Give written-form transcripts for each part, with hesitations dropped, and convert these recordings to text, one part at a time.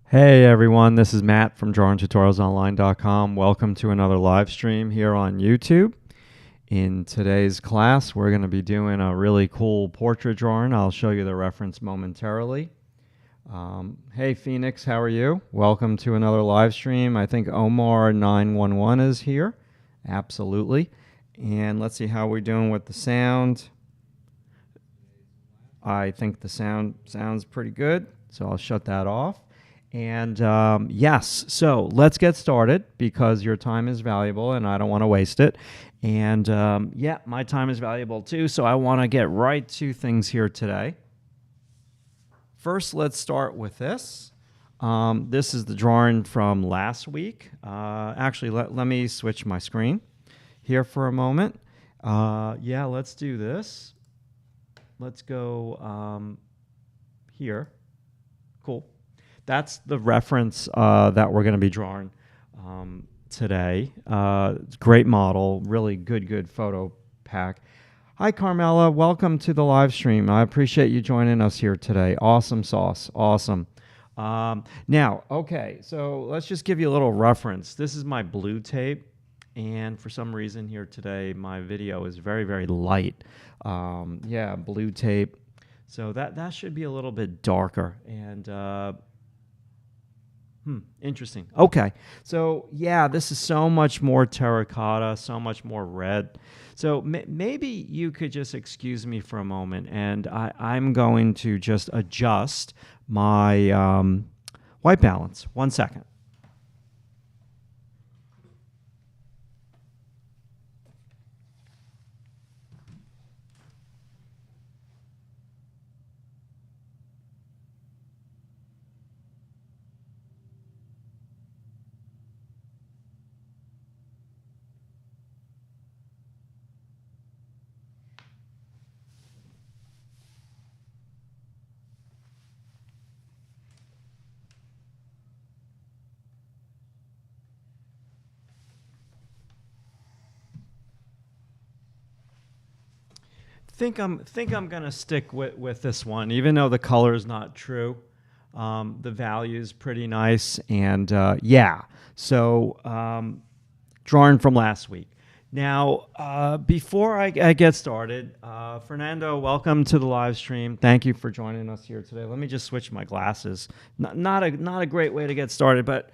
Hey everyone, this is Matt from drawingtutorialsonline.com. Welcome to another live stream here on YouTube. In today's class, we're going to be doing a really cool portrait drawing. I'll show you the reference momentarily. Hey Phoenix, how are you? Welcome to another live stream. I think Omar911 is here. Absolutely. And let's see how we're doing with the sound. I think the sound sounds pretty good, so I'll shut that off. And yes, so let's get started because your time is valuable and I don't want to waste it. And yeah, my time is valuable too, so I want to get right to things here today. First, let's start with this. This is the drawing from last week. Actually, let me switch my screen here for a moment. Yeah, let's do this. Let's go here. Cool. That's the reference that we're going to be drawing today. Great model, really good photo pack. Hi, Carmela. Welcome to the live stream. I appreciate you joining us here today. Awesome sauce. Awesome. Now, okay, so let's just give you a little reference. This is my blue tape, and for some reason here today, my video is very light. Yeah, blue tape. So that should be a little bit darker. And interesting. Okay. So yeah, this is so much more terracotta, so much more red. So maybe you could just excuse me for a moment, and I'm going to just adjust my white balance. 1 second. Think I'm gonna stick with this one, even though the color is not true. The value is pretty nice, and yeah. So drawing from last week. Now, before I get started, Fernando, welcome to the live stream. Thank you for joining us here today. Let me just switch my glasses. Not a great way to get started, but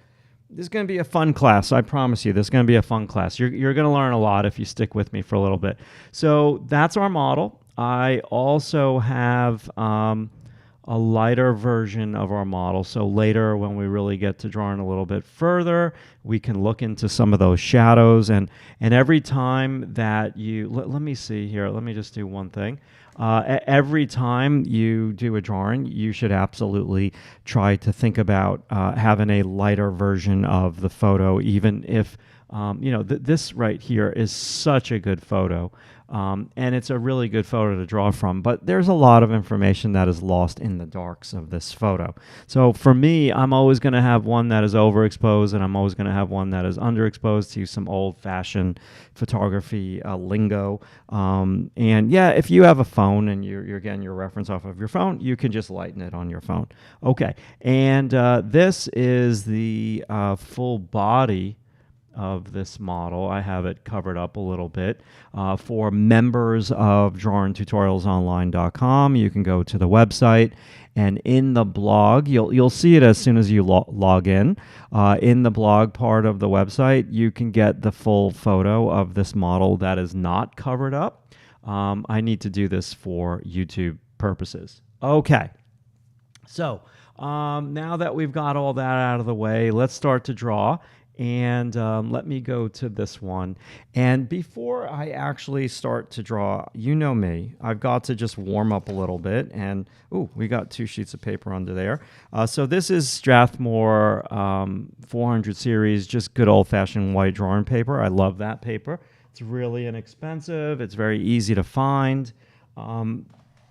this is going to be a fun class. I promise you, this is going to be a fun class. You're going to learn a lot if you stick with me for a little bit. So that's our model. I also have a lighter version of our model. So later, when we really get to drawing a little bit further, we can look into some of those shadows. And every time that you, let me see here. Let me just do one thing. Every time you do a drawing, you should absolutely try to think about having a lighter version of the photo, even if, this right here is such a good photo. And it's a really good photo to draw from, but there's a lot of information that is lost in the darks of this photo. So for me, I'm always going to have one that is overexposed, and I'm always going to have one that is underexposed, to use some old-fashioned photography lingo. And yeah, if you have a phone and you're getting your reference off of your phone, you can just lighten it on your phone. Okay, and this is the full body of this model. I have it covered up a little bit. For members of drawingtutorialsonline.com, you can go to the website, and in the blog, you'll see it as soon as you log in. In the blog part of the website, you can get the full photo of this model that is not covered up. I need to do this for YouTube purposes. Okay. So now that we've got all that out of the way, let's start to draw. And let me go to this one. And before I actually start to draw, you know me, I've got to just warm up a little bit. And, ooh, we got 2 sheets of paper under there. So this is Strathmore 400 series, just good old-fashioned white drawing paper. I love that paper. It's really inexpensive. It's very easy to find.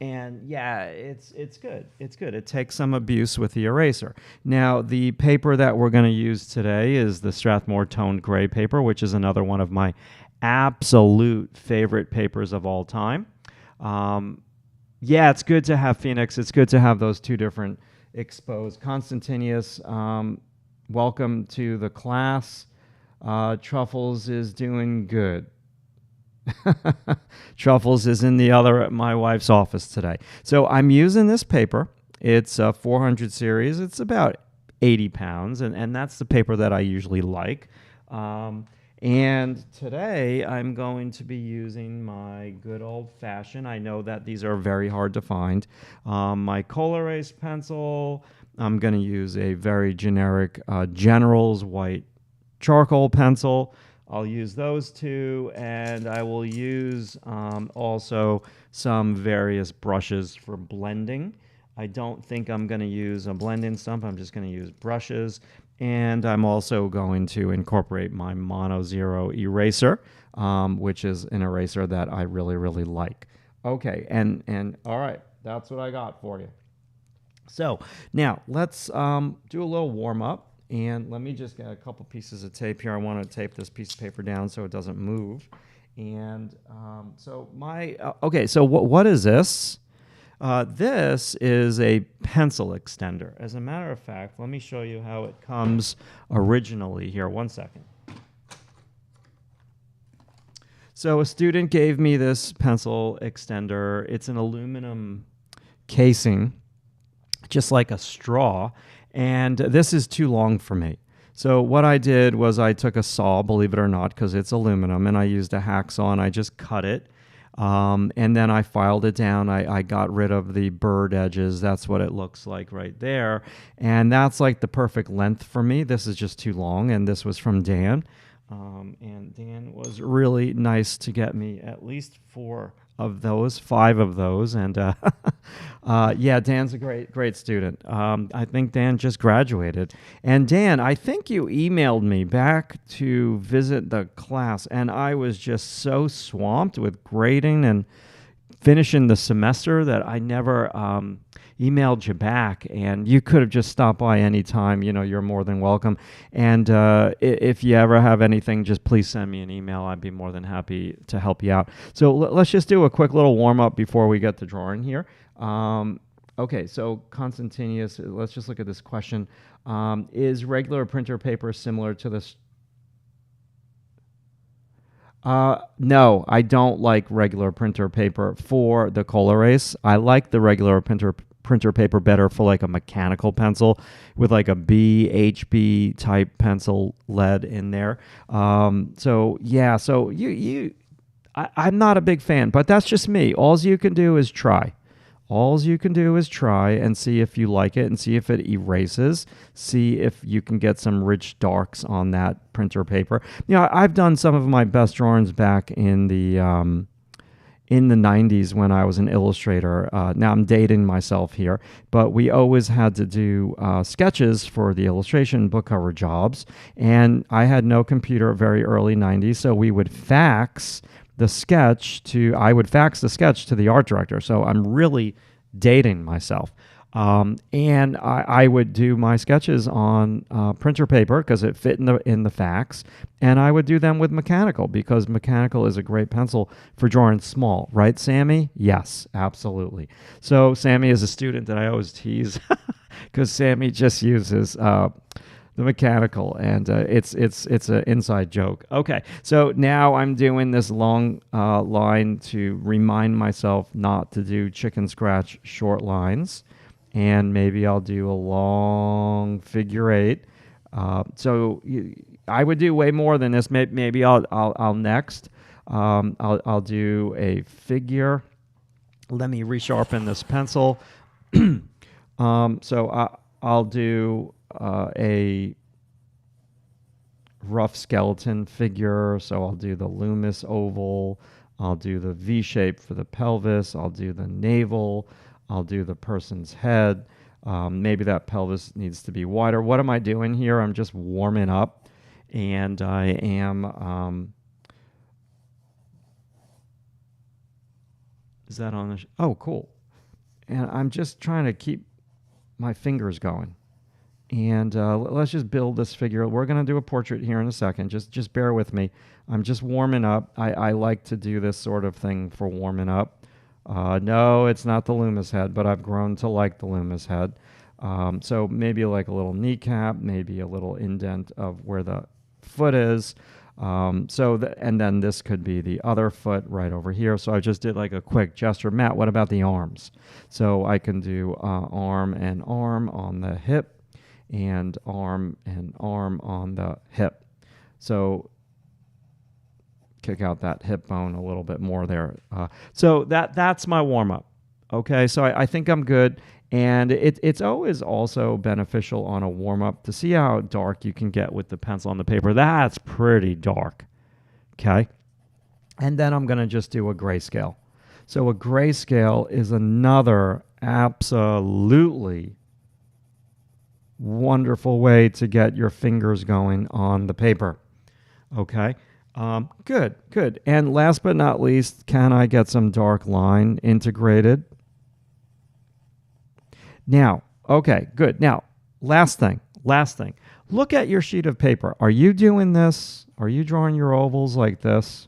And yeah, it's good. It's good. It takes some abuse with the eraser. Now, the paper that we're going to use today is the Strathmore toned gray paper, which is another one of my absolute favorite papers of all time. Yeah, it's good to have Phoenix. It's good to have those two different expose. Constantius, welcome to the class. Truffles is doing good. Truffles is in my wife's office today. So I'm using this paper. It's a 400 series. It's about 80 pounds, and that's the paper that I usually like. And today I'm going to be using my good old-fashioned, I know that these are very hard to find, my Col-Erase pencil. I'm going to use a very generic General's white charcoal pencil. I'll use those two, and I will use also some various brushes for blending. I don't think I'm going to use a blending stump. I'm just going to use brushes. And I'm also going to incorporate my Mono Zero eraser, which is an eraser that I really, really like. Okay, and all right, that's what I got for you. So now let's do a little warm up. And let me just get a couple pieces of tape here. I want to tape this piece of paper down so it doesn't move. And so okay, so what is this? This is a pencil extender. As a matter of fact, let me show you how it comes originally here. 1 second. So a student gave me this pencil extender. It's an aluminum casing, just like a straw. And this is too long for me. So what I did was I took a saw, believe it or not, because it's aluminum, and I used a hacksaw and I just cut it. And then I filed it down. I got rid of the bird edges. That's what it looks like right there. And that's like the perfect length for me. This is just too long, and this was from Dan. And Dan was really nice to get me at least 5 of those. And yeah, Dan's a great student. I think Dan just graduated. And Dan, I think you emailed me back to visit the class, and I was just so swamped with grading and finishing the semester that I never emailed you back, and you could have just stopped by any time. You know, you're more than welcome. And if you ever have anything, just please send me an email. I'd be more than happy to help you out. So let's just do a quick little warm-up before we get to drawing here. Okay, so Constantius, let's just look at this question. Is regular printer paper similar to this? No, I don't like regular printer paper for the Col-Erase. I like the regular printer paper better for like a mechanical pencil with like a BHB type pencil lead in there. So yeah, so I'm not a big fan, but that's just me. All you can do is try. All you can do is try and see if you like it and see if it erases. See if you can get some rich darks on that printer paper. You know, I've done some of my best drawings back in the 90s when I was an illustrator. Now I'm dating myself here, but we always had to do sketches for the illustration book cover jobs. And I had no computer very early 90s, so we would fax the sketch to the art director. So I'm really dating myself. And I would do my sketches on printer paper because it fit in the fax, and I would do them with mechanical because mechanical is a great pencil for drawing small, right, Sammy? Yes, absolutely. So Sammy is a student that I always tease because Sammy just uses the mechanical, and it's an inside joke. Okay, so now I'm doing this long line to remind myself not to do chicken scratch short lines. And maybe I'll do a long figure 8. So I would do way more than this. Maybe I'll next. I'll do a figure. Let me resharpen this pencil. So I'll do a rough skeleton figure. So I'll do the Loomis oval. I'll do the V shape for the pelvis. I'll do the navel. I'll do the person's head. Maybe that pelvis needs to be wider. What am I doing here? I'm just warming up, and I am. Is that on the? Oh, cool. And I'm just trying to keep my fingers going. And let's just build this figure. We're going to do a portrait here in a second. Just bear with me. I'm just warming up. I like to do this sort of thing for warming up. No, it's not the Loomis head, but I've grown to like the Loomis head. So maybe like a little kneecap, maybe a little indent of where the foot is. And then this could be the other foot right over here. So I just did like a quick gesture. Matt, what about the arms? So I can do arm and arm on the hip and arm on the hip. So kick out that hip bone a little bit more there. So that's my warm-up. Okay, so I think I'm good. And it's always also beneficial on a warm-up to see how dark you can get with the pencil on the paper. That's pretty dark, okay? And then I'm going to just do a grayscale. So a grayscale is another absolutely wonderful way to get your fingers going on the paper, okay? Good. And last but not least, can I get some dark line integrated? Now, okay, good. Now, last thing. Look at your sheet of paper. Are you doing this? Are you drawing your ovals like this?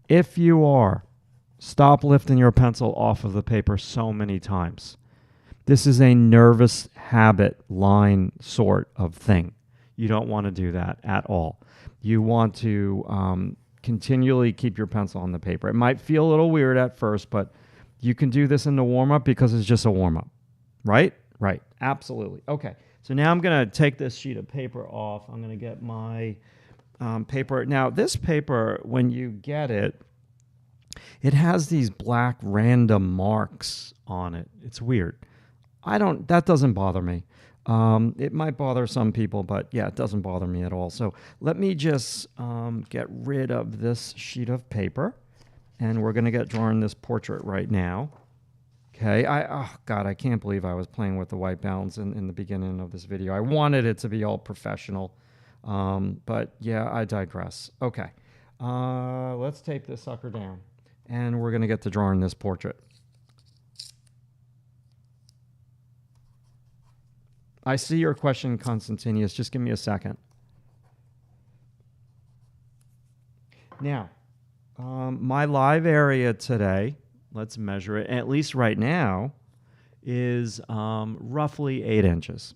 If you are, stop lifting your pencil off of the paper so many times. This is a nervous habit line sort of thing. You don't want to do that at all. You want to continually keep your pencil on the paper. It might feel a little weird at first, but you can do this in the warm-up because it's just a warm-up, right? Right, absolutely. Okay, so now I'm going to take this sheet of paper off. I'm going to get my paper. Now, this paper, when you get it, it has these black random marks on it. It's weird. That doesn't bother me. It might bother some people, but yeah, it doesn't bother me at all. So let me just get rid of this sheet of paper. And we're going to get drawing this portrait right now. Okay, oh God, I can't believe I was playing with the white balance in the beginning of this video. I wanted it to be all professional, but yeah, I digress. Okay, let's tape this sucker down. And we're going to get to drawing this portrait. I see your question, Constantinius. Just give me a second. Now, my live area today, let's measure it, at least right now, is roughly 8 inches.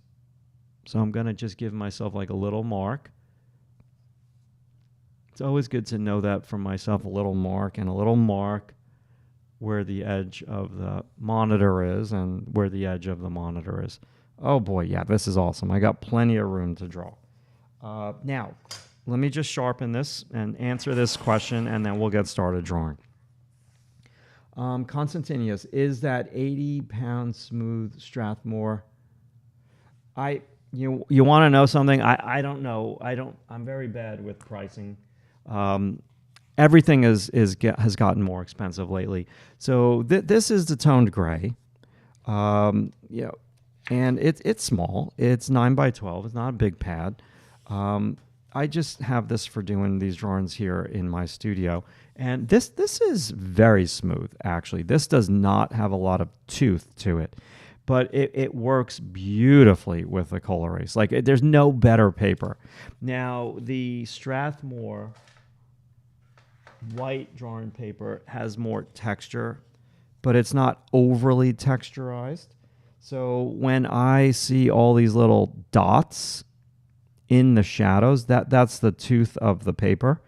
So I'm going to just give myself like a little mark. It's always good to know that for myself, a little mark and a little mark where the edge of the monitor is and where the edge of the monitor is. Oh boy, yeah, this is awesome. I got plenty of room to draw. Now, let me just sharpen this and answer this question, and then we'll get started drawing. Constantinius, is that 80-pound smooth Strathmore? You want to know something? I don't know. I'm very bad with pricing. Everything has gotten more expensive lately. So this is the toned gray. And it's small. It's 9 by 12. It's not a big pad. I just have this for doing these drawings here in my studio. And this is very smooth, actually. This does not have a lot of tooth to it. But it works beautifully with the Col-Erase. Like, there's no better paper. Now, the Strathmore white drawing paper has more texture, but it's not overly texturized. So when I see all these little dots in the shadows, that's the tooth of the paper.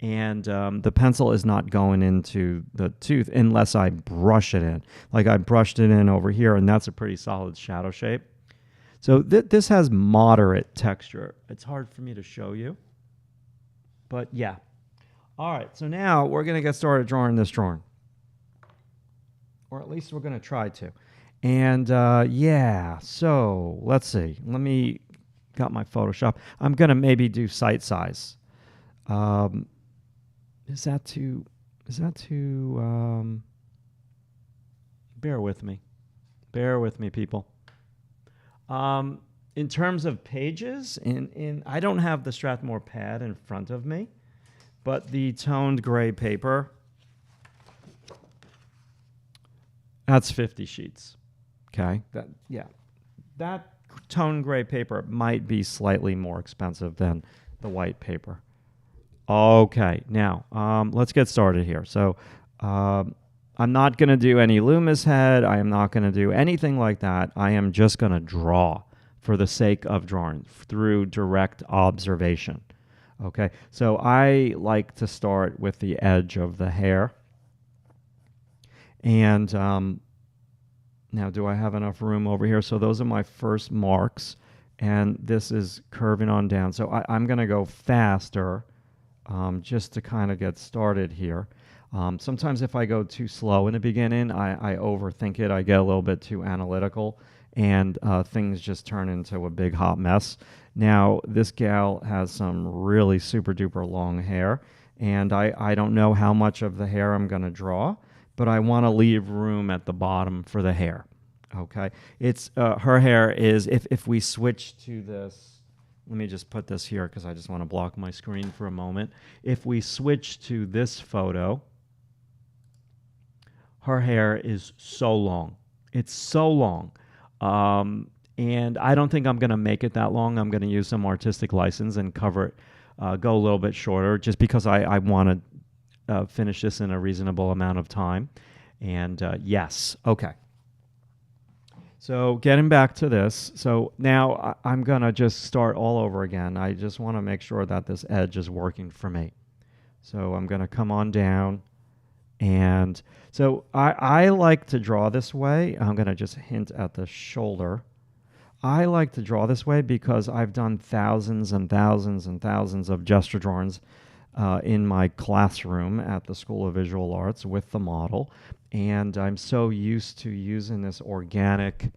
And the pencil is not going into the tooth unless I brush it in. Like I brushed it in over here, and that's a pretty solid shadow shape. So this has moderate texture. It's hard for me to show you, but yeah. All right, so now we're going to get started drawing this drawing. Or at least we're going to try to. And yeah, so let's see. Let me, got my Photoshop. I'm going to maybe do sight size. Is that too, bear with me. Bear with me, people. In terms of pages, I don't have the Strathmore pad in front of me, but the toned gray paper, that's 50 sheets. Okay, that toned gray paper might be slightly more expensive than the white paper. Okay, now let's get started here. So I I'm not going to do any Loomis head. I am not going to do anything like that. I am just going to draw for the sake of drawing through direct observation. Okay, so I like to start with the edge of the hair. And now, do I have enough room over here? So those are my first marks, and this is curving on down. So I'm going to go faster just to kind of get started here. Sometimes if I go too slow in the beginning, I overthink it. I get a little bit too analytical, and things just turn into a big hot mess. Now, this gal has some really super duper long hair, and I don't know how much of the hair I'm going to draw, but I want to leave room at the bottom for the hair. Okay, it's her hair is, if we switch to this, let me just put this here because I just want to block my screen for a moment. If we switch to this photo, her hair is so long. It's so long. And I don't think I'm going to make it that long. I'm going to use some artistic license and cover it, go a little bit shorter, just because I want to finish this in a reasonable amount of time. And yes, okay. So getting back to this, so now I'm going to just start all over again. I just want to make sure that this edge is working for me. So I'm going to come on down. And so I like to draw this way. I'm going to just hint at the shoulder. I like to draw this way because I've done thousands and thousands and thousands of gesture drawings in my classroom at the School of Visual Arts with the model. And I'm so used to using this organic,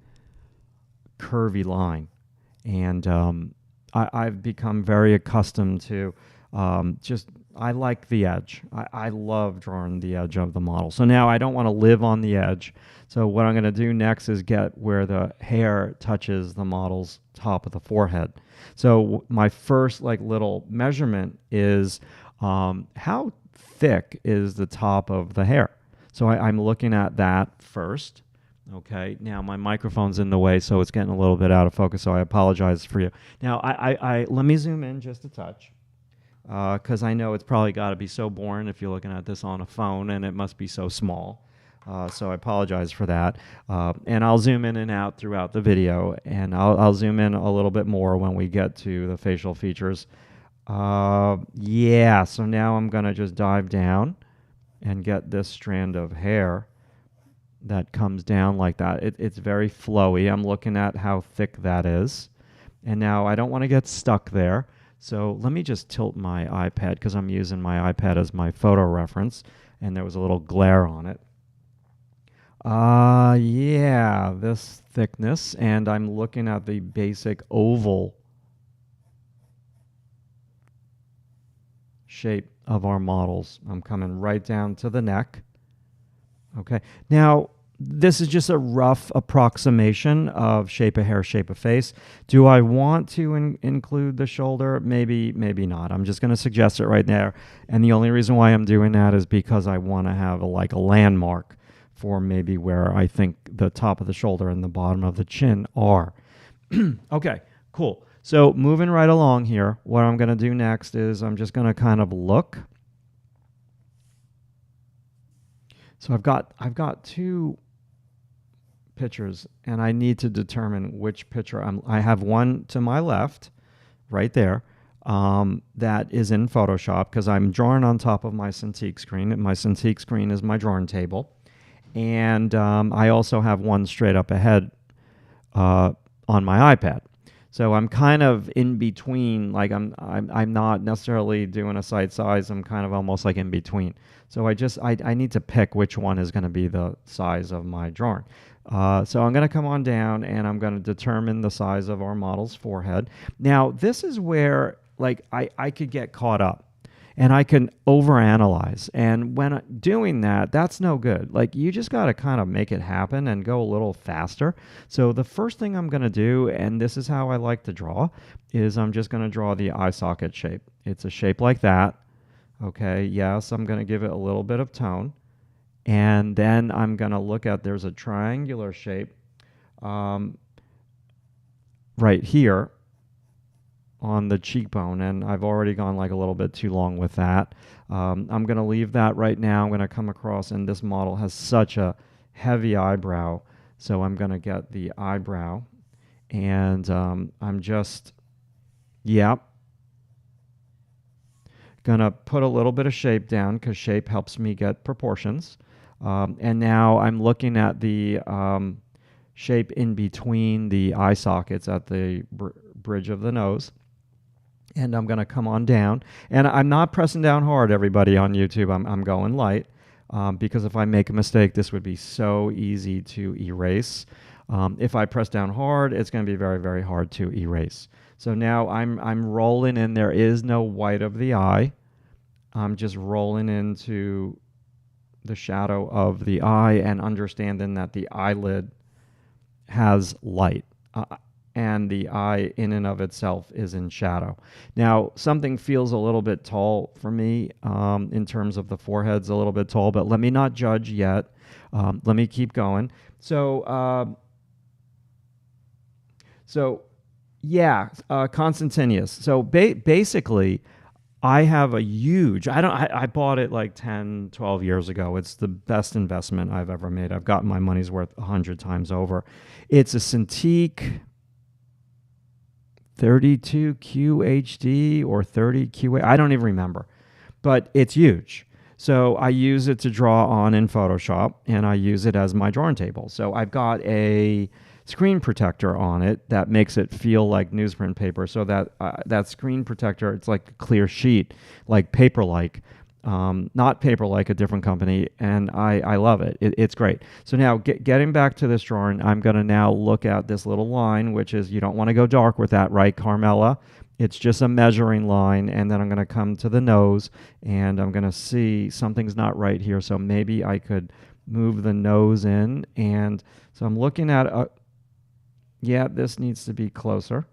curvy line. And I've become very accustomed to I like the edge. I love drawing the edge of the model. So now I don't want to live on the edge. So what I'm going to do next is get where the hair touches the model's top of the forehead. So my first little measurement is how thick is the top of the hair. So I'm looking at that first. Okay, now my microphone's in the way, so it's getting a little bit out of focus, so I apologize for you. Now, let me zoom in just a touch, because I know it's probably got to be so boring if you're looking at this on a phone, and it must be so small. So I apologize for that. And I'll zoom in and out throughout the video, and I'll zoom in a little bit more when we get to the facial features. Yeah, so now I'm going to just dive down and get this strand of hair that comes down like that. It's very flowy. I'm looking at how thick that is. And now I don't want to get stuck there. So let me just tilt my iPad because I'm using my iPad as my photo reference. And there was a little glare on it. Yeah, this thickness. And I'm looking at the basic oval shape of our models. I'm coming right down to the neck. Okay. Now, this is just a rough approximation of shape of hair, shape of face. Do I want to include the shoulder? Maybe, maybe not. I'm just going to suggest it right there. And the only reason why I'm doing that is because I want to have a landmark for maybe where I think the top of the shoulder and the bottom of the chin are. Okay, cool. So moving right along here, what I'm going to do next is I'm just going to kind of look. So I've got two pictures, and I need to determine which picture I have one to my left, right there, that is in Photoshop because I'm drawing on top of my Cintiq screen. And my Cintiq screen is my drawing table, and I also have one straight up ahead on my iPad. So I'm kind of in between. Like I'm not necessarily doing a side size. I'm kind of almost like in between. So I need to pick which one is going to be the size of my drawing. So I'm going to come on down and I'm going to determine the size of our model's forehead. Now, this is where I could get caught up and I can overanalyze. And when doing that, that's no good. You just got to kind of make it happen and go a little faster. So the first thing I'm going to do, and this is how I like to draw, is I'm just going to draw the eye socket shape. It's a shape like that. Okay, yes, I'm going to give it a little bit of tone. And then I'm going to look at, there's a triangular shape right here, on the cheekbone, and I've already gone like a little bit too long with that. I'm going to leave that right now. I'm going to come across, and this model has such a heavy eyebrow, so I'm going to get the eyebrow, and I'm just, yeah, going to put a little bit of shape down because shape helps me get proportions. And now I'm looking at the shape in between the eye sockets at the bridge of the nose. And I'm going to come on down. And I'm not pressing down hard, everybody on YouTube. I'm going light because if I make a mistake, this would be so easy to erase. If I press down hard, it's going to be very, very hard to erase. So now I'm rolling in. There is no white of the eye. I'm just rolling into the shadow of the eye and understanding that the eyelid has light and the eye in and of itself is in shadow. Now, something feels a little bit tall for me in terms of the forehead's a little bit tall, but let me not judge yet. Let me keep going. So yeah, Constantius. So basically, I have a huge, I bought it like 10, 12 years ago. It's the best investment I've ever made. I've gotten my money's worth 100 times over. It's a Cintiq 32Q HD or 30QA. I don't even remember, but it's huge. So I use it to draw on in Photoshop, and I use it as my drawing table. So I've got a screen protector on it that makes it feel like newsprint paper. So that that screen protector, it's like a clear sheet, like Paper-like, not Paper-like, a different company, and I love it. It's great. So now getting back to this drawing, I'm going to now look at this little line, which is, you don't want to go dark with that, right, Carmela? It's just a measuring line, and then I'm going to come to the nose, and I'm going to see something's not right here, so maybe I could move the nose in, and so I'm looking at yeah, this needs to be closer.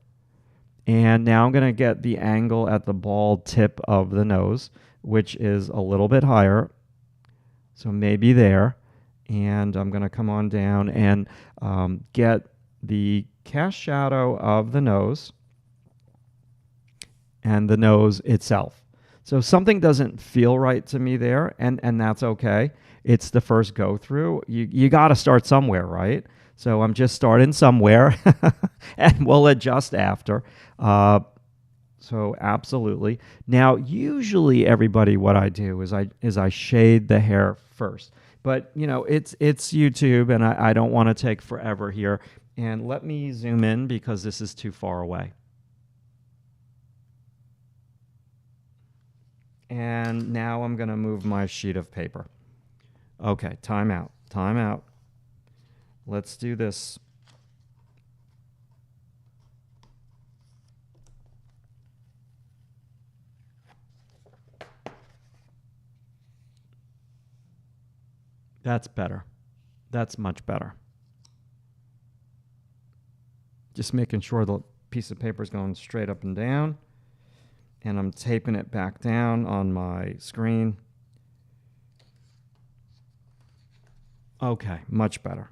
And now I'm going to get the angle at the bald tip of the nose, which is a little bit higher. So maybe there. And I'm going to come on down and get the cast shadow of the nose and the nose itself. So something doesn't feel right to me there, and that's okay. It's the first go through. You got to start somewhere, right? So I'm just starting somewhere, and we'll adjust after. So absolutely. Now, usually, everybody, what I do is I shade the hair first. But you know, it's YouTube, and I don't want to take forever here. And let me zoom in because this is too far away. And now I'm going to move my sheet of paper. Okay, time out. Time out. Let's do this. That's better. That's much better. Just making sure the piece of paper is going straight up and down. And I'm taping it back down on my screen. Okay, much better.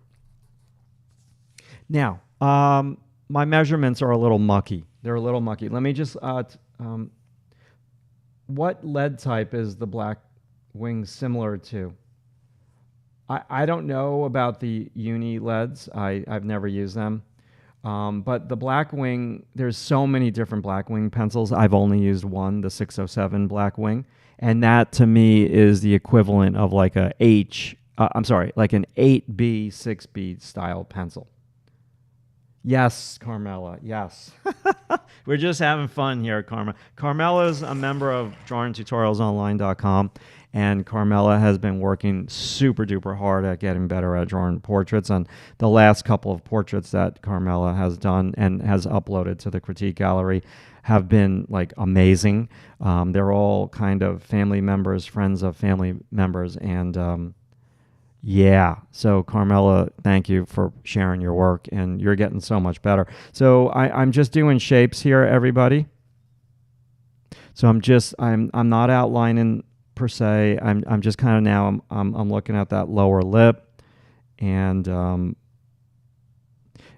Now, my measurements are a little mucky. They're a little mucky. Let me just, what lead type is the black wing similar to? I don't know about the uni leads. I've never used them. But the black wing, there's so many different black wing pencils. I've only used one, the 607 black wing. And that to me is the equivalent of like like an 8B, 6B style pencil. Yes, Carmela, yes. We're just having fun here, Carmela. Carmela's a member of drawingtutorialsonline.com, and Carmela has been working super duper hard at getting better at drawing portraits. And the last couple of portraits that Carmela has done and has uploaded to the critique gallery have been like amazing. They're all kind of family members, friends of family members, and yeah, so Carmela, thank you for sharing your work, and you're getting so much better. So I'm just doing shapes here, everybody. So I'm not outlining per se. I'm just kind of now I'm looking at that lower lip, and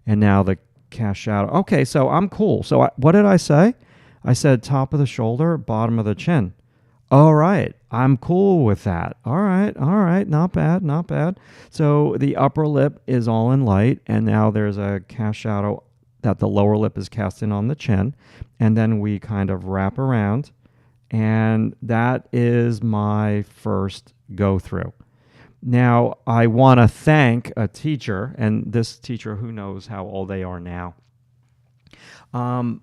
now the cast shadow. Okay, so I'm cool. So what did I say? I said top of the shoulder, bottom of the chin. All right, I'm cool with that. All right, not bad, not bad. So the upper lip is all in light, and now there's a cast shadow that the lower lip is casting on the chin, and then we kind of wrap around, and that is my first go through. Now, I want to thank a teacher, and this teacher, who knows how old they are now. That's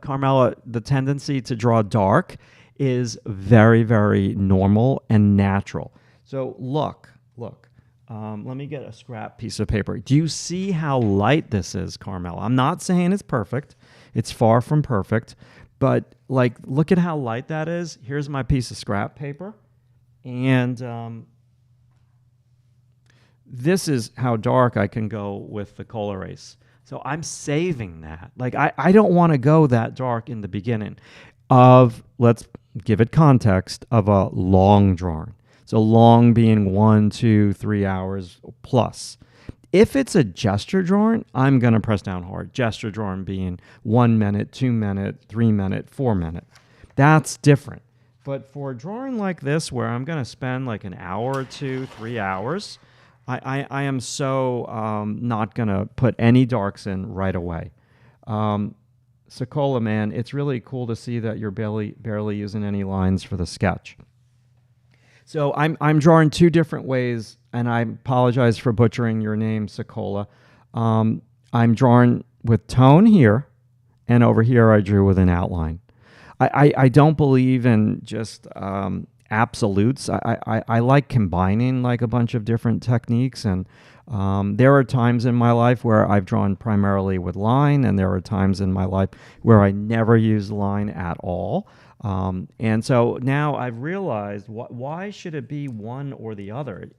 Carmela. The tendency to draw dark is very, very normal and natural. So look. Let me get a scrap piece of paper. Do you see how light this is, Carmela? I'm not saying it's perfect. It's far from perfect, but like, look at how light that is. Here's my piece of scrap paper, and this is how dark I can go with the Col-Erase. So I'm saving that. Like, I don't want to go that dark in the beginning of, let's give it context, of a long drawing. So long being 1, 2, 3 hours plus. If it's a gesture drawing, I'm going to press down hard. Gesture drawing being 1 minute, 2 minute, 3 minute, 4 minute. That's different. But for a drawing like this, where I'm going to spend like an hour or 2, 3 hours, I am so not going to put any darks in right away. Sokola, man, it's really cool to see that you're barely using any lines for the sketch. So I'm drawing 2 different ways, and I apologize for butchering your name, Sokola. I'm drawing with tone here, and over here I drew with an outline. I don't believe in just absolutes. I like combining like a bunch of different techniques, and there are times in my life where I've drawn primarily with line, and there are times in my life where I never use line at all. And so now I've realized, why should it be one or the other?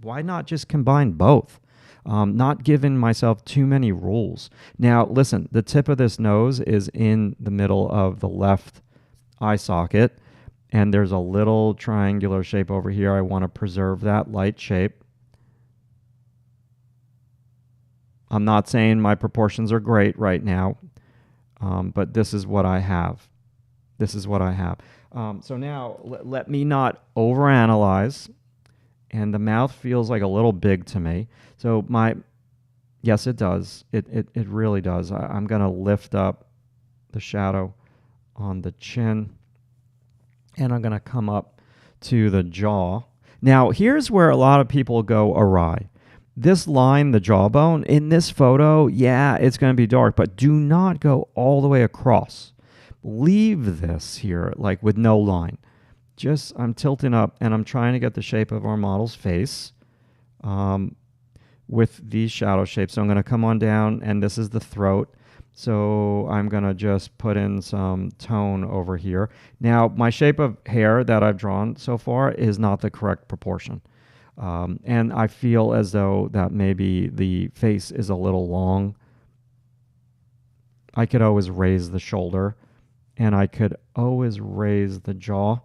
Why not just combine both? Not giving myself too many rules. Now, listen, the tip of this nose is in the middle of the left eye socket, and there's a little triangular shape over here. I want to preserve that light shape. I'm not saying my proportions are great right now, but this is what I have. This is what I have. So now let me not overanalyze, and the mouth feels like a little big to me. So yes, it does. It really does. I'm going to lift up the shadow on the chin, and I'm going to come up to the jaw. Now, here's where a lot of people go awry. This line, the jawbone, in this photo, yeah, it's going to be dark, but do not go all the way across. Leave this here, like with no line. Just, I'm tilting up, and I'm trying to get the shape of our model's face with these shadow shapes. So I'm going to come on down, and this is the throat. So I'm going to just put in some tone over here. Now, my shape of hair that I've drawn so far is not the correct proportion. And I feel as though that maybe the face is a little long. I could always raise the shoulder, and I could always raise the jaw.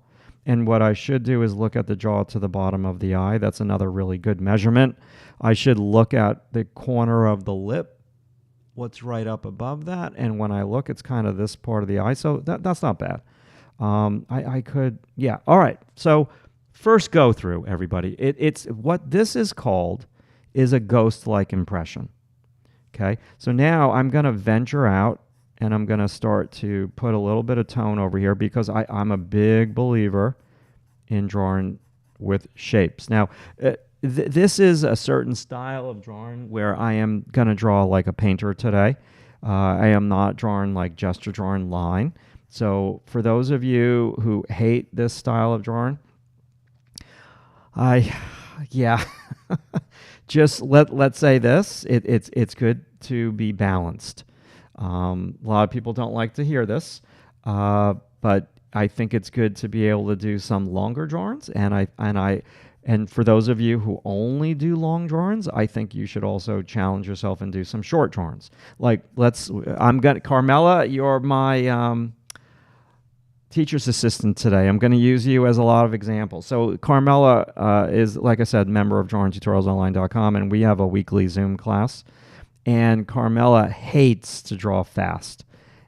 And what I should do is look at the jaw to the bottom of the eye. That's another really good measurement. I should look at the corner of the lip, what's right up above that. And when I look, it's kind of this part of the eye. So that's not bad. I could, yeah. All right. So first go through, everybody. It's what this is called is a ghost-like impression. Okay. So now I'm going to venture out, and I'm going to start to put a little bit of tone over here, because I'm a big believer in drawing with shapes. Now, this is a certain style of drawing where I am going to draw like a painter today. I am not drawing like gesture drawing line. So for those of you who hate this style of drawing, just let's say this, it's good to be balanced. A lot of people don't like to hear this, but I think it's good to be able to do some longer drawings, and for those of you who only do long drawings, I think you should also challenge yourself and do some short drawings. Like Carmela, you're my teacher's assistant today. I'm going to use you as a lot of examples. So Carmela is, like I said, member of drawingtutorialsonline.com, and we have a weekly Zoom class. And Carmela hates to draw fast.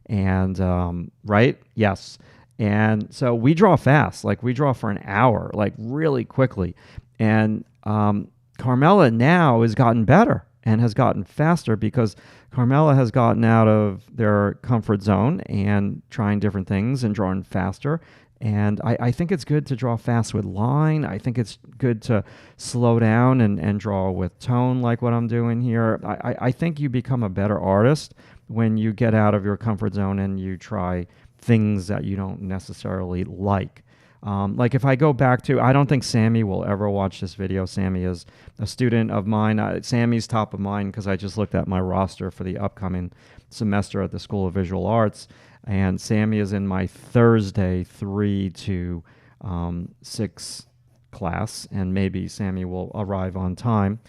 And right, yes. And so we draw fast, like we draw for an hour, like really quickly. And Carmela now has gotten better and has gotten faster because Carmela has gotten out of their comfort zone and trying different things and drawing faster. And I think it's good to draw fast with line. I think it's good to slow down and draw with tone, like what I'm doing here. I think you become a better artist when you get out of your comfort zone and you try things that you don't necessarily like. Like if I go back to, I don't think Sammy will ever watch this video. Sammy is a student of mine. Sammy's top of mind because I just looked at my roster for the upcoming semester at the School of Visual Arts. And Sammy is in my Thursday 3 to 6 class. And maybe Sammy will arrive on time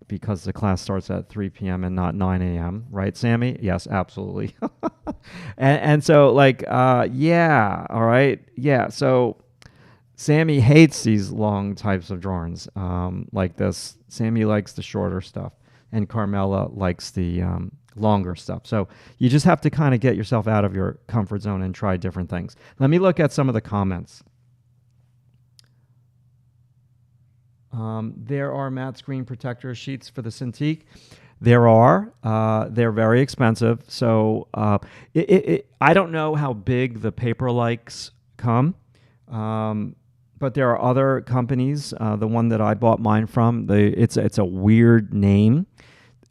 because the class starts at 3 p.m. and not 9 a.m. Right, Sammy? Yes, absolutely. and so, like, yeah, all right. Yeah, so Sammy hates these long types of drawings like this. Sammy likes the shorter stuff, and Carmela likes the longer stuff. So you just have to kind of get yourself out of your comfort zone and try different things. Let me look at some of the comments. There are matte screen protector sheets for the Cintiq. There are. They're very expensive. So I don't know how big the paper likes come, but there are other companies. The one that I bought mine from, it's a weird name.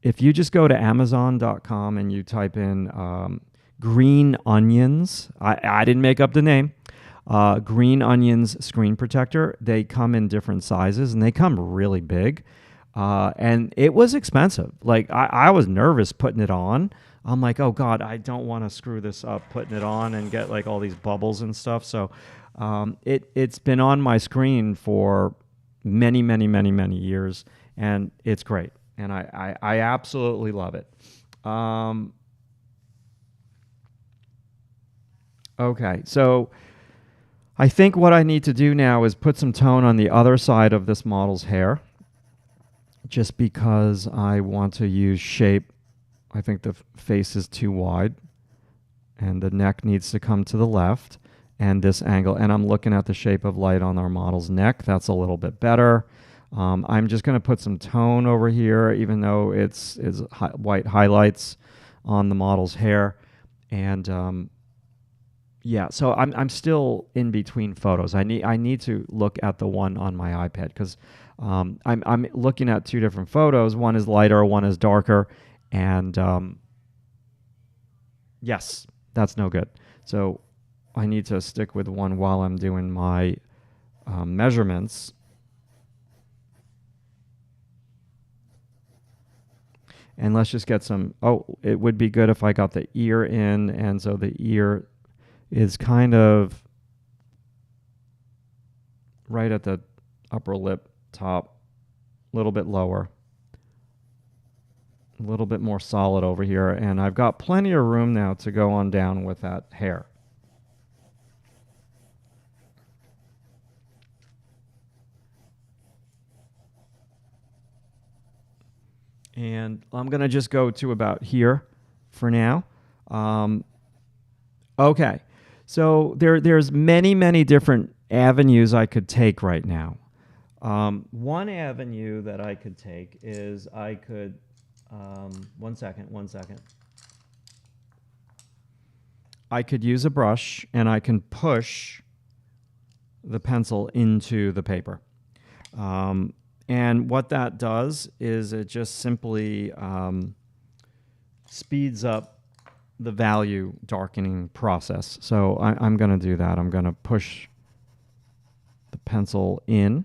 If you just go to Amazon.com and you type in green onions, I didn't make up the name. Green onions screen protector. They come in different sizes and they come really big. And it was expensive. Like I was nervous putting it on. I'm like, oh God, I don't want to screw this up putting it on and get like all these bubbles and stuff. So it's been on my screen for many, many, many, many years, and it's great. And I absolutely love it. Okay, so I think what I need to do now is put some tone on the other side of this model's hair, just because I want to use shape. I think the face is too wide, and the neck needs to come to the left, and this angle. And I'm looking at the shape of light on our model's neck. That's a little bit better. I'm just going to put some tone over here, even though it's white highlights on the model's hair. And yeah, so I'm still in between photos. I need to look at the one on my iPad because I'm looking at two different photos. One is lighter, one is darker, and yes, that's no good. So I need to stick with one while I'm doing my measurements. And let's just get some, it would be good if I got the ear in, and so the ear is kind of right at the upper lip top, a little bit lower, a little bit more solid over here, and I've got plenty of room now to go on down with that hair. And I'm going to just go to about here for now. Okay, so there's many, many different avenues I could take right now. One avenue that I could take is I could, one second. I could use a brush and I can push the pencil into the paper. And what that does is it just simply speeds up the value darkening process. So I'm going to do that. I'm going to push the pencil in.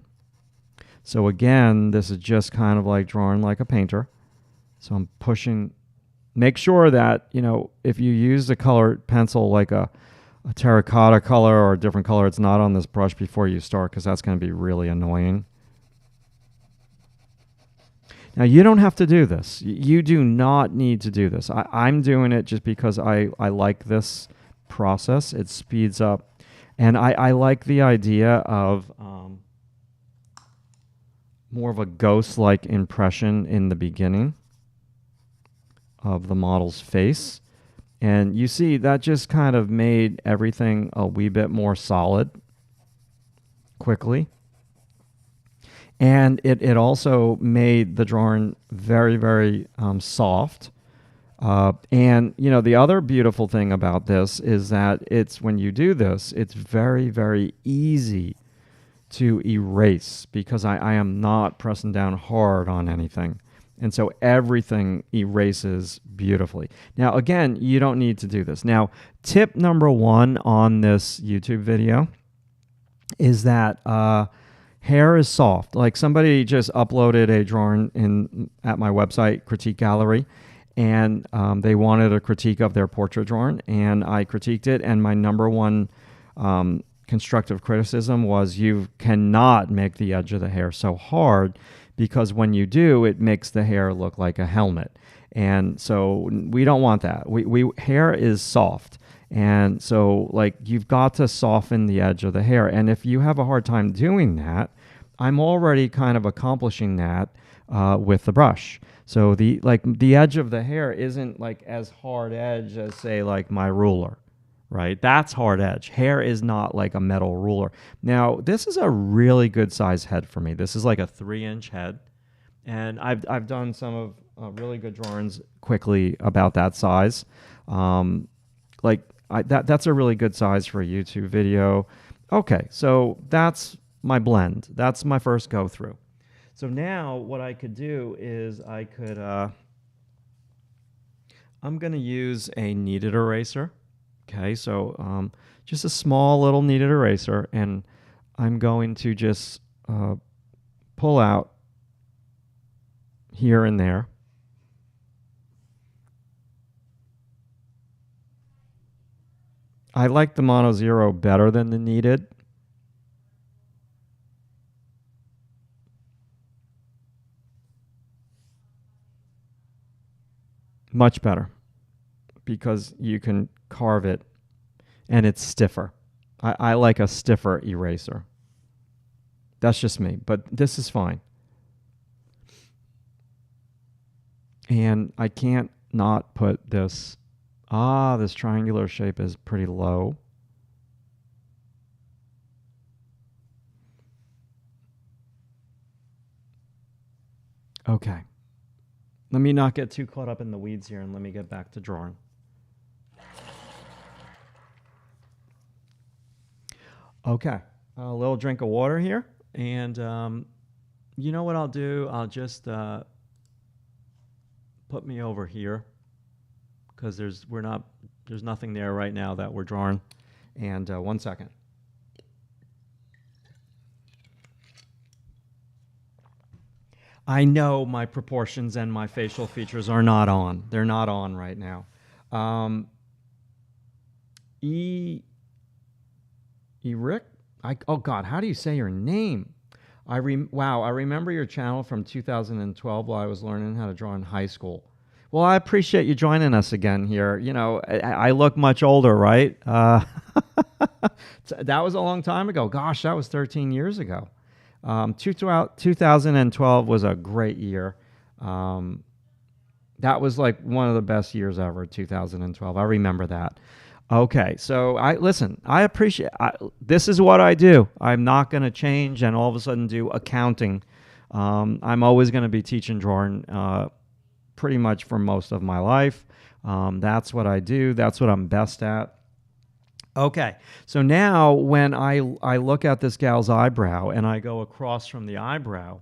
So again, this is just kind of like drawing like a painter. So I'm pushing. Make sure that, you know, if you use the colored pencil like a terracotta color or a different color, it's not on this brush before you start, because that's going to be really annoying. Now, you don't have to do this. You do not need to do this. I'm doing it just because I like this process. It speeds up. And I like the idea of more of a ghost-like impression in the beginning of the model's face. And you see that just kind of made everything a wee bit more solid quickly. And it also made the drawing very, very soft. And, you know, the other beautiful thing about this is that it's when you do this, it's very, very easy to erase because I am not pressing down hard on anything. And so everything erases beautifully. Now, again, you don't need to do this. Now, tip number one on this YouTube video is that hair is soft. Like somebody just uploaded a drawing at my website, Critique Gallery, and they wanted a critique of their portrait drawing, and I critiqued it, and my number one constructive criticism was you cannot make the edge of the hair so hard because when you do, it makes the hair look like a helmet. And so we don't want that. Hair is soft. And so like you've got to soften the edge of the hair. And if you have a hard time doing that, I'm already kind of accomplishing that with the brush. So the edge of the hair isn't like as hard edge as say like my ruler, right? That's hard edge. Hair is not like a metal ruler. Now this is a really good size head for me. This is like a 3-inch head, and I've done some of really good drawings quickly about that size. That's a really good size for a YouTube video. Okay, so that's my blend. That's my first go through. So now what I could do is I could, I'm going to use a kneaded eraser. Okay, so just a small little kneaded eraser, and I'm going to just pull out here and there. I like the Mono Zero better than the kneaded. Much better because you can carve it and it's stiffer. I like a stiffer eraser. That's just me, but this is fine. And I can't not put this. This triangular shape is pretty low. Okay. Let me not get too caught up in the weeds here, and let me get back to drawing. Okay, a little drink of water here, and you know what I'll do? I'll just put me over here because there's nothing there right now that we're drawing. And 1 second. I know my proportions and my facial features are not on. They're not on right now. Eric? Oh God, how do you say your name? Wow, I remember your channel from 2012 while I was learning how to draw in high school. Well, I appreciate you joining us again here. You know, I look much older, right? That was a long time ago. Gosh, that was 13 years ago. 2012 was a great year. That was like one of the best years ever, 2012. I remember that. Okay, so I appreciate, this is what I do. I'm not going to change and all of a sudden do accounting. I'm always going to be teaching drawing pretty much for most of my life. That's what I do. That's what I'm best at. Okay, so now when I look at this gal's eyebrow and I go across from the eyebrow,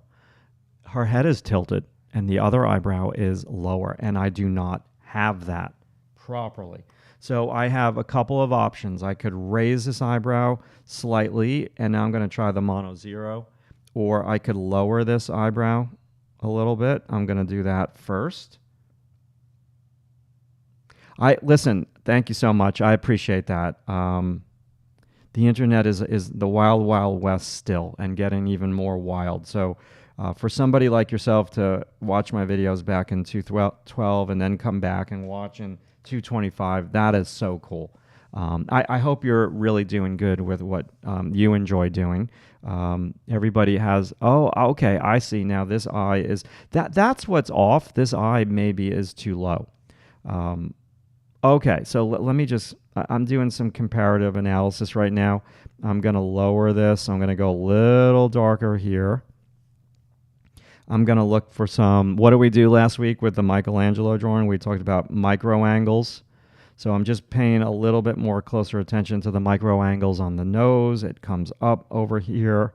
her head is tilted and the other eyebrow is lower, and I do not have that properly. So I have a couple of options. I could raise this eyebrow slightly, and now I'm going to try the Mono Zero, or I could lower this eyebrow a little bit. I'm going to do that first. Listen, thank you so much. I appreciate that. The internet is the wild, wild west still, and getting even more wild. So for somebody like yourself to watch my videos back in 2012 and then come back and watch in 225, that is so cool. I hope you're really doing good with what you enjoy doing. Everybody has, oh, okay, I see now this eye is, that's what's off. This eye maybe is too low. Okay, so let me just, I'm doing some comparative analysis right now. I'm going to lower this. I'm going to go a little darker here. I'm going to look for some, what did we do last week with the Michelangelo drawing? We talked about micro angles. So I'm just paying a little bit more closer attention to the micro angles on the nose. It comes up over here,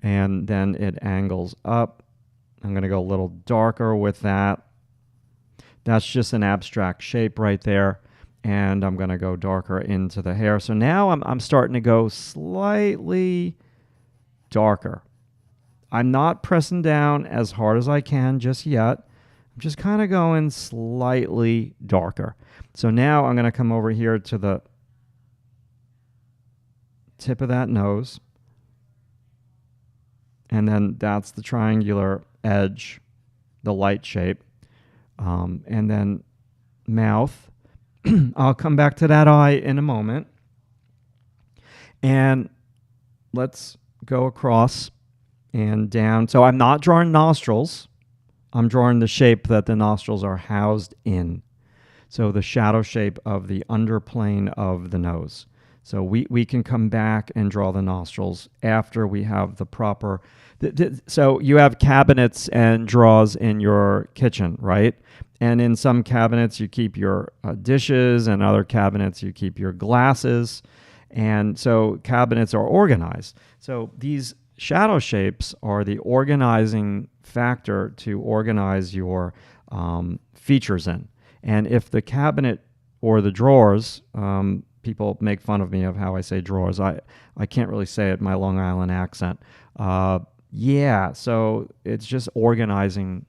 and then it angles up. I'm going to go a little darker with that. That's just an abstract shape right there. And I'm going to go darker into the hair. So now I'm starting to go slightly darker. I'm not pressing down as hard as I can just yet. I'm just kind of going slightly darker. So now I'm going to come over here to the tip of that nose. And then that's the triangular edge, the light shape. And then mouth. I'll come back to that eye in a moment. And let's go across and down. So I'm not drawing nostrils. I'm drawing the shape that the nostrils are housed in. So the shadow shape of the underplane of the nose. So we can come back and draw the nostrils after we have the proper... So you have cabinets and drawers in your kitchen, right? And in some cabinets you keep your dishes, and other cabinets you keep your glasses. And so cabinets are organized. So these shadow shapes are the organizing factor to organize your features in. And if the cabinet or the drawers, people make fun of me of how I say drawers. I can't really say it, my Long Island accent. Yeah, so it's just organizing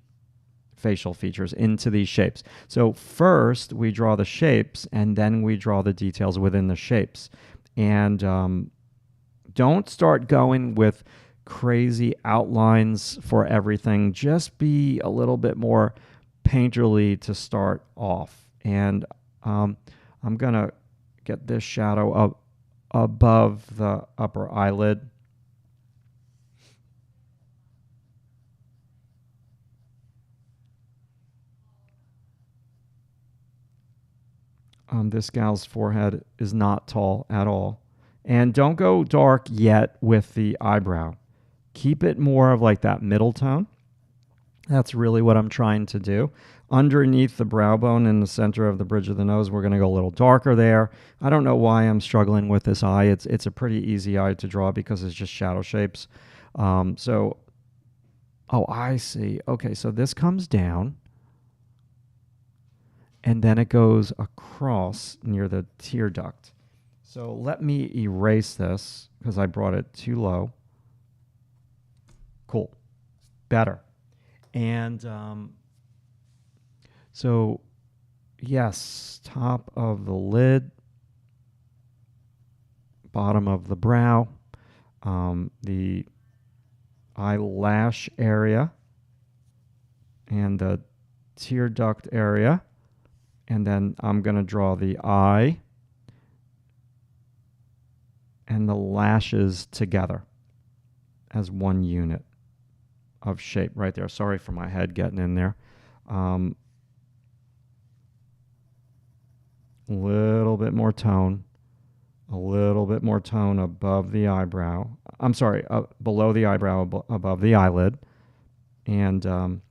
facial features into these shapes. So first we draw the shapes, and then we draw the details within the shapes. And don't start going with crazy outlines for everything. Just be a little bit more painterly to start off. And I'm going to get this shadow up above the upper eyelid. This gal's forehead is not tall at all. And don't go dark yet with the eyebrow. Keep it more of like that middle tone. That's really what I'm trying to do. Underneath the brow bone in the center of the bridge of the nose, we're going to go a little darker there. I don't know why I'm struggling with this eye. It's a pretty easy eye to draw because it's just shadow shapes. Oh, I see. Okay, so this comes down, and then it goes across near the tear duct. So let me erase this because I brought it too low. Cool. Better. And so, yes, top of the lid, bottom of the brow, the eyelash area, and the tear duct area. And then I'm going to draw the eye and the lashes together as one unit of shape right there. Sorry for my head getting in there. A little bit more tone. A little bit more tone above the eyebrow. I'm sorry, below the eyebrow, above the eyelid. And I'm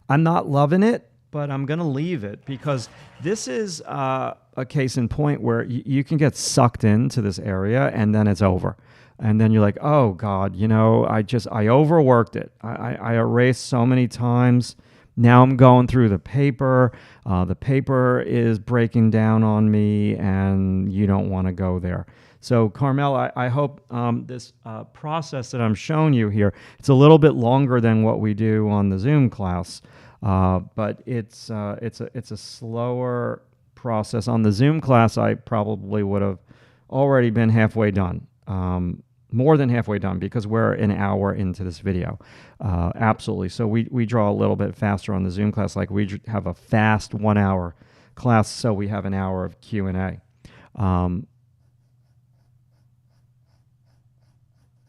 not loving it, but I'm going to leave it because this is a case in point where you can get sucked into this area and then it's over. And then you're like, oh, God, I overworked it. I erased so many times. Now I'm going through the paper. The paper is breaking down on me, and you don't want to go there. So, Carmel, I hope this process that I'm showing you here, it's a little bit longer than what we do on the Zoom class, but it's a slower process. On the Zoom class, I probably would have already been halfway done. More than halfway done because we're an hour into this video. Absolutely. So we draw a little bit faster on the Zoom class. Like we have a fast 1 hour class, so we have an hour of Q&A.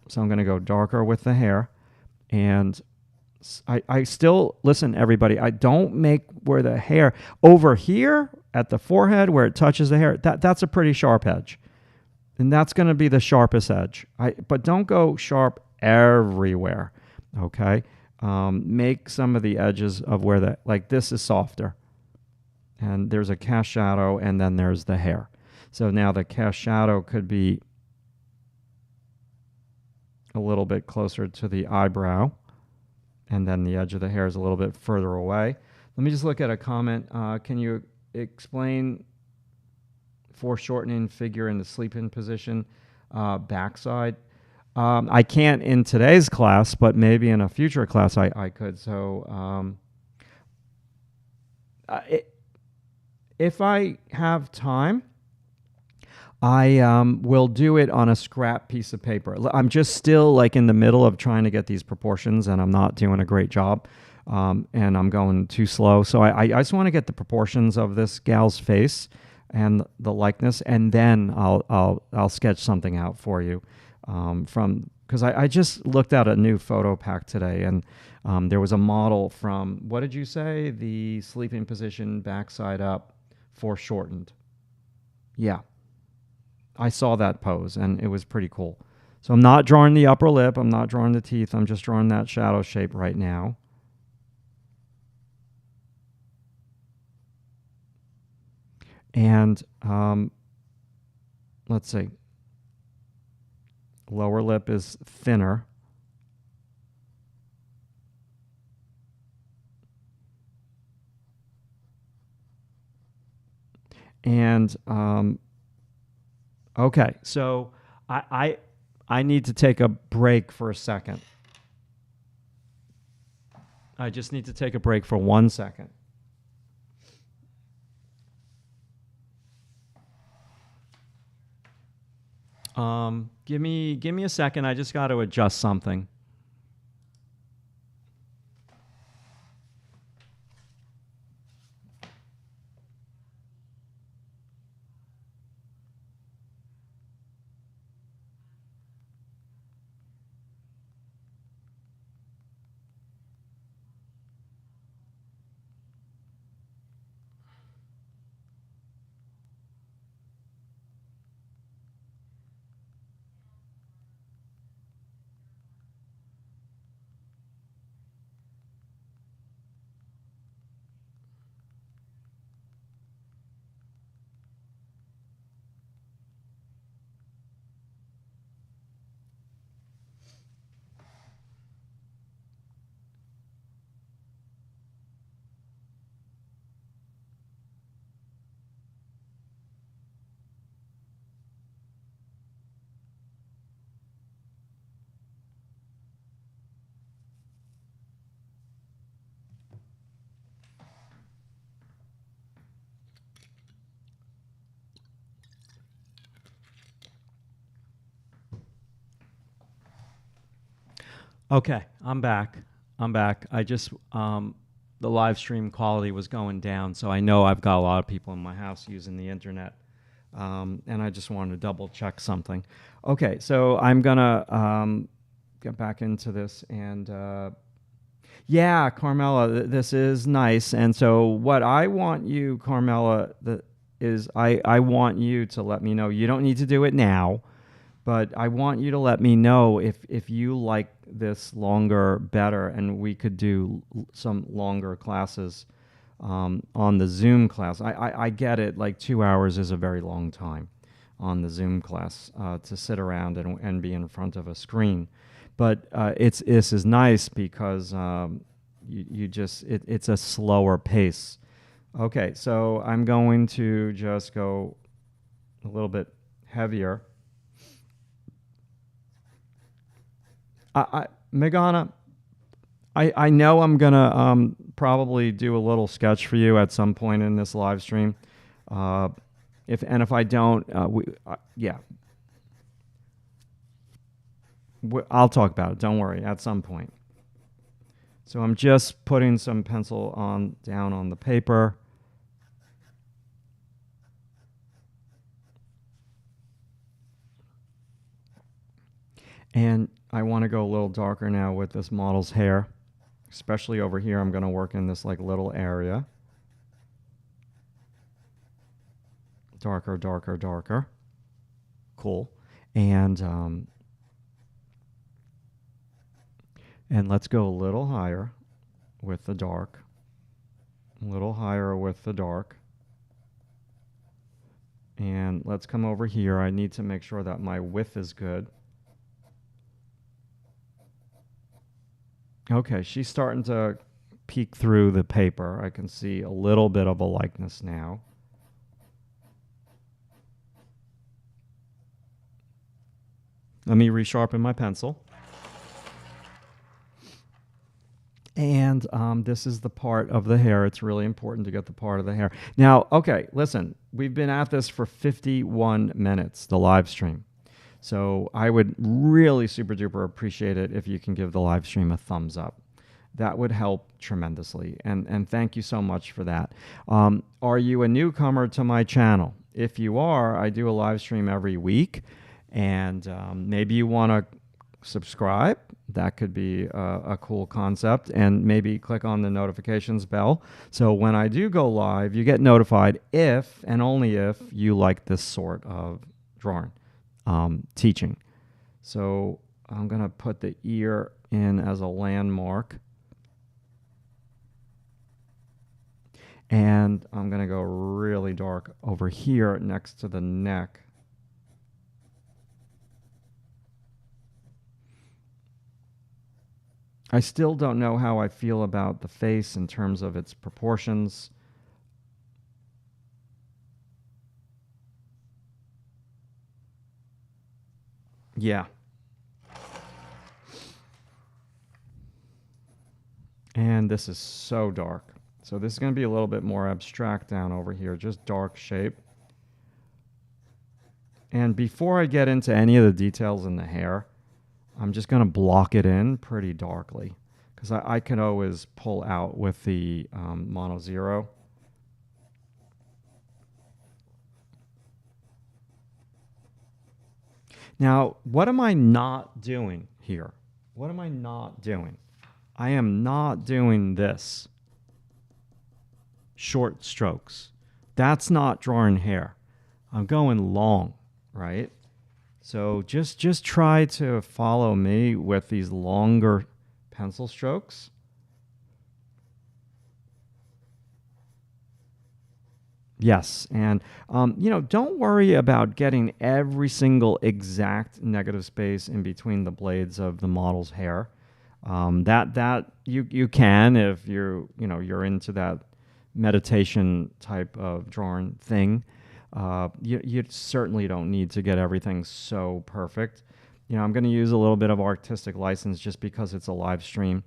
So I'm going to go darker with the hair. And I still, listen, everybody, I don't make where the hair, over here at the forehead where it touches the hair, that's a pretty sharp edge. And that's going to be the sharpest edge. But don't go sharp everywhere, okay? Make some of the edges of where the, like this is softer. And there's a cast shadow, and then there's the hair. So now the cast shadow could be a little bit closer to the eyebrow, and then the edge of the hair is a little bit further away. Let me just look at a comment. Can you explain foreshortening figure in the sleep-in position backside? I can't in today's class, but maybe in a future class I could. So if I have time, I will do it on a scrap piece of paper. I'm just still like in the middle of trying to get these proportions, and I'm not doing a great job, and I'm going too slow. So I just want to get the proportions of this gal's face and the likeness, and then I'll sketch something out for you because I just looked at a new photo pack today, and there was a model from, what did you say? The sleeping position backside up foreshortened. Yeah. I saw that pose, and it was pretty cool. So I'm not drawing the upper lip. I'm not drawing the teeth. I'm just drawing that shadow shape right now. And let's see. Lower lip is thinner. And okay, so I need to take a break for a second. I just need to take a break for 1 second. Give me a second. I just got to adjust something. Okay, I'm back. I just the live stream quality was going down, so I know I've got a lot of people in my house using the internet, and I just wanted to double check something. Okay, so I'm gonna get back into this, and yeah, Carmela, this is nice. And so what I want you, Carmela, is I want you to let me know. You don't need to do it now. But I want you to let me know if you like this longer better, and we could do some longer classes on the Zoom class. I get it, like 2 hours is a very long time on the Zoom class to sit around and be in front of a screen. But this is nice because it's a slower pace. Okay, so I'm going to just go a little bit heavier. Megana, I know I'm gonna probably do a little sketch for you at some point in this live stream. If I don't, yeah, I'll talk about it. Don't worry, at some point. So I'm just putting some pencil down on the paper. And I want to go a little darker now with this model's hair. especially over here. I'm going to work in this like little area. Darker, darker, darker. Cool. And let's go a little higher with the dark. A little higher with the dark. And let's come over here. I need to make sure that my width is good. Okay, she's starting to peek through the paper. I can see a little bit of a likeness now. Let me resharpen my pencil. And this is the part of the hair. It's really important to get the part of the hair. Now, okay, listen. We've been at this for 51 minutes, the live stream. So I would really super duper appreciate it if you can give the live stream a thumbs up. That would help tremendously. And thank you so much for that. Are you a newcomer to my channel? If you are, I do a live stream every week. And maybe you want to subscribe. That could be a cool concept. And maybe click on the notifications bell. So when I do go live, you get notified if and only if you like this sort of drawing, teaching. So I'm going to put the ear in as a landmark. And I'm going to go really dark over here next to the neck. I still don't know how I feel about the face in terms of its proportions. Yeah. And this is so dark. So this is going to be a little bit more abstract down over here, just dark shape. And before I get into any of the details in the hair, I'm just going to block it in pretty darkly because I can always pull out with the mono zero. Now, what am I not doing here? What am I not doing? I am not doing this. Short strokes. That's not drawing hair. I'm going long, right? So just try to follow me with these longer pencil strokes. Yes, and don't worry about getting every single exact negative space in between the blades of the model's hair. That you can if you're into that meditation type of drawing thing. You certainly don't need to get everything so perfect. I'm going to use a little bit of artistic license just because it's a live stream,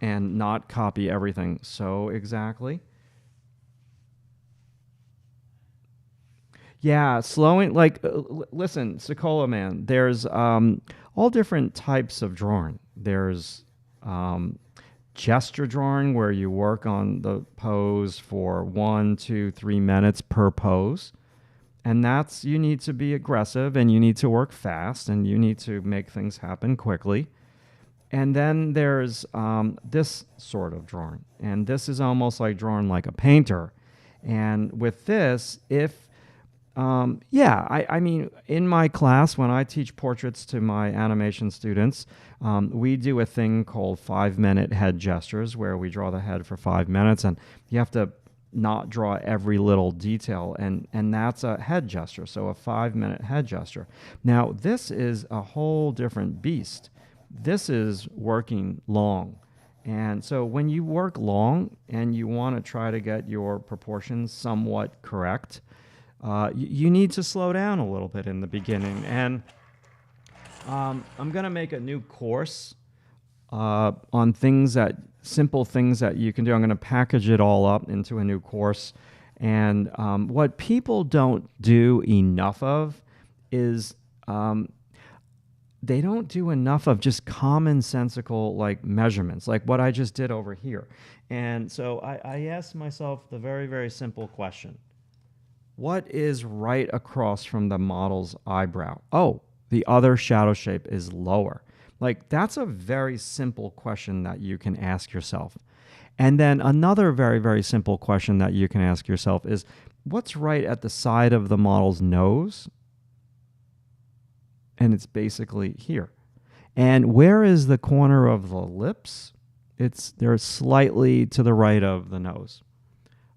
and not copy everything so exactly. Yeah, slowing, like, listen, Sokola man, there's all different types of drawing. There's gesture drawing where you work on the pose for 1, 2, 3 minutes per pose. And that's, you need to be aggressive and you need to work fast and you need to make things happen quickly. And then there's this sort of drawing. And this is almost like drawing like a painter. And with this, I mean, in my class, when I teach portraits to my animation students, we do a thing called 5-minute head gestures where we draw the head for 5 minutes and you have to not draw every little detail. And that's a head gesture. So a 5-minute head gesture. Now, this is a whole different beast. This is working long. And so when you work long and you want to try to get your proportions somewhat correct, you need to slow down a little bit in the beginning. And I'm going to make a new course on simple things that you can do. I'm going to package it all up into a new course. And what people don't do enough of is they don't do enough of just commonsensical like measurements, like what I just did over here. And so I asked myself the very, very simple question. What is right across from the model's eyebrow? Oh, the other shadow shape is lower. Like, that's a very simple question that you can ask yourself. And then another very, very simple question that you can ask yourself is, what's right at the side of the model's nose? And it's basically here. And where is the corner of the lips? They're slightly to the right of the nose.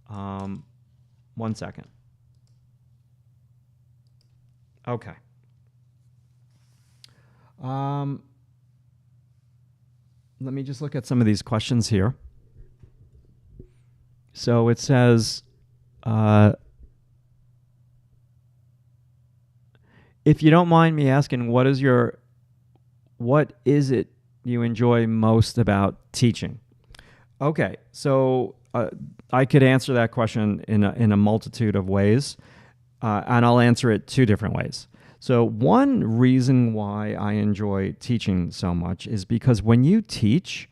1 second. Okay. Let me just look at some of these questions here. So it says, if you don't mind me asking, what is it you enjoy most about teaching? Okay, so I could answer that question in a multitude of ways, and I'll answer it 2 different ways. So one reason why I enjoy teaching so much is because when you teach,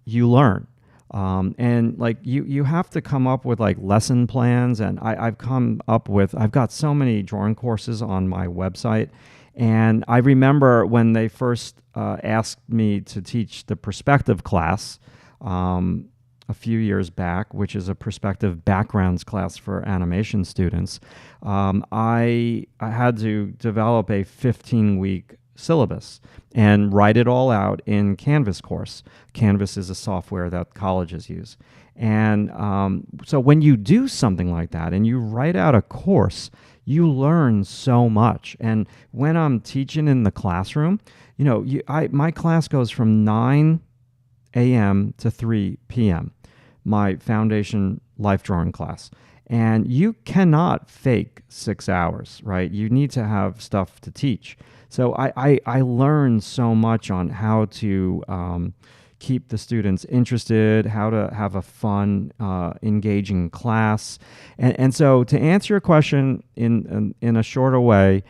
you learn. And like you have to come up with like lesson plans, and I've got so many drawing courses on my website. And I remember when they first asked me to teach the perspective class a few years back, which is a perspective backgrounds class for animation students, I had to develop a 15-week syllabus and write it all out in Canvas course. Canvas is a software that colleges use. And so when you do something like that and you write out a course, you learn so much. And when I'm teaching in the classroom, my class goes from 9 a.m. to 3 p.m., my foundation life drawing class. And you cannot fake 6 hours, right? You need to have stuff to teach. So I learned so much on how to keep the students interested, how to have a fun, engaging class. And so to answer your question in a shorter way,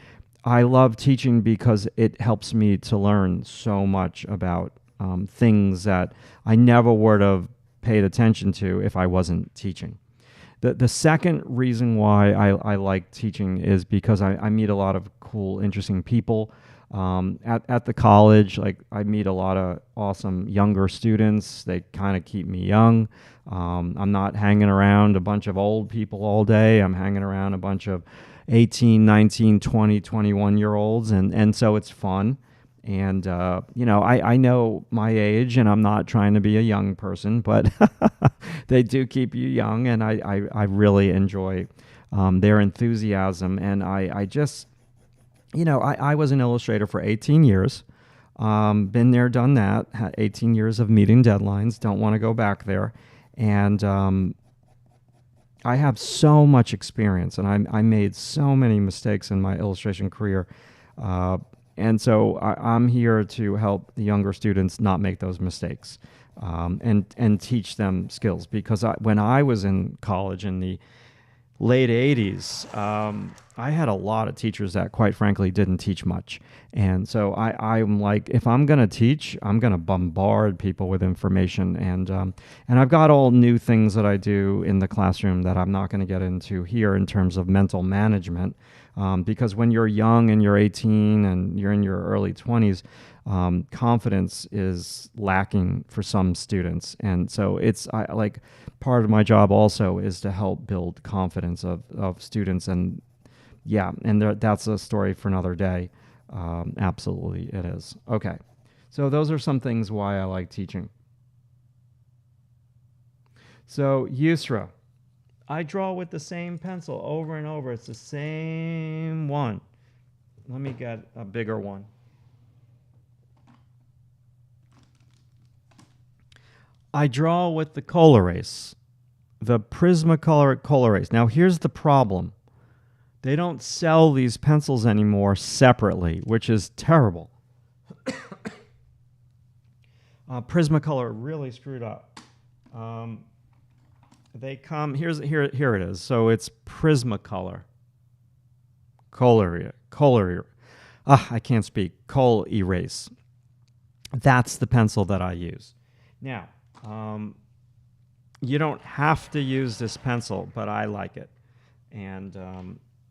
I love teaching because it helps me to learn so much about things that I never would have paid attention to if I wasn't teaching. The second reason why I like teaching is because I meet a lot of cool, interesting people. At the college, like I meet a lot of awesome younger students. They kind of keep me young. I'm not hanging around a bunch of old people all day. I'm hanging around a bunch of 18, 19, 20, 21-year-olds. And so it's fun. And, I know my age, and I'm not trying to be a young person, but they do keep you young, and I really enjoy their enthusiasm. And I just, I was an illustrator for 18 years, been there, done that, had 18 years of meeting deadlines, don't want to go back there. And I have so much experience, and I made so many mistakes in my illustration career. And so I'm here to help the younger students not make those mistakes, and teach them skills. Because when I was in college in the late 80s, I had a lot of teachers that, quite frankly, didn't teach much. And so I'm like, if I'm going to teach, I'm going to bombard people with information. And I've got all new things that I do in the classroom that I'm not going to get into here in terms of mental management. Because when you're young and you're 18 and you're in your early 20s, confidence is lacking for some students. And so part of my job also is to help build confidence of students. And that's a story for another day. Absolutely it is. Okay. So those are some things why I like teaching. So Yusra, I draw with the same pencil over and over. It's the same one. Let me get a bigger one. I draw with the Col-Erase, the Prismacolor Col-Erase. Now, here's the problem. They don't sell these pencils anymore separately, which is terrible. Prismacolor really screwed up. They come, here it is. So it's Prismacolor Col-Erase. I can't speak. Col-Erase. That's the pencil that I use. Now, you don't have to use this pencil, but I like it. And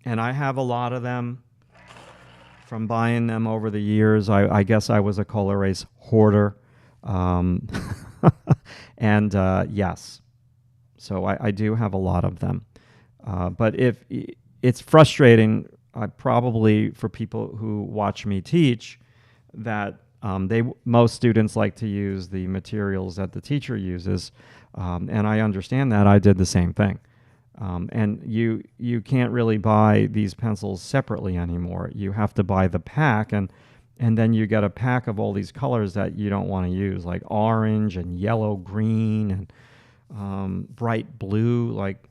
I have a lot of them. from buying them over the years. I guess I was a Col-Erase hoarder. Um, and yes, so I do have a lot of them. But if it's frustrating, probably for people who watch me teach, that most students like to use the materials that the teacher uses, and I understand that. I did the same thing. And you can't really buy these pencils separately anymore. You have to buy the pack, and then you get a pack of all these colors that you don't want to use, like orange and yellow, green, and bright blue. Like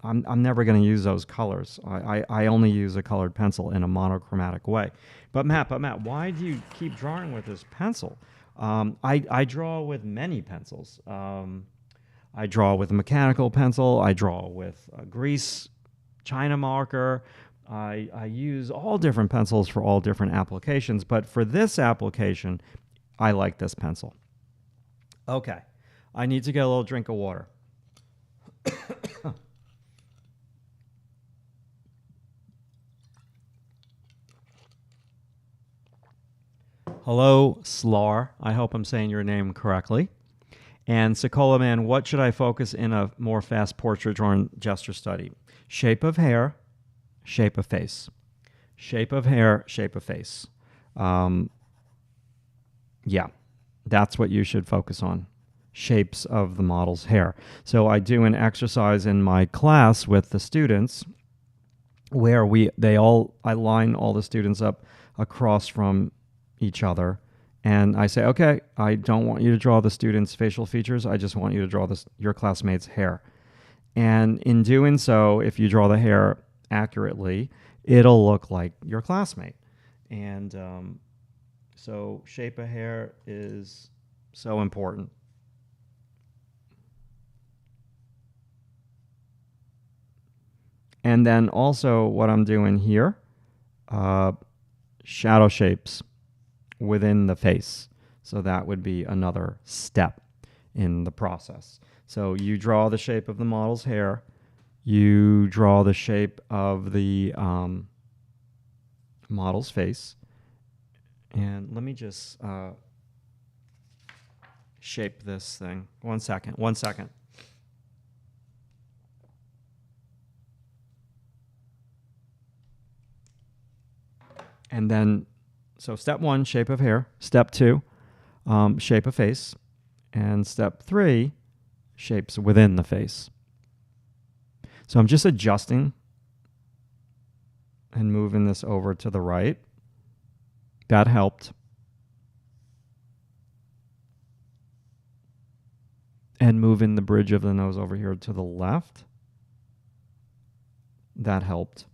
I'm never going to use those colors. I only use a colored pencil in a monochromatic way. But Matt, why do you keep drawing with this pencil? I draw with many pencils. I draw with a mechanical pencil. I draw with a grease China marker. I use all different pencils for all different applications. But for this application, I like this pencil. Okay. I need to get a little drink of water. Hello, Slar. I hope I'm saying your name correctly. And Sokola Man, what should I focus in a more fast portrait drawing gesture study? Shape of hair, shape of face. Shape of hair, shape of face. Yeah, that's what you should focus on. Shapes of the model's hair. So I do an exercise in my class with the students where I line all the students up across from each other. And I say, okay, I don't want you to draw the student's facial features. I just want you to draw your classmate's hair. And in doing so, if you draw the hair accurately, it'll look like your classmate. And so shape of hair is so important. And then also what I'm doing here, shadow shapes within the face. So that would be another step in the process. So you draw the shape of the model's hair. You draw the shape of the model's face. And let me just shape this thing. 1 second. 1 second. And then, so step 1, shape of hair. Step 2, shape of face. And step 3, shapes within the face. So I'm just adjusting and moving this over to the right. That helped. And moving the bridge of the nose over here to the left. That helped.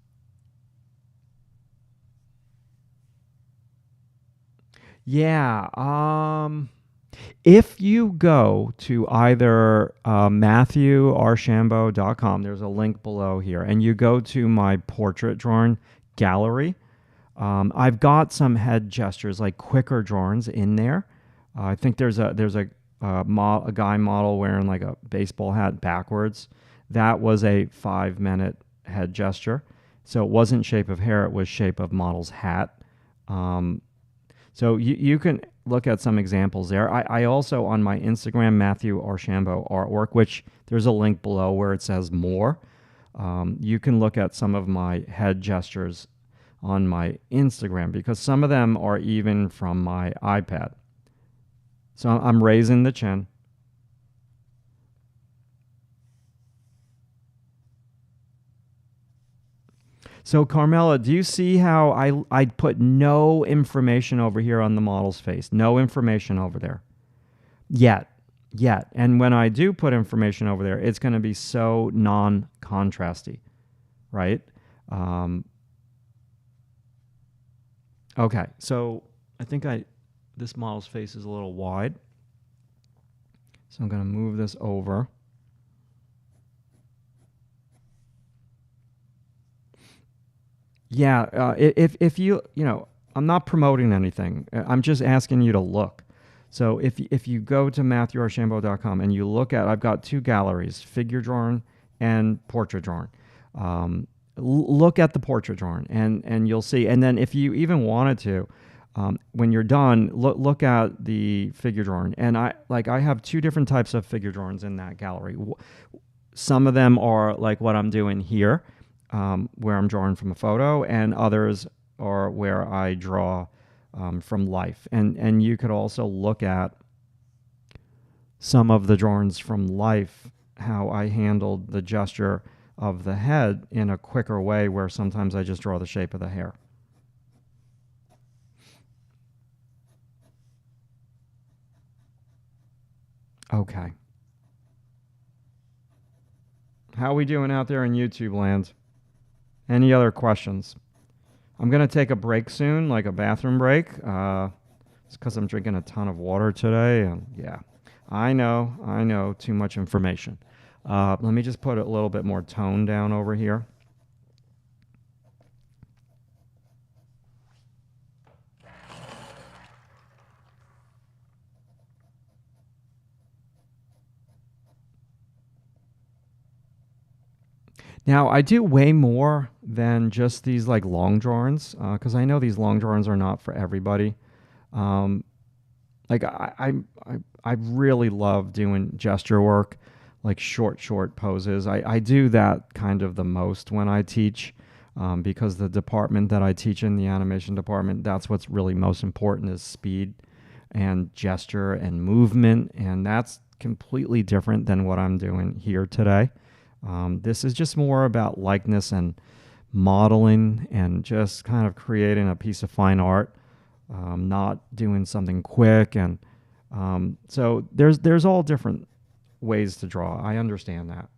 Yeah. If you go to either MatthewRchambeau.com, there's a link below here, and you go to my portrait drawing gallery, I've got some head gestures, like quicker drawings in there. I think there's a guy model wearing like a baseball hat backwards. That was a 5-minute head gesture. So it wasn't shape of hair, it was shape of model's hat. So you can look at some examples there. I also, on my Instagram, Matthew Archambeau Artwork, which there's a link below where it says more. You can look at some of my head gestures on my Instagram because some of them are even from my iPad. So I'm raising the chin. So Carmela, do you see how I put no information over here on the model's face? No information over there. Yet. And when I do put information over there, it's going to be so non-contrasty, right? Okay, so I think this model's face is a little wide. So I'm going to move this over. Yeah, if you I'm not promoting anything. I'm just asking you to look. So if you go to MatthewArchambeau.com and you look at, I've got 2 galleries, figure drawing and portrait drawing. look at the portrait drawing, and you'll see. And then if you even wanted to, when you're done, look at the figure drawing. And I have two different types of figure drawings in that gallery. Some of them are like what I'm doing here, where I'm drawing from a photo, and others are where I draw from life. And you could also look at some of the drawings from life, how I handled the gesture of the head in a quicker way, where sometimes I just draw the shape of the hair. Okay. How are we doing out there in YouTube land? Any other questions? I'm going to take a break soon, like a bathroom break. It's because I'm drinking a ton of water today. And yeah, I know, too much information. Let me just put a little bit more tone down over here. Now, I do way more than just these like long drawings, because I know these long drawings are not for everybody. Um, like I really love doing gesture work, like short poses. I do that kind of the most when I teach, because the department that I teach in, the animation department, that's what's really most important, is speed and gesture and movement, and that's completely different than what I'm doing here today. This is just more about likeness and modeling and just kind of creating a piece of fine art, not doing something quick. And so there's all different ways to draw. I understand that.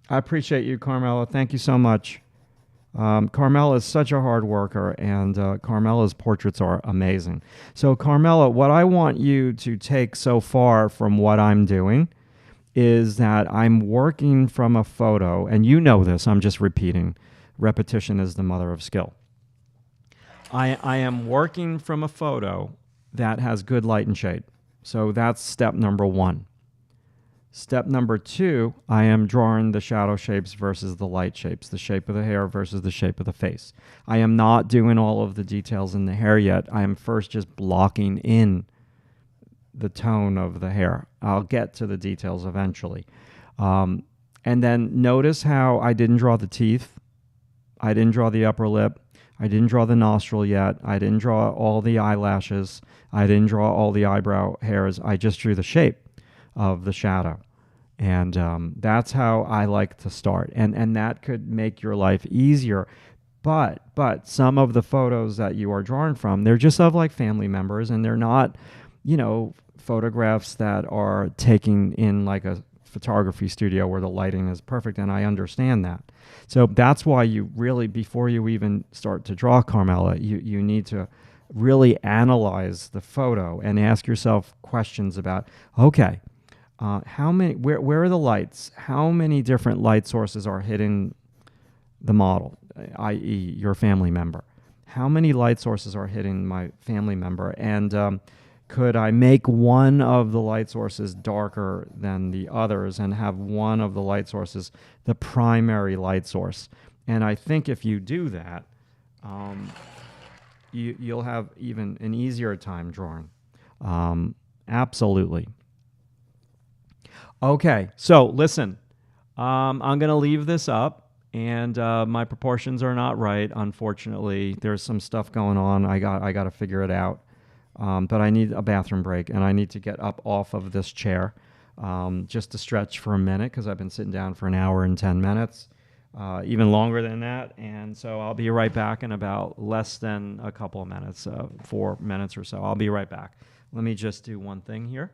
I appreciate you, Carmela. Thank you so much. Carmela is such a hard worker, and Carmela's portraits are amazing. So, Carmela, what I want you to take so far from what I'm doing is that I'm working from a photo, and you know this, I'm just repeating. Repetition is the mother of skill. I am working from a photo that has good light and shade. So that's step number one. Step number two, I am drawing the shadow shapes versus the light shapes, the shape of the hair versus the shape of the face. I am not doing all of the details in the hair yet. I am first just blocking in the tone of the hair. I'll get to the details eventually. And then notice how I didn't draw the teeth. I didn't draw the upper lip. I didn't draw the nostril yet. I didn't draw all the eyelashes. I didn't draw all the eyebrow hairs. I just drew the shape of the shadow. And that's how I like to start. And that could make your life easier. But some of the photos that you are drawing from, they're just of like family members, and they're not, photographs that are taken in like a photography studio where the lighting is perfect. And I understand that. So that's why you really, before you even start to draw, Carmela, you need to really analyze the photo and ask yourself questions about, okay, where are the lights? How many different light sources are hitting the model, i.e. your family member? How many light sources are hitting my family member? And could I make one of the light sources darker than the others and have one of the light sources the primary light source? And I think if you do that, you'll have even an easier time drawing. Absolutely. Okay, so listen, I'm going to leave this up, and my proportions are not right, unfortunately. There's some stuff going on. I got to figure it out. But I need a bathroom break, and I need to get up off of this chair just to stretch for a minute, because I've been sitting down for an hour and 10 minutes, even longer than that. And so I'll be right back in about less than a couple of minutes, 4 minutes or so. I'll be right back. Let me just do one thing here.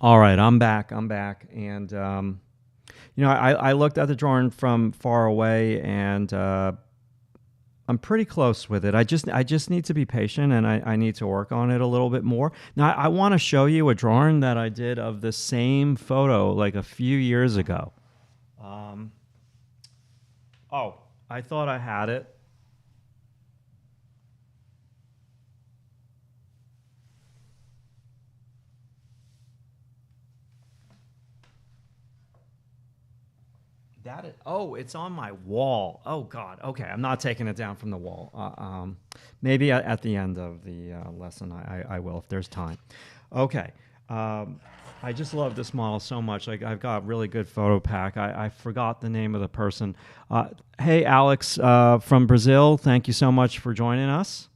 All right, I'm back. I'm back, and I looked at the drawing from far away, and I'm pretty close with it. I just need to be patient, and I need to work on it a little bit more. Now, I want to show you a drawing that I did of the same photo like a few years ago. Um, oh, I thought I had it. Oh, it's on my wall. Oh God. Okay, I'm not taking it down from the wall. Maybe at the end of the lesson, I will if there's time. Okay. I just love this model so much. Like I've got really good photo pack. I forgot the name of the person. Hey, Alex from Brazil. Thank you so much for joining us.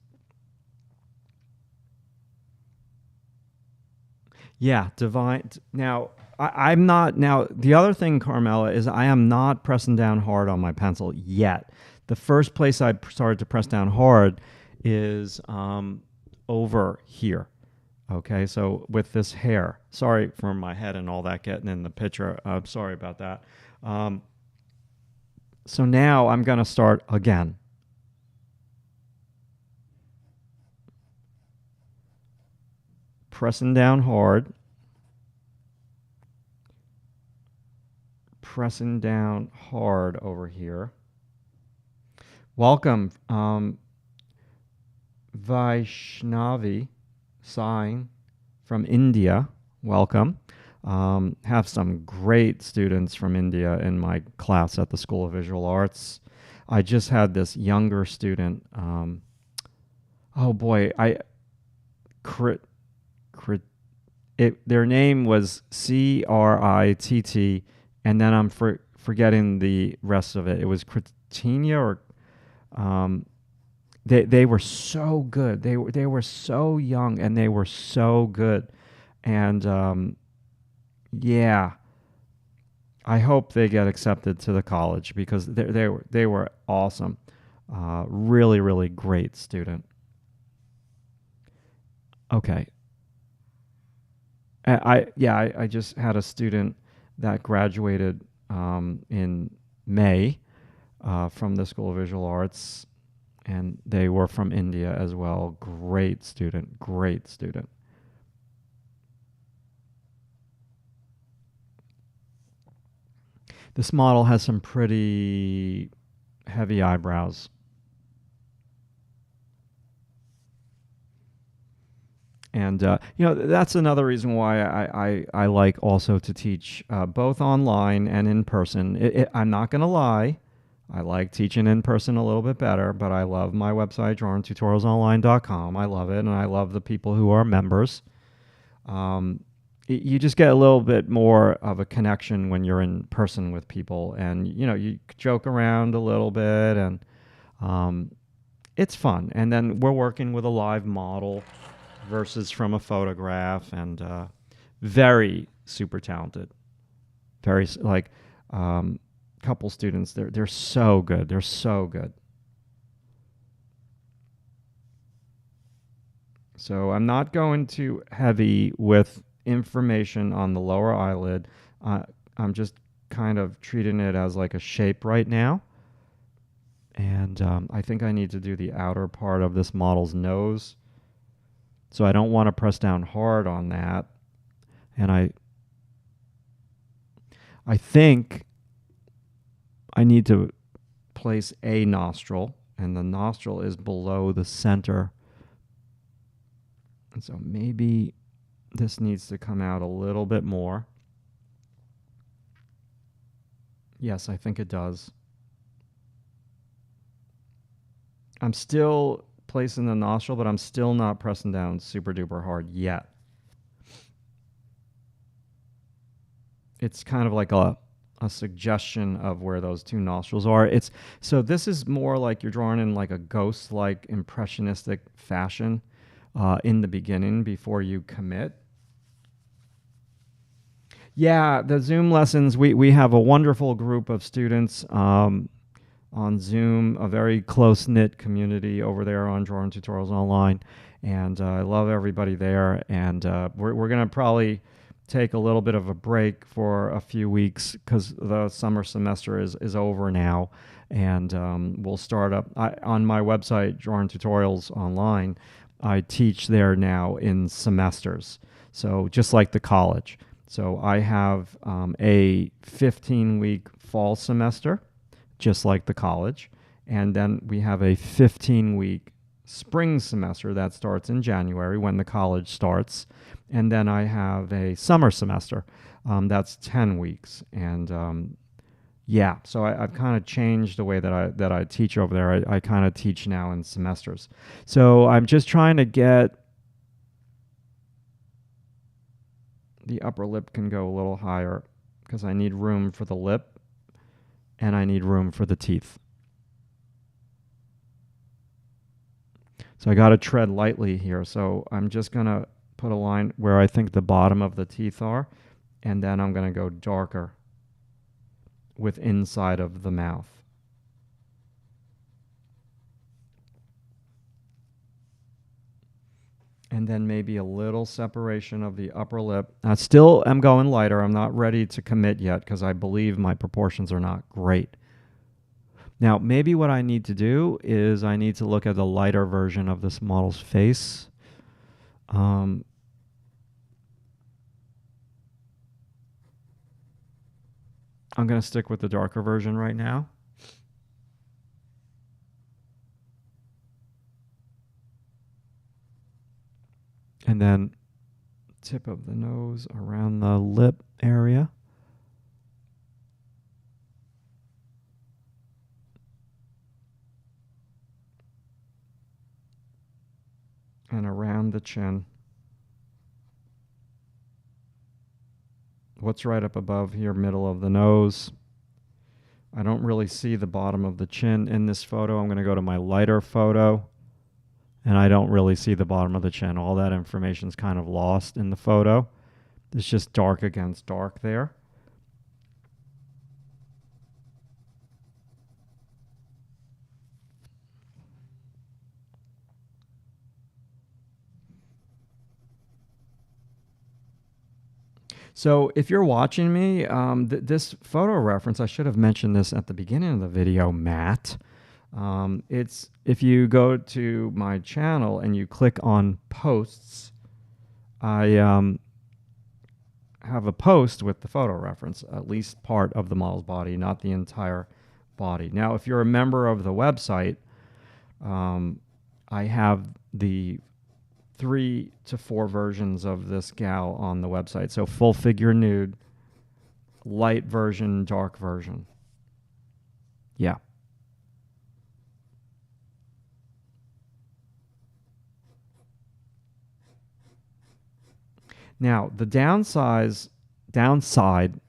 Yeah, divine. Now, I'm not. Now, the other thing, Carmela, is I am not pressing down hard on my pencil yet. The first place I started to press down hard is over here. Okay, so with this hair. Sorry for my head and all that getting in the picture. I'm sorry about that. Um, so now I'm going to start again. Pressing down hard. Pressing down hard over here. Welcome, Vaishnavi Sign from India. Welcome. Have some great students from India in my class at the School of Visual Arts. I just had this younger student. Oh boy, crit, crit, their name was Critt, and then I'm forgetting the rest of it. It was Critinia or they were so good. They were so young and they were so good. And yeah, I hope they get accepted to the college because they were awesome. Really, really great student. Okay. I just had a student that graduated in May from the School of Visual Arts, and they were from India as well. Great student, great student. This model has some pretty heavy eyebrows. And that's another reason why I like also to teach both online and in person. I'm not going to lie. I like teaching in person a little bit better, but I love my website, drawingtutorialsonline.com. I love it, and I love the people who are members. You just get a little bit more of a connection when you're in person with people, and you joke around a little bit, and it's fun. And then we're working with a live model versus from a photograph, and very super talented. Very like couple students. They're so good. They're so good. So I'm not going too heavy with information on the lower eyelid. I'm just kind of treating it as like a shape right now. And I think I need to do the outer part of this model's nose. So I don't want to press down hard on that. And I think I need to place a nostril, and the nostril is below the center. And so maybe this needs to come out a little bit more. Yes, I think it does. I'm still placing the nostril, but I'm still not pressing down super duper hard yet. It's kind of like a suggestion of where those two nostrils are. So this is more like you're drawing in like a ghost-like impressionistic fashion in the beginning before you commit. Yeah, the Zoom lessons, we have a wonderful group of students on Zoom, a very close-knit community over there on Drawing Tutorials Online, and I love everybody there, and we're going to probably take a little bit of a break for a few weeks because the summer semester is over now, and we'll start up on my website, Drawing Tutorials Online. I teach there now in semesters, so just like the college. So I have a 15-week fall semester, just like the college, and then we have a 15-week spring semester that starts in January when the college starts. And then I have a summer semester that's 10 weeks. And yeah, so I've kind of changed the way that I teach over there. I kind of teach now in semesters. So I'm just trying to get the upper lip can go a little higher because I need room for the lip and I need room for the teeth. So I got to tread lightly here. So I'm just going to put a line where I think the bottom of the teeth are, and then I'm going to go darker with inside of the mouth. And then maybe a little separation of the upper lip. I still am going lighter. I'm not ready to commit yet because I believe my proportions are not great. Now, maybe what I need to do is I need to look at the lighter version of this model's face. I'm going to stick with the darker version right now. And then tip of the nose around the lip area. And around the chin. What's right up above here, middle of the nose. I don't really see the bottom of the chin in this photo. I'm going to go to my lighter photo, and I don't really see the bottom of the chin. All that information is kind of lost in the photo. It's just dark against dark there. So if you're watching me, this photo reference, I should have mentioned this at the beginning of the video, Matt. It's if you go to my channel and you click on posts, I have a post with the photo reference, at least part of the model's body, not the entire body. Now, if you're a member of the website, I have the 3 to 4 versions of this gal on the website. So full figure nude, light version, dark version. Yeah. Now, the downside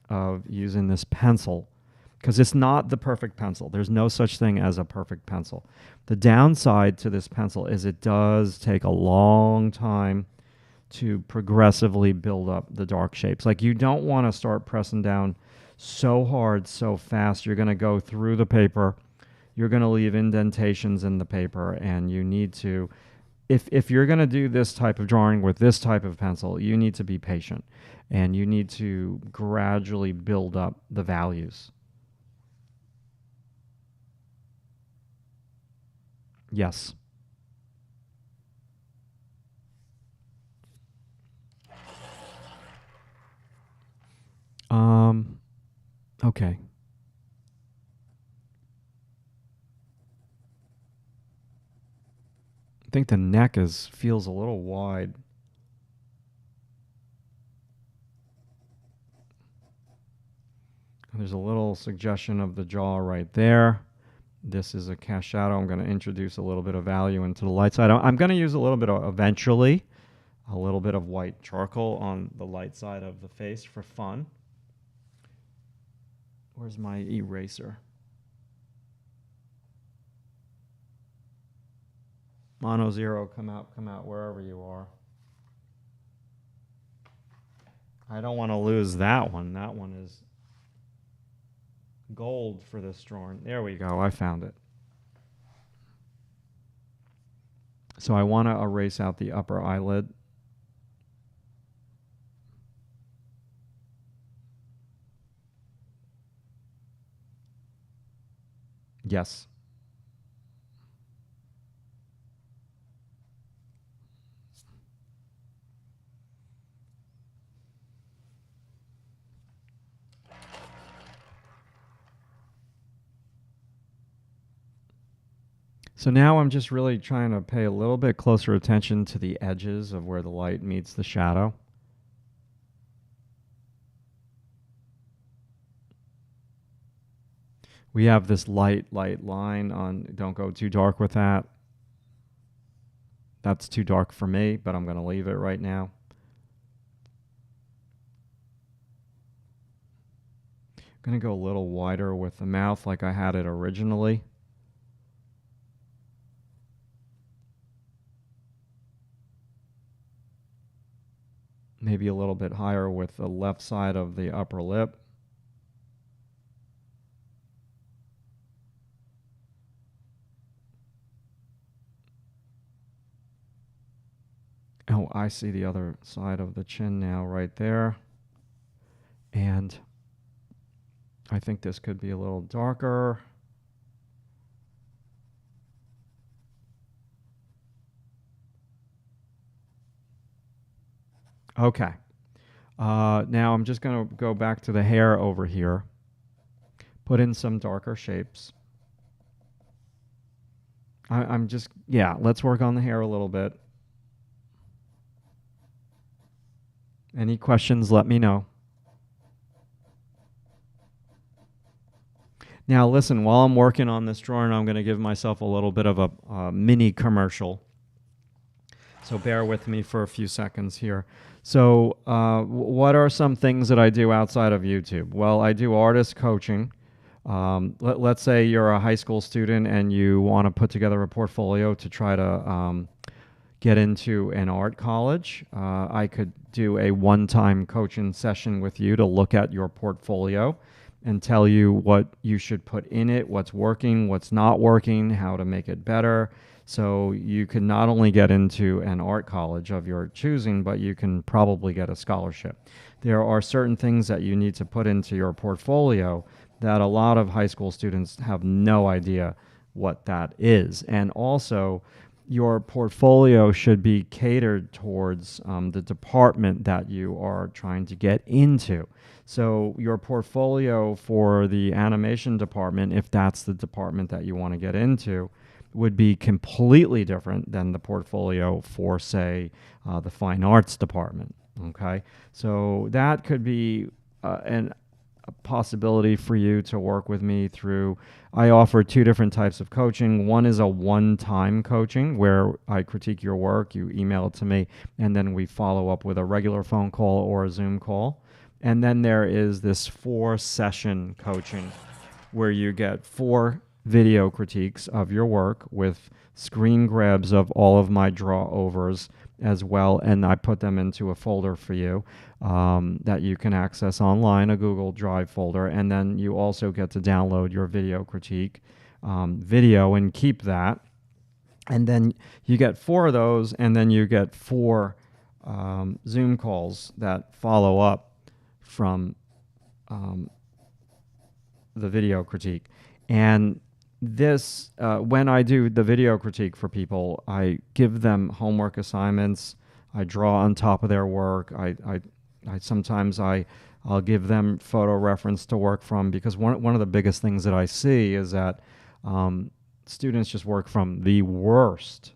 of using this pencil, because it's not the perfect pencil. There's no such thing as a perfect pencil. The downside to this pencil is it does take a long time to progressively build up the dark shapes. Like, you don't want to start pressing down so hard, so fast. You're going to go through the paper. You're going to leave indentations in the paper, and you need to, if you're going to do this type of drawing with this type of pencil, you need to be patient, and you need to gradually build up the values. Yes. Okay. I think the neck feels a little wide. There's a little suggestion of the jaw right there. This is a cast shadow. I'm going to introduce a little bit of value into the light side. I'm going to use a little bit of, eventually, a little bit of white charcoal on the light side of the face for fun. Where's my eraser? Mono Zero, come out wherever you are. I don't want to lose that one. That one is gold for this drawing. There we go. I found it. So I want to erase out the upper eyelid. Yes. So now I'm just really trying to pay a little bit closer attention to the edges of where the light meets the shadow. We have this light line on, don't go too dark with that. That's too dark for me, but I'm going to leave it right now. I'm going to go a little wider with the mouth like I had it originally. Maybe a little bit higher with the left side of the upper lip. Oh, I see the other side of the chin now right there. And I think this could be a little darker. Okay. Now I'm just going to go back to the hair over here. Put in some darker shapes. I'm just, yeah, let's work on the hair a little bit. Any questions, let me know. Now, listen, while I'm working on this drawing, I'm going to give myself a little bit of a mini commercial. So bear with me for a few seconds here. So what are some things that I do outside of YouTube? Well, I do artist coaching. Let's say you're a high school student and you want to put together a portfolio to try to get into an art college. I could do a one-time coaching session with you to look at your portfolio and tell you what you should put in it, what's working, what's not working, how to make it better. So you can not only get into an art college of your choosing, but you can probably get a scholarship. There are certain things that you need to put into your portfolio that a lot of high school students have no idea what that is. And also, your portfolio should be catered towards the department that you are trying to get into. So your portfolio for the animation department, if that's the department that you want to get into, would be completely different than the portfolio for, say, the fine arts department. Okay, so that could be a possibility for you to work with me through. I offer two different types of coaching. One is a one-time coaching where I critique your work, you email it to me, and then we follow up with a regular phone call or a Zoom call. And then there is this 4-session coaching where you get 4 video critiques of your work with screen grabs of all of my draw-overs as well, and I put them into a folder for you that you can access online, a Google Drive folder, and then you also get to download your video critique video and keep that. And then you get 4 of those, and then you get 4 Zoom calls that follow up from the video critique. And this, when I do the video critique for people, I give them homework assignments. I draw on top of their work. I'll give them photo reference to work from, because one of the biggest things that I see is that students just work from the worst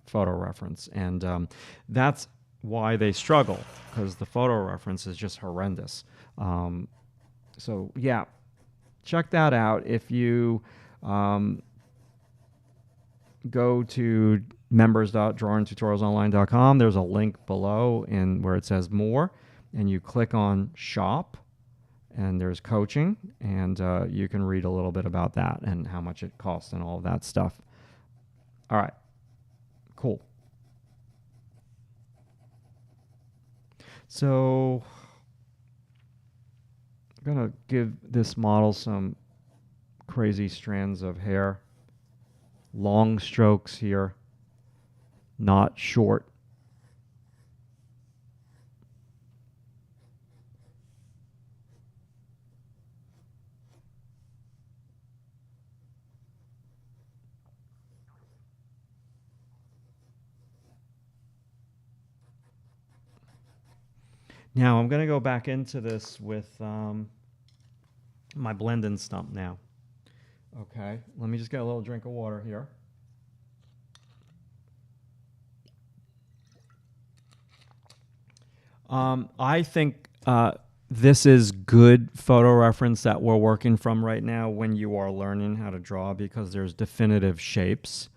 photo reference, and that's why they struggle, because the photo reference is just horrendous. So yeah, check that out. If you go to members.drawingtutorialsonline.com, there's a link below in where it says more, and you click on shop, and there's coaching, and you can read a little bit about that and how much it costs and all of that stuff. All right, cool. So I'm going to give this model some crazy strands of hair. Long strokes here, not short. Now I'm going to go back into this with my blend-in stump now. Okay, let me just get a little drink of water here. I think this is good photo reference that we're working from right now when you are learning how to draw, because there's definitive shapes.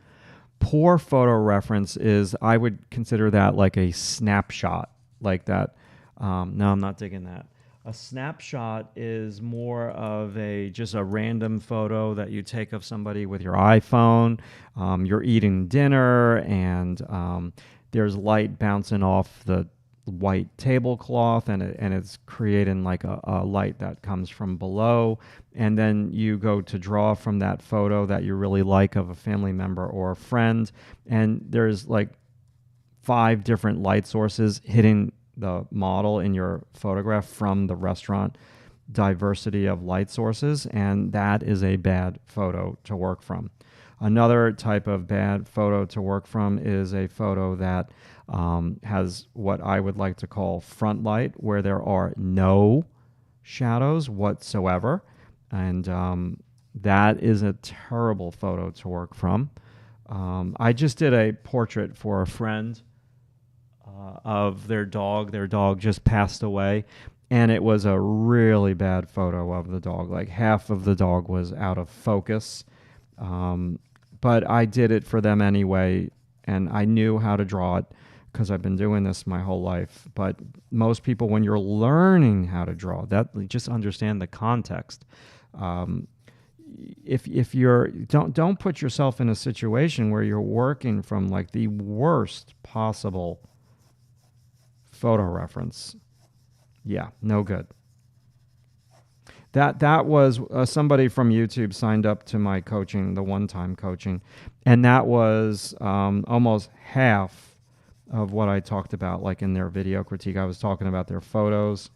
Poor photo reference is, I would consider that like a snapshot, like that. No, I'm not digging that. A snapshot is more of just a random photo that you take of somebody with your iPhone. You're eating dinner, and there's light bouncing off the white tablecloth, and it's creating like a light that comes from below, and then you go to draw from that photo that you really like of a family member or a friend, and there's like 5 different light sources hitting the model in your photograph from the restaurant diversity of light sources, and that is a bad photo to work from. Another type of bad photo to work from is a photo that has what I would like to call front light, where there are no shadows whatsoever. And that is a terrible photo to work from. I just did a portrait for a friend of their dog. Their dog just passed away, and it was a really bad photo of the dog. Like half of the dog was out of focus. But I did it for them anyway, and I knew how to draw it because I've been doing this my whole life. But most people, when you're learning how to draw, that just understand the context. If you're don't put yourself in a situation where you're working from like the worst possible photo reference. Yeah, no good. That was somebody from YouTube signed up to my coaching, the one-time coaching, and that was almost half of what I talked about, like in their video critique. I was talking about their photos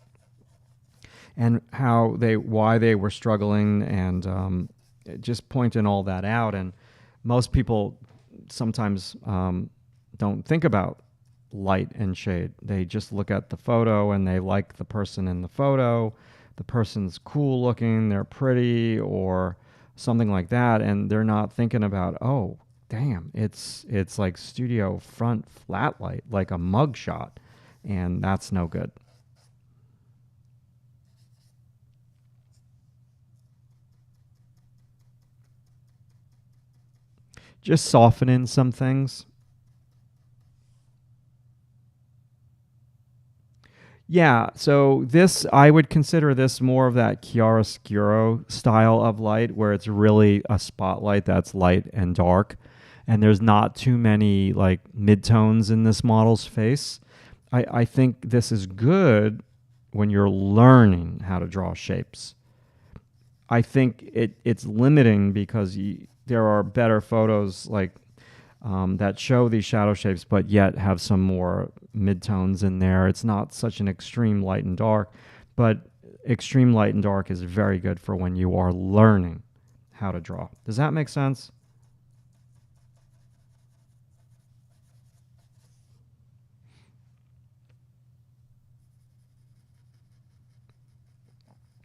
and why they were struggling, and just pointing all that out. And most people sometimes don't think about light and shade. They just look at the photo and they like the person in the photo. The person's cool looking, they're pretty, or something like that, and they're not thinking about, oh, damn, it's like studio front flat light, like a mug shot, and that's no good. Just softening some things. Yeah, so this, I would consider this more of that chiaroscuro style of light, where it's really a spotlight that's light and dark, and there's not too many like midtones in this model's face. I think this is good when you're learning how to draw shapes. I think it's limiting because there are better photos like that show these shadow shapes, but yet have some more midtones in there. It's not such an extreme light and dark, but extreme light and dark is very good for when you are learning how to draw. Does that make sense?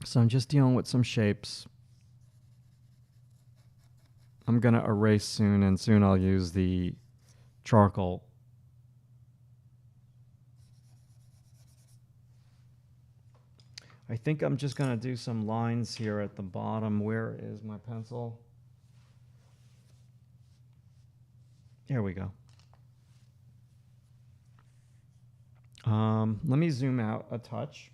So I'm just dealing with some shapes. I'm going to erase soon, and soon I'll use the charcoal. I think I'm just going to do some lines here at the bottom. Where is my pencil? Here we go. Let me zoom out a touch.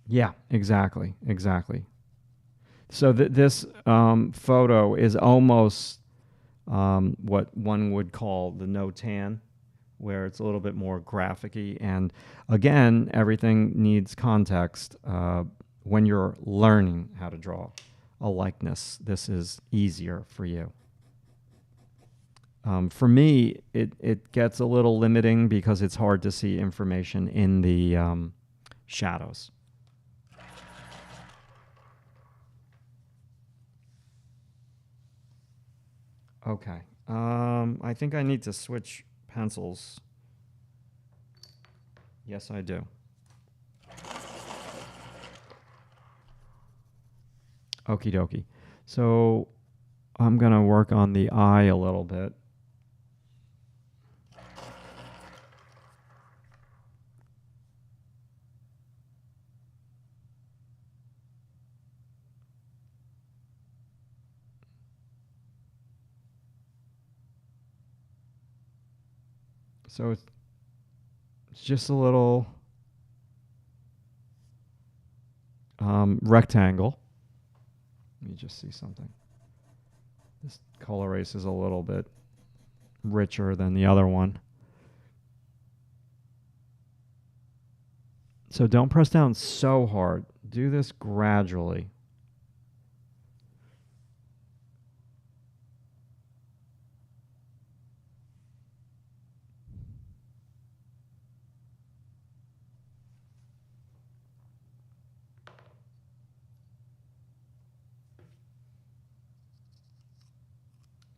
Yeah, exactly. So this photo is almost what one would call the no tan, where it's a little bit more graphic-y. And again, everything needs context. When you're learning how to draw a likeness, this is easier for you. For me, it gets a little limiting because it's hard to see information in the shadows. Okay. I think I need to switch pencils. Yes, I do. Okie dokie. So I'm going to work on the eye a little bit. So it's just a little rectangle. Let me just see something. This Col-Erase is a little bit richer than the other one. So don't press down so hard. Do this gradually.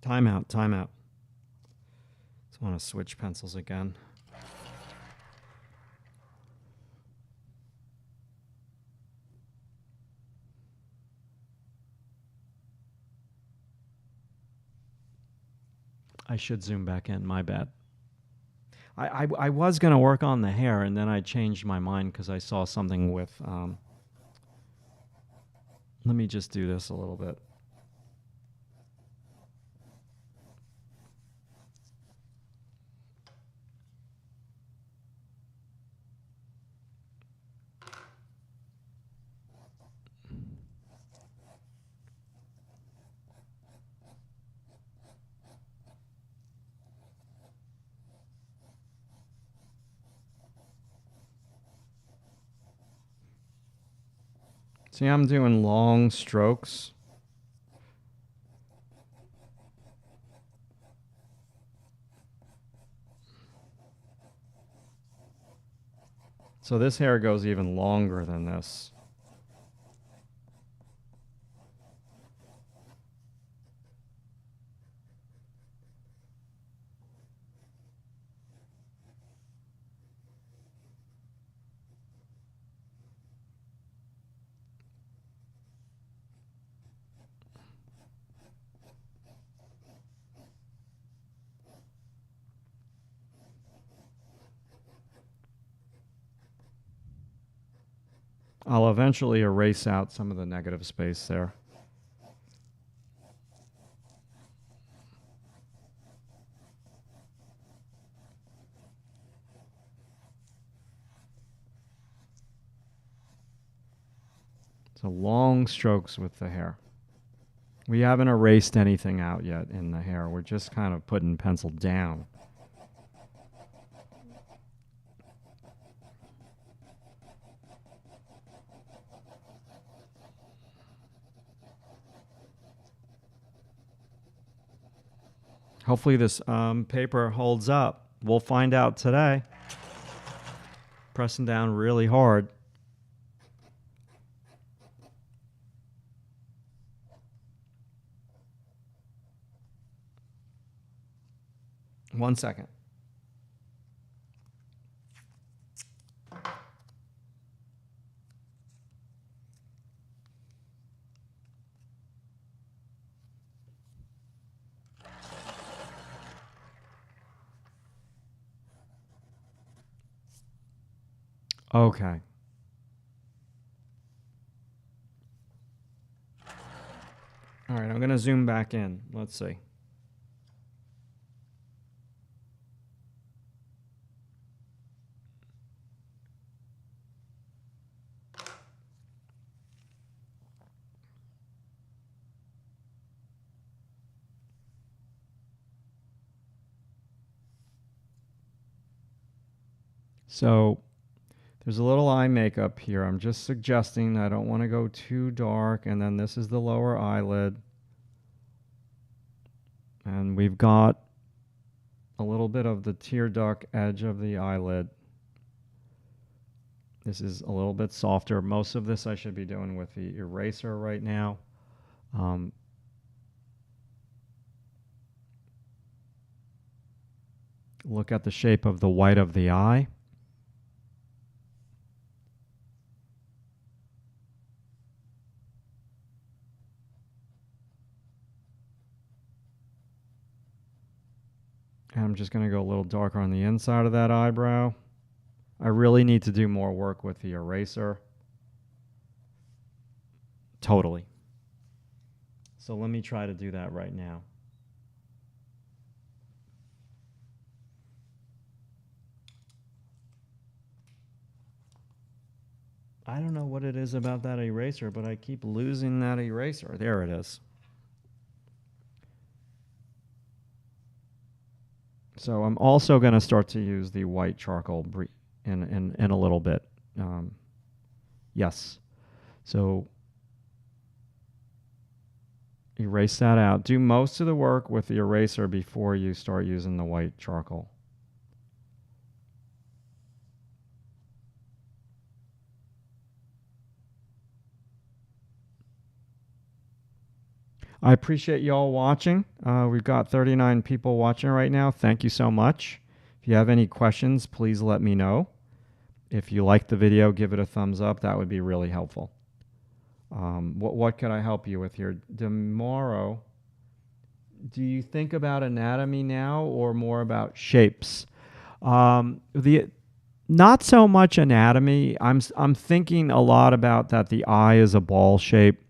Time out, time out. Just want to switch pencils again. I should zoom back in, my bad. I was going to work on the hair, and then I changed my mind because I saw something with... let me just do this a little bit. See, I'm doing long strokes. So this hair goes even longer than this. I'll eventually erase out some of the negative space there. So long strokes with the hair. We haven't erased anything out yet in the hair. We're just kind of putting pencil down. Hopefully this paper holds up. We'll find out today. Pressing down really hard. One second. Okay. All right, I'm going to zoom back in. Let's see. So there's a little eye makeup here. I'm just suggesting I don't want to go too dark. And then this is the lower eyelid. And we've got a little bit of the tear duct edge of the eyelid. This is a little bit softer. Most of this I should be doing with the eraser right now. Look at the shape of the white of the eye. And I'm just going to go a little darker on the inside of that eyebrow. I really need to do more work with the eraser. Totally. So let me try to do that right now. I don't know what it is about that eraser, but I keep losing that eraser. There it is. So I'm also going to start to use the white charcoal in a little bit. Yes. So erase that out. Do most of the work with the eraser before you start using the white charcoal. I appreciate you all watching. We've got 39 people watching right now. Thank you so much. If you have any questions, please let me know. If you like the video, give it a thumbs up. That would be really helpful. What could I help you with here? Tomorrow, do you think about anatomy now or more about shapes? Not so much anatomy. I'm thinking a lot about that the eye is a ball shape,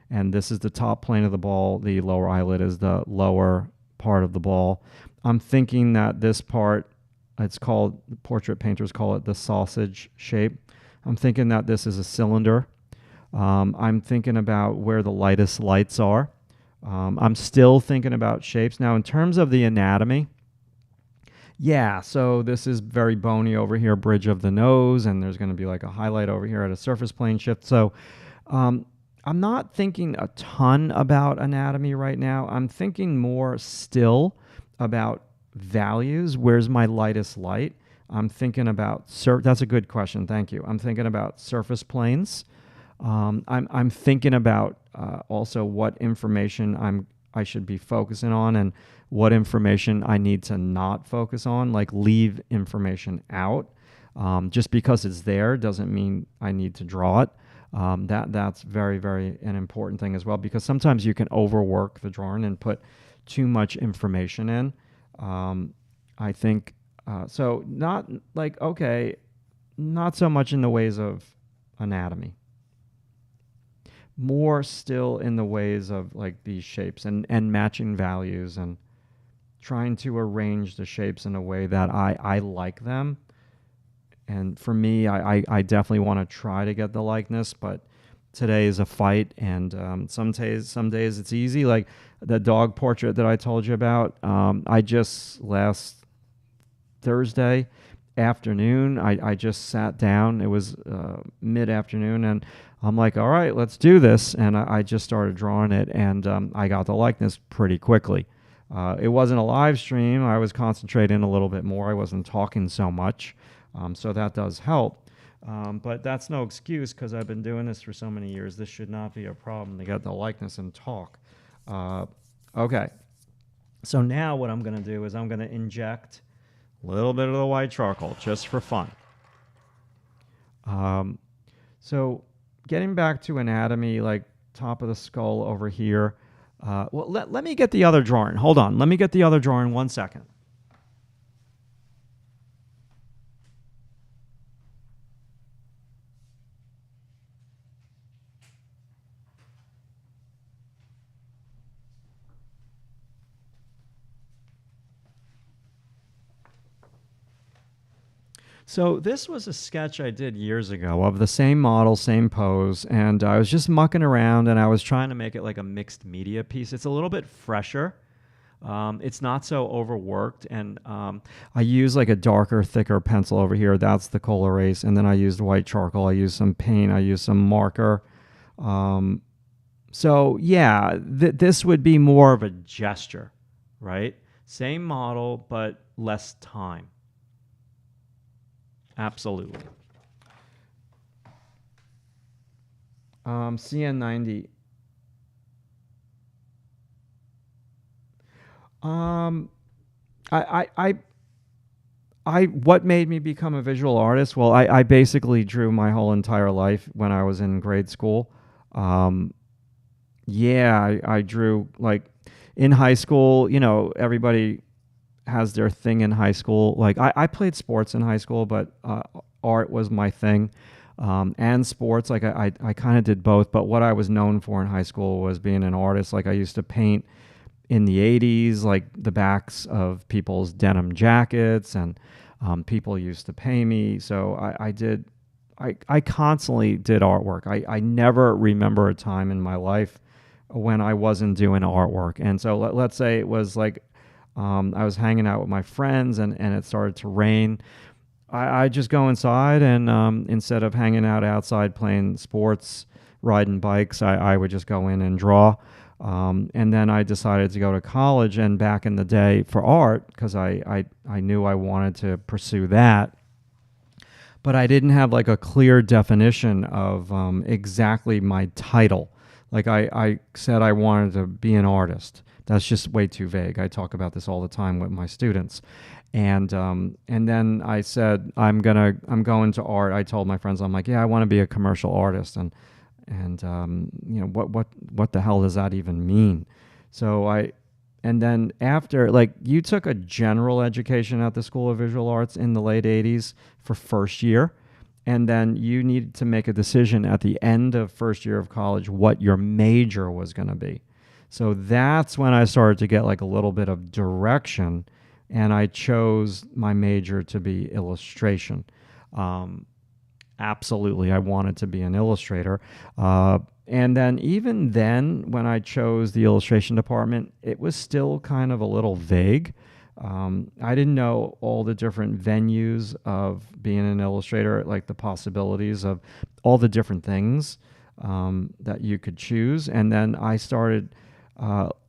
and this is the top plane of the ball. The lower eyelid is the lower part of the ball. I'm thinking that this part, it's called, portrait painters call it the sausage shape. I'm thinking that this is a cylinder. I'm thinking about where the lightest lights are. I'm still thinking about shapes. Now, in terms of the anatomy, yeah, so this is very bony over here, bridge of the nose, and there's going to be like a highlight over here at a surface plane shift. So I'm not thinking a ton about anatomy right now. I'm thinking more still about values. Where's my lightest light? I'm thinking about, that's a good question, thank you. I'm thinking about surface planes. I'm thinking about also what information I should be focusing on and what information I need to not focus on, like leave information out. Just because it's there doesn't mean I need to draw it. That's very, very an important thing as well, because sometimes you can overwork the drawing and put too much information in. I think, so not like, okay, not so much in the ways of anatomy. More still in the ways of like these shapes and matching values and trying to arrange the shapes in a way that I like them. And for me, I definitely want to try to get the likeness, but today is a fight, and some days it's easy. Like the dog portrait that I told you about, I just last Thursday afternoon, I just sat down. It was mid-afternoon, and I'm like, all right, let's do this. And I just started drawing it, and I got the likeness pretty quickly. It wasn't a live stream. I was concentrating a little bit more. I wasn't talking so much, so that does help. But that's no excuse, because I've been doing this for so many years. This should not be a problem to get the likeness and talk. Okay, so now what I'm going to do is I'm going to inject a little bit of the white charcoal just for fun. So getting back to anatomy, like top of the skull over here. Well, let me get the other drawing. Hold on. Let me get the other drawing 1 second. So this was a sketch I did years ago of the same model, same pose, and I was just mucking around, and I was trying to make it like a mixed media piece. It's a little bit fresher. It's not so overworked, and I use like a darker, thicker pencil over here. That's the Col-Erase, and then I used white charcoal. I used some paint. I used some marker. So yeah, this would be more of a gesture, right? Same model, but less time. Absolutely. CN90. I what made me become a visual artist? Well, I basically drew my whole entire life when I was in grade school. Um, yeah, I drew like in high school. You know, everybody has their thing in high school. Like I played sports in high school, but art was my thing. And sports, like I kind of did both. But what I was known for in high school was being an artist. Like I used to paint in the 80s, like the backs of people's denim jackets, and people used to pay me. So I constantly did artwork. I never remember a time in my life when I wasn't doing artwork. And so let's say it was like I was hanging out with my friends and it started to rain. I just go inside and instead of hanging out outside playing sports, riding bikes, I would just go in and draw. And then I decided to go to college, and back in the day for art, because I knew I wanted to pursue that, but I didn't have like a clear definition of exactly my title. Like I said I wanted to be an artist. That's just way too vague. I talk about this all the time with my students. And then I said I'm going to art. I told my friends, I'm like, yeah, I want to be a commercial artist, and you know what the hell does that even mean? So and then after, like, you took a general education at the School of Visual Arts in the late 80s for first year, and then you needed to make a decision at the end of first year of college what your major was going to be. So that's when I started to get like a little bit of direction, and I chose my major to be illustration. Absolutely, I wanted to be an illustrator. And then even then, when I chose the illustration department, it was still kind of a little vague. I didn't know all the different venues of being an illustrator, like the possibilities of all the different things that you could choose. And then I started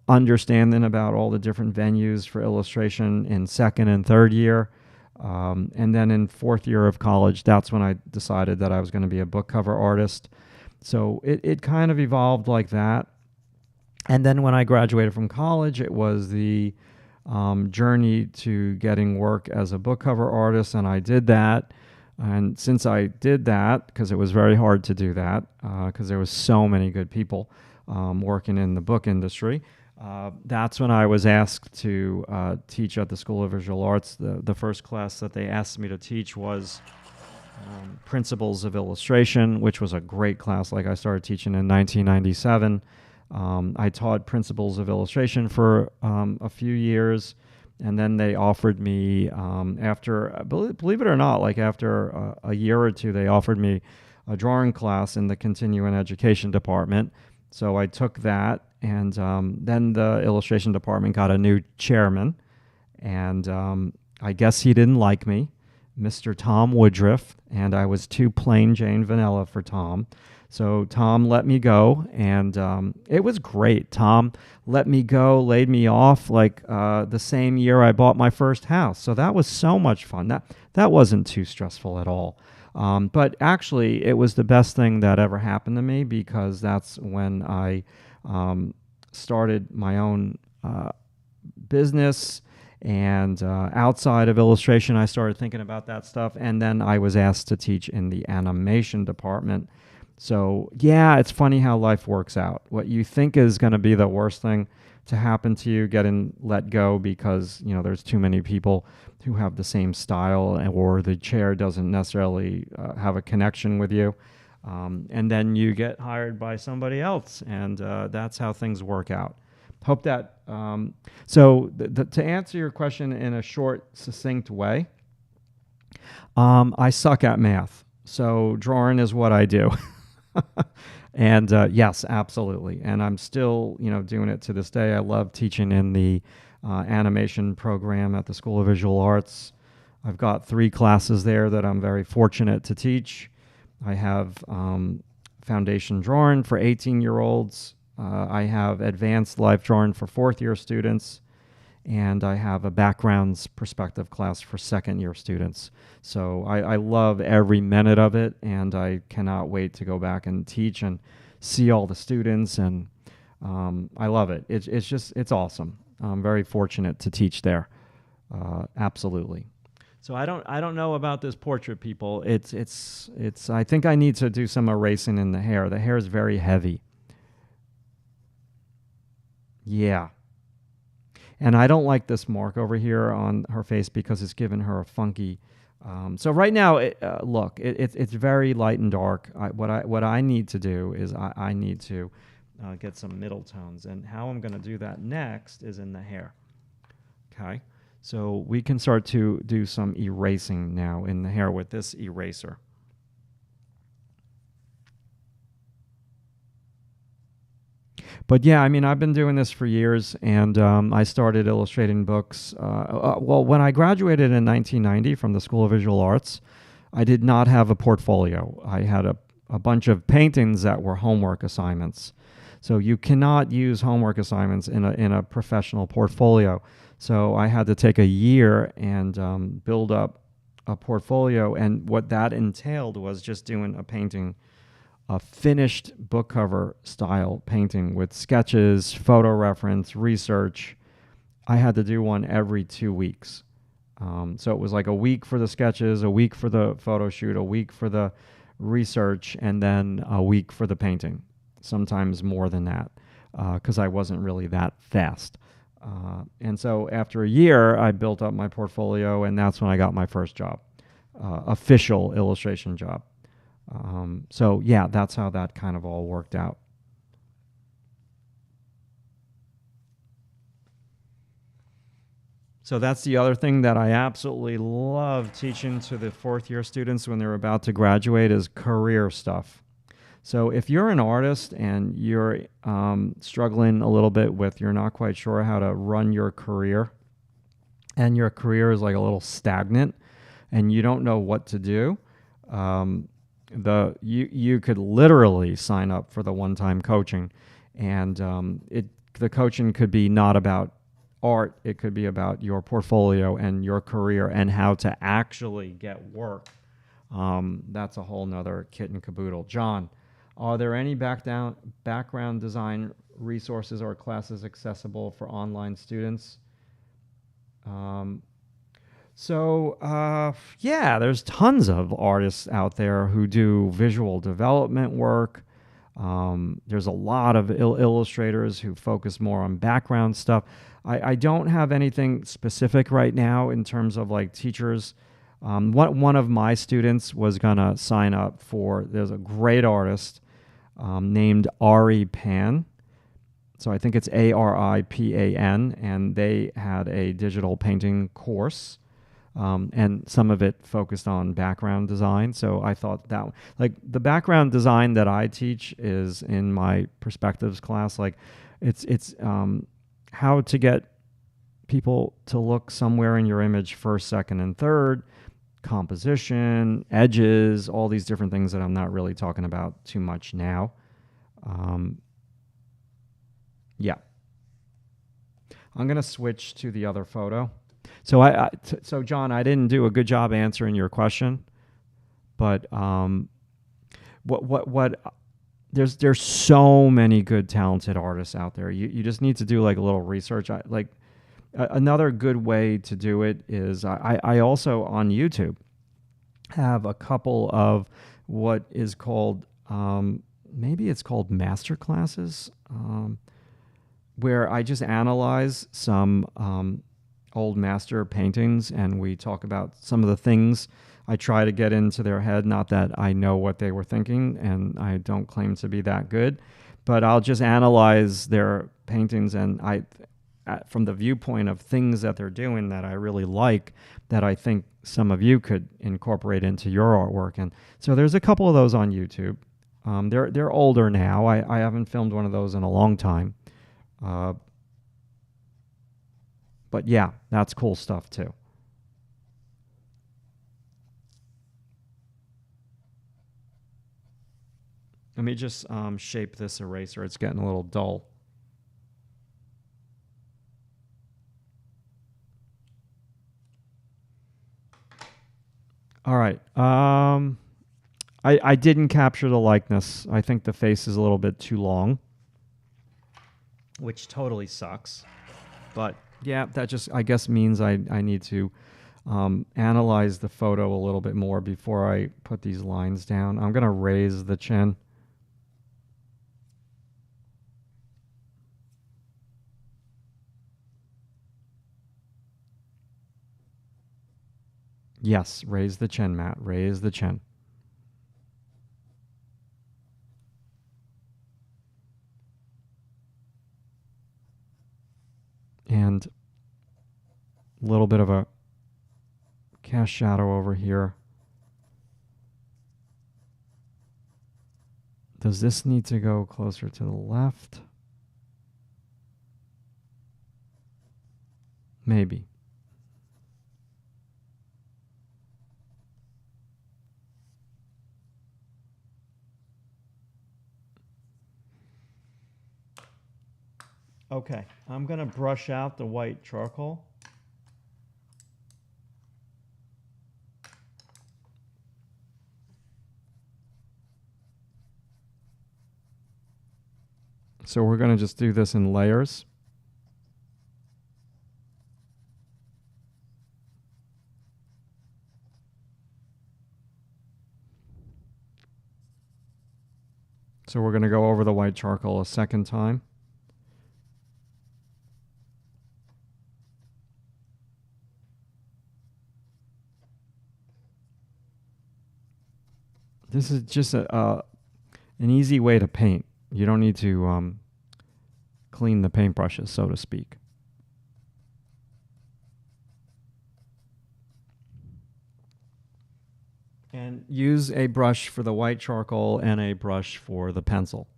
understanding about all the different venues for illustration in second and third year. And then in fourth year of college, that's when I decided that I was going to be a book cover artist. So it kind of evolved like that. And then when I graduated from college, it was the journey to getting work as a book cover artist, and I did that. And since I did that, because it was very hard to do that, because there was so many good people working in the book industry, that's when I was asked to teach at the School of Visual Arts. The first class that they asked me to teach was Principles of Illustration, which was a great class. Like, I started teaching in 1997. I taught Principles of Illustration for a few years, and then they offered me, after, believe it or not, like after a year or two, they offered me a drawing class in the continuing education department. So I took that, and then the illustration department got a new chairman, and I guess he didn't like me, Mr. Tom Woodruff, and I was too plain Jane vanilla for Tom. So Tom let me go, and it was great. Tom let me go, laid me off like the same year I bought my first house. So that was so much fun. That wasn't too stressful at all. But actually, it was the best thing that ever happened to me, because that's when I started my own business. And outside of illustration, I started thinking about that stuff. And then I was asked to teach in the animation department. So, yeah, it's funny how life works out. What you think is going to be the worst thing to happen to you, getting let go because, you know, there's too many people who have the same style, or the chair doesn't necessarily have a connection with you. And then you get hired by somebody else, and that's how things work out. Hope that, so to answer your question in a short, succinct way, I suck at math. So drawing is what I do. And yes, absolutely. And I'm still, you know, doing it to this day. I love teaching in the animation program at the School of Visual Arts. I've got 3 classes there that I'm very fortunate to teach. I have foundation drawing for 18-year-olds. I have advanced life drawing for 4th-year students. And I have a backgrounds perspective class for 2nd-year students. So I love every minute of it, and I cannot wait to go back and teach and see all the students, and I love it. It's awesome. I'm very fortunate to teach there. Absolutely. So I don't know about this portrait, people. I think I need to do some erasing in the hair. The hair is very heavy. Yeah. And I don't like this mark over here on her face because it's given her a funky. So right now, look, it's very light and dark. What I need to do is I need to get some middle tones, and how I'm going to do that next is in the hair. Okay, so we can start to do some erasing now in the hair with this eraser. But yeah, I mean, I've been doing this for years, and I started illustrating books. Well, when I graduated in 1990 from the School of Visual Arts, I did not have a portfolio. I had a bunch of paintings that were homework assignments. So you cannot use homework assignments in a professional portfolio. So I had to take a year and build up a portfolio, and what that entailed was just doing a painting, a finished book cover style painting with sketches, photo reference, research. I had to do one every 2 weeks. So it was like a week for the sketches, a week for the photo shoot, a week for the research, and then a week for the painting. Sometimes more than that, because I wasn't really that fast. And so after a year, I built up my portfolio, and that's when I got my first job, official illustration job. So yeah, that's how that kind of all worked out. So that's the other thing that I absolutely love teaching to the fourth year students when they're about to graduate is career stuff. So if you're an artist and you're struggling a little bit with, you're not quite sure how to run your career, and your career is like a little stagnant and you don't know what to do, you could literally sign up for the one-time coaching, and the coaching could be not about art. It could be about your portfolio and your career and how to actually get work. That's a whole nother kit and caboodle. John, are there any background design resources or classes accessible for online students? Yeah, there's tons of artists out there who do visual development work. There's a lot of illustrators who focus more on background stuff. I don't have anything specific right now in terms of like teachers. One of my students was going to sign up for, there's a great artist named Ari Pan. So I think it's Aripan, and they had a digital painting course. And some of it focused on background design. So I thought that, like, the background design that I teach is in my perspectives class. Like, it's how to get people to look somewhere in your image first, second, and third, composition, edges, all these different things that I'm not really talking about too much now. Yeah. I'm going to switch to the other photo. So so John, I didn't do a good job answering your question, but there's so many good, talented artists out there. You just need to do like a little research. Another good way to do it is I also on YouTube have a couple of what is called maybe it's called master classes, where I just analyze some old master paintings, and we talk about some of the things. I try to get into their head, not that I know what they were thinking, and I don't claim to be that good, but I'll just analyze their paintings, and from the viewpoint of things that they're doing that I really like, that I think some of you could incorporate into your artwork. And so there's a couple of those on YouTube. They're older now. I haven't filmed one of those in a long time. But yeah, that's cool stuff too. Let me just shape this eraser. It's getting a little dull. All right. I didn't capture the likeness. I think the face is a little bit too long, which totally sucks. But yeah, that just, I guess, means I need to analyze the photo a little bit more before I put these lines down. I'm going to raise the chin. Yes, raise the chin, Matt. Raise the chin. And a little bit of a cast shadow over here. Does this need to go closer to the left? Maybe. Okay, I'm going to brush out the white charcoal. So we're going to just do this in layers. So we're going to go over the white charcoal a second time. This is just an easy way to paint. You don't need to clean the paintbrushes, so to speak. And use a brush for the white charcoal and a brush for the pencil.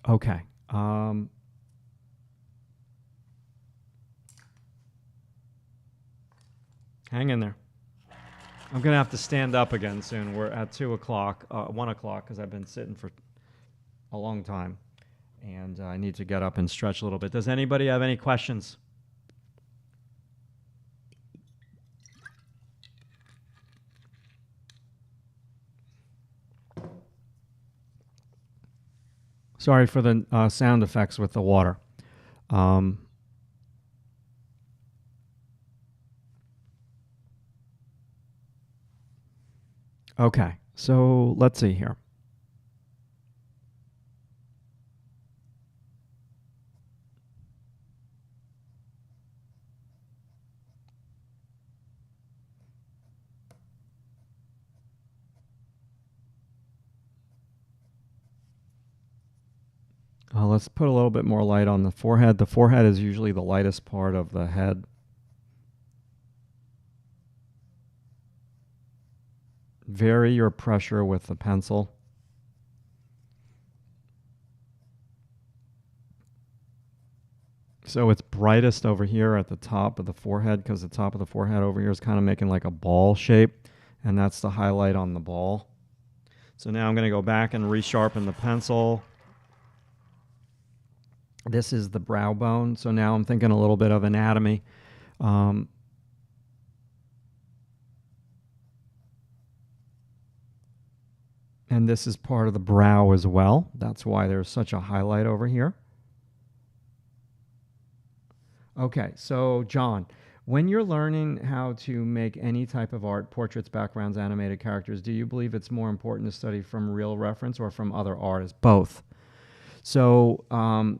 Okay. Hang in there. I'm going to have to stand up again soon. We're at 2 o'clock, 1 o'clock, because I've been sitting for a long time. And I need to get up and stretch a little bit. Does anybody have any questions? Sorry for the sound effects with the water. Okay, so let's see here. Let's put a little bit more light on the forehead. The forehead is usually the lightest part of the head. Vary your pressure with the pencil. So it's brightest over here at the top of the forehead because the top of the forehead over here is kind of making like a ball shape, and that's the highlight on the ball. So now I'm going to go back and resharpen the pencil. This is the brow bone, so now I'm thinking a little bit of anatomy. And this is part of the brow as well. That's why there's such a highlight over here. Okay, so John, when you're learning how to make any type of art, portraits, backgrounds, animated characters, do you believe it's more important to study from real reference or from other artists? Both. So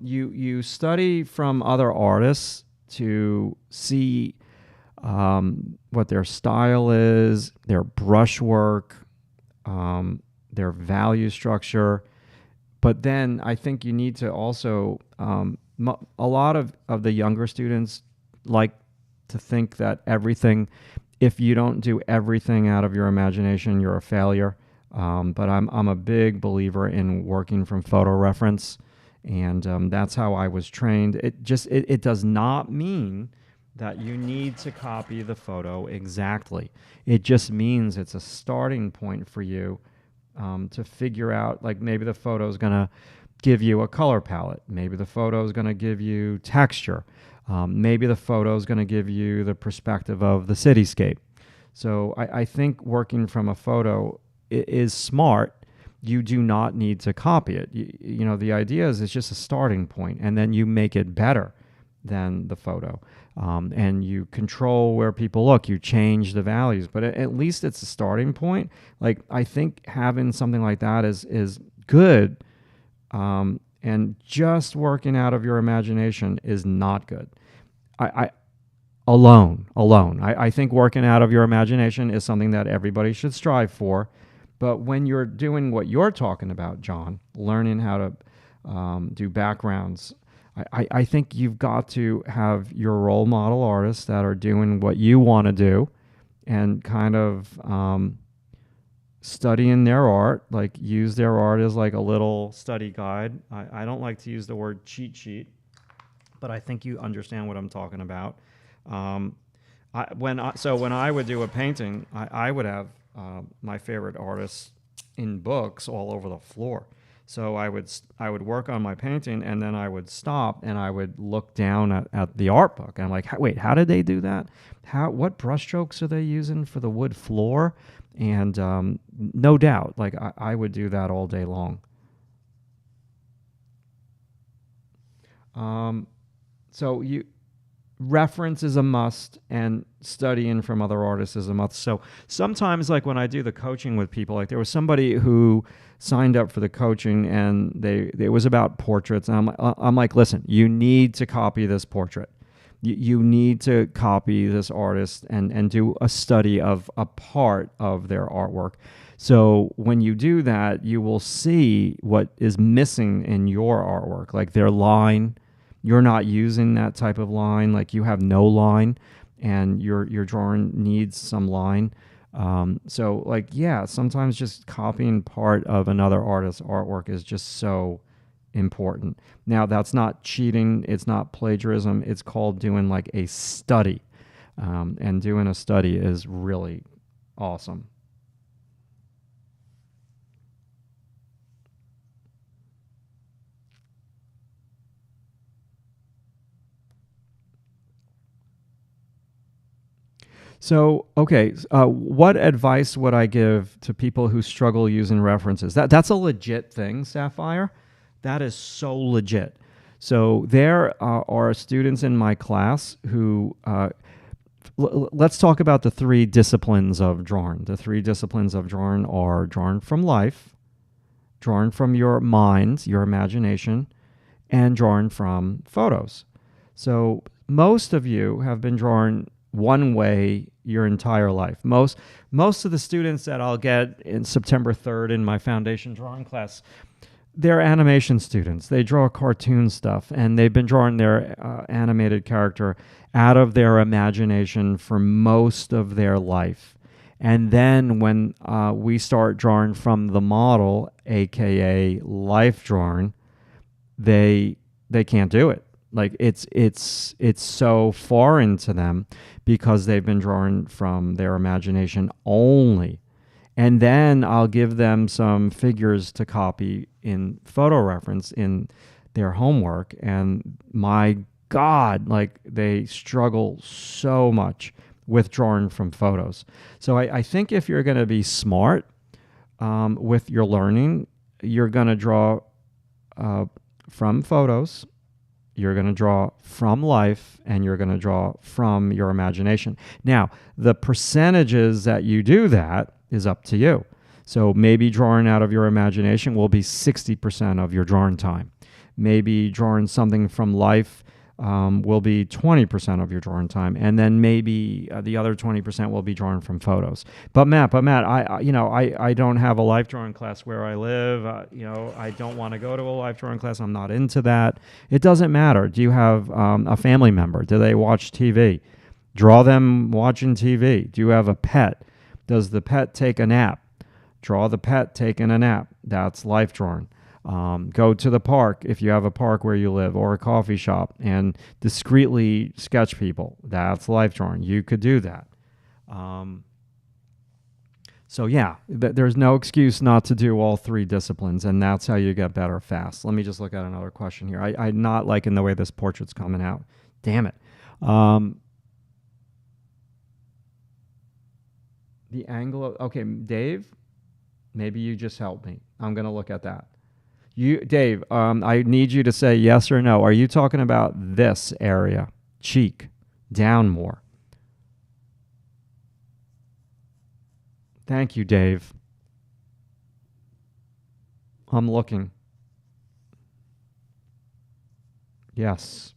you study from other artists to see what their style is, their brushwork, their value structure. But then I think you need to also, a lot of the younger students like to think that everything, if you don't do everything out of your imagination, you're a failure. But I'm a big believer in working from photo reference, and that's how I was trained. It does not mean that you need to copy the photo exactly. It just means it's a starting point for you to figure out, like maybe the photo is going to give you a color palette. Maybe the photo is going to give you texture. Maybe the photo is going to give you the perspective of the cityscape. So I think working from a photo is smart you do not need to copy it. The idea is it's just a starting point, and then you make it better than the photo. And you control where people look, you change the values, but at least it's a starting point. Like, I think having something like that is good. And just working out of your imagination is not good. I alone. I think working out of your imagination is something that everybody should strive for. But when you're doing what you're talking about, John, learning how to do backgrounds, I think you've got to have your role model artists that are doing what you want to do, and kind of studying their art, like use their art as like a little study guide. I don't like to use the word cheat sheet, but I think you understand what I'm talking about. When I would do a painting, I would have my favorite artists in books all over the floor. So I would work on my painting, and then I would stop and I would look down at the art book, and I'm like, wait, how did they do that? What brushstrokes are they using for the wood floor? And no doubt, like I would do that all day long. So reference is a must, and studying from other artists is a must. So sometimes, like when I do the coaching with people, like there was somebody who signed up for the coaching, and it was about portraits, and I'm like, listen, you need to copy this portrait. You need to copy this artist and do a study of a part of their artwork. So when you do that, you will see what is missing in your artwork, like their line. You're not using that type of line, like you have no line, and your drawing needs some line. So like, yeah, sometimes just copying part of another artist's artwork is just so important. Now, that's not cheating. It's not plagiarism. It's called doing like a study. And doing a study is really awesome. So, okay, what advice would I give to people who struggle using references? That's a legit thing, Sapphire. That is so legit. So there are students in my class who, let's talk about the three disciplines of drawing. The three disciplines of drawing are drawing from life, drawing from your mind, your imagination, and drawing from photos. So most of you have been drawing one way your entire life. Most of the students that I'll get in September 3rd in my foundation drawing class, they're animation students. They draw cartoon stuff, and they've been drawing their animated character out of their imagination for most of their life. And then when we start drawing from the model, aka life drawing, they can't do it. Like it's so foreign to them because they've been drawing from their imagination only. And then I'll give them some figures to copy in photo reference in their homework, and my God, like they struggle so much with drawing from photos. So I think if you're going to be smart with your learning, you're going to draw from photos, you're going to draw from life, and you're going to draw from your imagination. Now, the percentages that you do that is up to you. So maybe drawing out of your imagination will be 60% of your drawing time. Maybe drawing something from life will be 20% of your drawing time, and then maybe the other 20% will be drawn from photos. But Matt, I don't have a life drawing class where I live. I don't want to go to a life drawing class. I'm not into that. It doesn't matter. Do you have a family member? Do they watch TV? Draw them watching TV. Do you have a pet? Does the pet take a nap? Draw the pet taking a nap. That's life drawing. Go to the park if you have a park where you live, or a coffee shop, and discreetly sketch people. That's life drawing. You could do that. So yeah, there's no excuse not to do all three disciplines, and that's how you get better fast. Let me just look at another question here. I'm not liking the way this portrait's coming out. Damn it. The angle of, okay, Dave, Maybe you just helped me. I'm going to look at that. Dave, I need you to say yes or no. Are you talking about this area? Cheek. Down more. Thank you, Dave. I'm looking. Yes.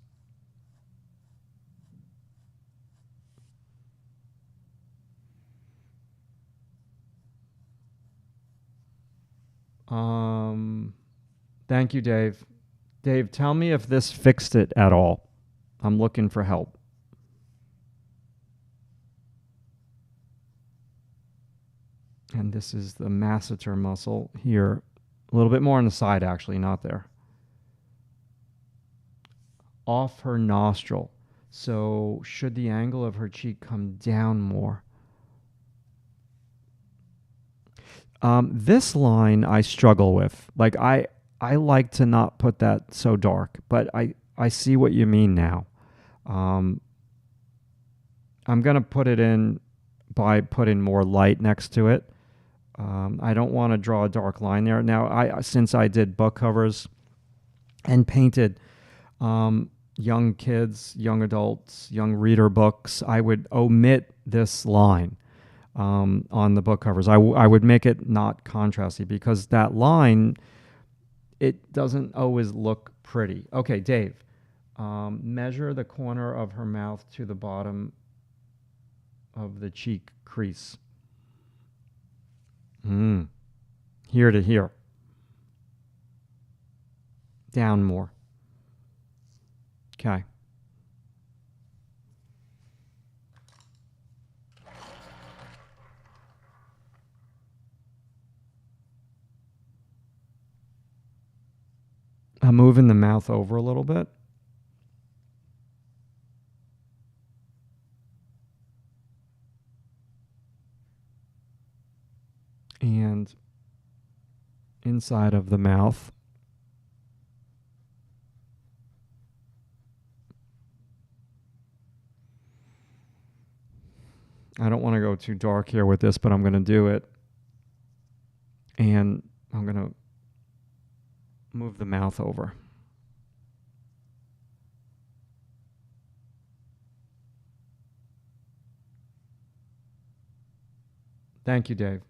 Thank you, Dave. Dave, tell me if this fixed it at all. I'm looking for help. And this is the masseter muscle here. A little bit more on the side, actually, not there. Off her nostril. So should the angle of her cheek come down more? This line I struggle with. Like I like to not put that so dark, but I see what you mean now. I'm gonna put it in by putting more light next to it. I don't want to draw a dark line there. Now, since I did book covers and painted young kids, young adults, young reader books, I would omit this line on the book covers. I would make it not contrasty because that line, it doesn't always look pretty. Okay, Dave, measure the corner of her mouth to the bottom of the cheek crease. Here to here. Down more. Okay. I'm moving the mouth over a little bit. And inside of the mouth. I don't want to go too dark here with this, but I'm going to do it. And I'm going to move the mouth over. Thank you, Dave.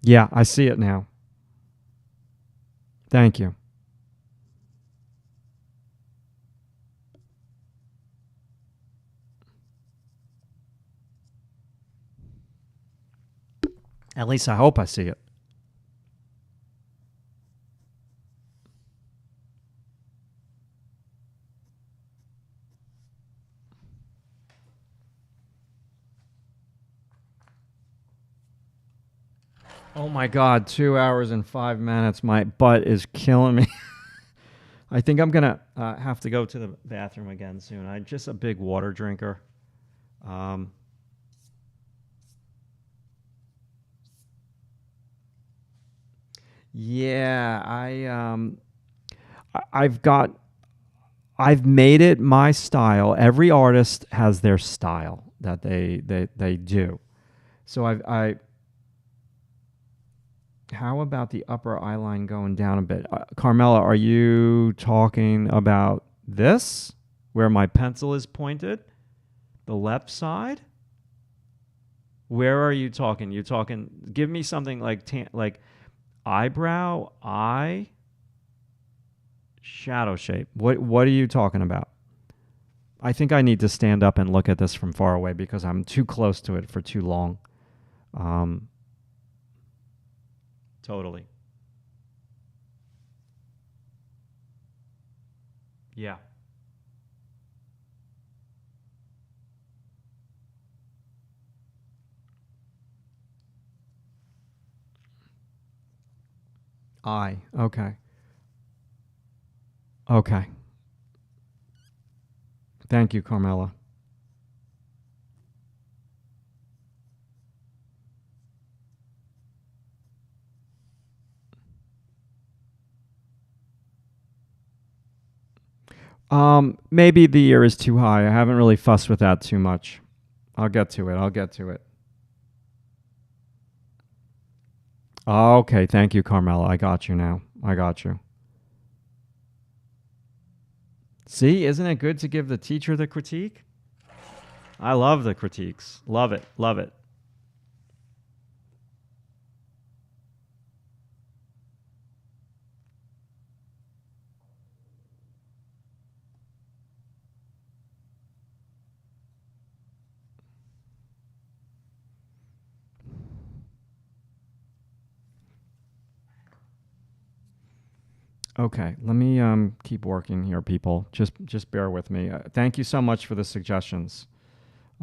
Yeah, I see it now. Thank you. At least I hope I see it. Oh my God, 2 hours and 5 minutes. My butt is killing me. I think I'm going to have to go to the bathroom again soon. I'm just a big water drinker. Yeah, I've made it my style. Every artist has their style that they do. So how about the upper eye line going down a bit? Carmela, are you talking about this, where my pencil is pointed? The left side? Where are you talking? You talking, give me something like eyebrow, eye, shadow shape. What are you talking about? I think I need to stand up and look at this from far away because I'm too close to it for too long. Totally. Yeah. Eye. Okay. Okay. Thank you, Carmela. Maybe the ear is too high. I haven't really fussed with that too much. I'll get to it. I'll get to it. Okay, thank you, Carmela. I got you now. I got you. See, isn't it good to give the teacher the critique? I love the critiques. Love it. Love it. Okay, let me keep working here, people. Just bear with me. Thank you so much for the suggestions.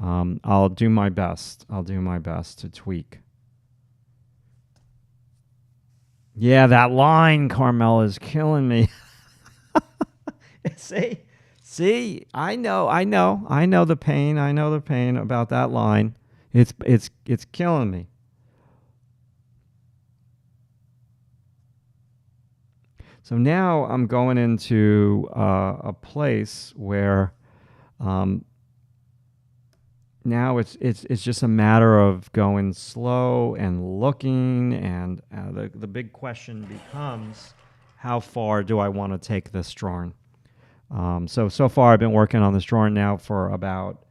I'll do my best. I'll do my best to tweak. Yeah, that line, Carmel, is killing me. See, see, I know the pain. I know the pain about that line. It's killing me. So now I'm going into a place where now it's just a matter of going slow and looking, and the big question becomes, how far do I want to take this drawing? So far I've been working on this drawing now for about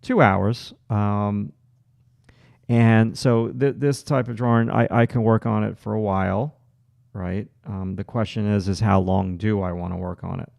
2 hours. And so this type of drawing, I can work on it for a while, right? The question is how long do I want to work on it?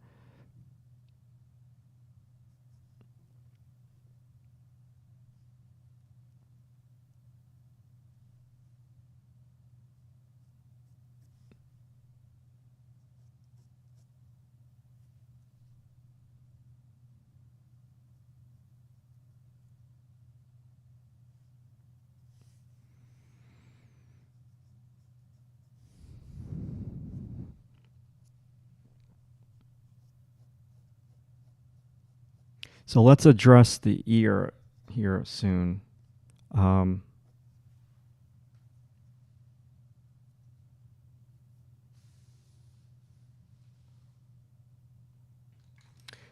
So let's address the ear here soon. Um,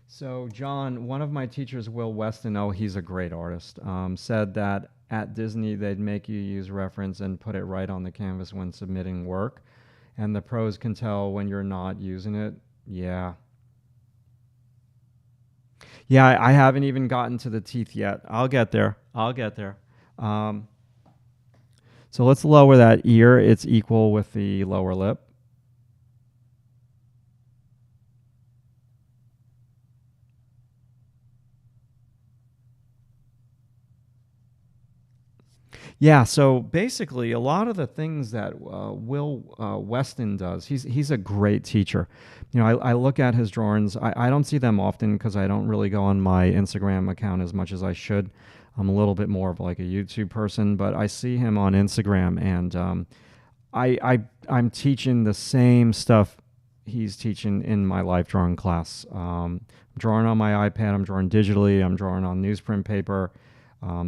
so John, one of my teachers, Will Weston, oh, he's a great artist, said that at Disney they'd make you use reference and put it right on the canvas when submitting work, and the pros can tell when you're not using it. Yeah. Yeah, I haven't even gotten to the teeth yet. I'll get there. I'll get there. Um, so let's lower that ear. It's equal with the lower lip. Yeah, so basically, a lot of the things that Will Weston does, he's a great teacher. You know, I look at his drawings. I don't see them often because I don't really go on my Instagram account as much as I should. I'm a little bit more of like a YouTube person, but I see him on Instagram, and I'm teaching the same stuff he's teaching in my life drawing class. I'm drawing on my iPad. I'm drawing digitally. I'm drawing on newsprint paper.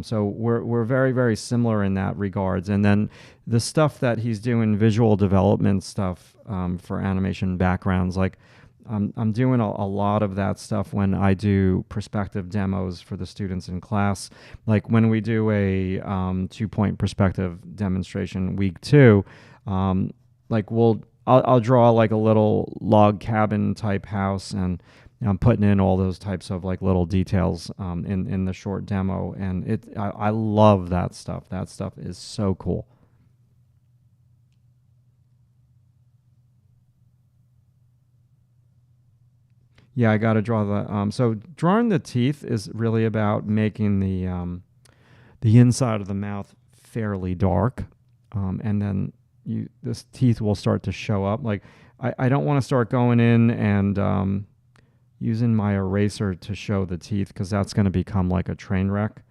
So we're very, very similar in that regards. And then the stuff that he's doing, visual development stuff for animation backgrounds, like I'm doing a lot of that stuff when I do perspective demos for the students in class. Like when we do a 2-point perspective demonstration week 2, like I'll draw like a little log cabin type house, and I'm putting in all those types of like little details in the short demo, and I love that stuff. That stuff is so cool. Yeah, I got to draw the so drawing the teeth is really about making the inside of the mouth fairly dark, and then this teeth will start to show up. Like I don't want to start going in and using my eraser to show the teeth, because that's going to become like a train wreck.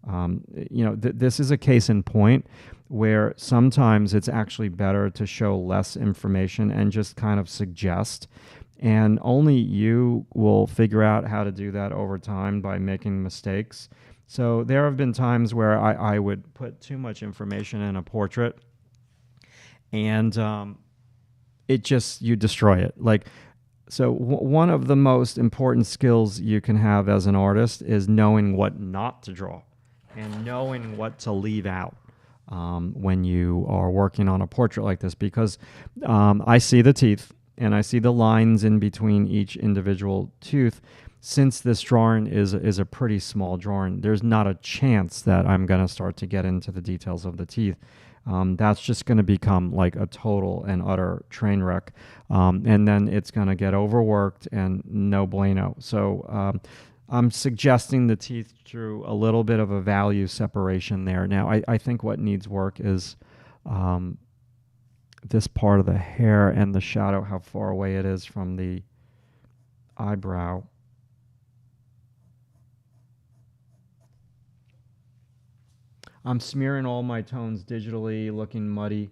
This is a case in point where sometimes it's actually better to show less information and just kind of suggest. And only you will figure out how to do that over time by making mistakes. So there have been times where I would put too much information in a portrait, and you destroy it. Like, so one of the most important skills you can have as an artist is knowing what not to draw. and knowing what to leave out when you are working on a portrait like this, because I see the teeth and I see the lines in between each individual tooth. Since this drawing is a pretty small drawing, there's not a chance that I'm going to start to get into the details of the teeth. That's just going to become like a total and utter train wreck. And then it's going to get overworked and no bueno. So I'm suggesting the teeth through a little bit of a value separation there. Now, I think what needs work is this part of the hair and the shadow, how far away it is from the eyebrow. I'm smearing all my tones digitally, looking muddy.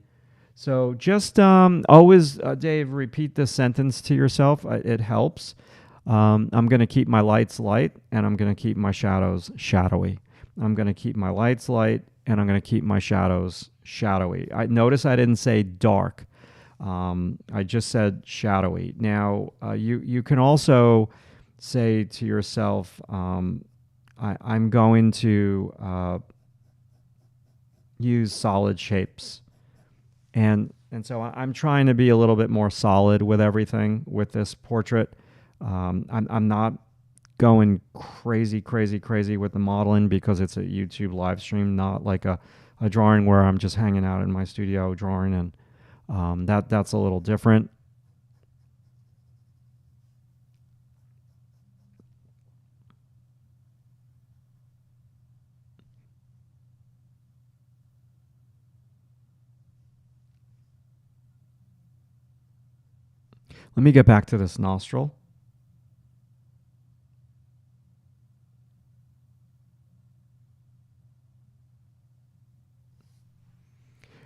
So just always, Dave, repeat this sentence to yourself. It helps. I'm going to keep my lights light, and I'm going to keep my shadows shadowy. I'm going to keep my lights light, and I'm going to keep my shadows shadowy. Notice I didn't say dark. I just said shadowy. Now, you can also say to yourself, I'm going to use solid shapes. And so I'm trying to be a little bit more solid with everything with this portrait. I'm not going crazy with the modeling because it's a YouTube live stream, not like a drawing where I'm just hanging out in my studio drawing, and that's a little different. Let me get back to this nostril.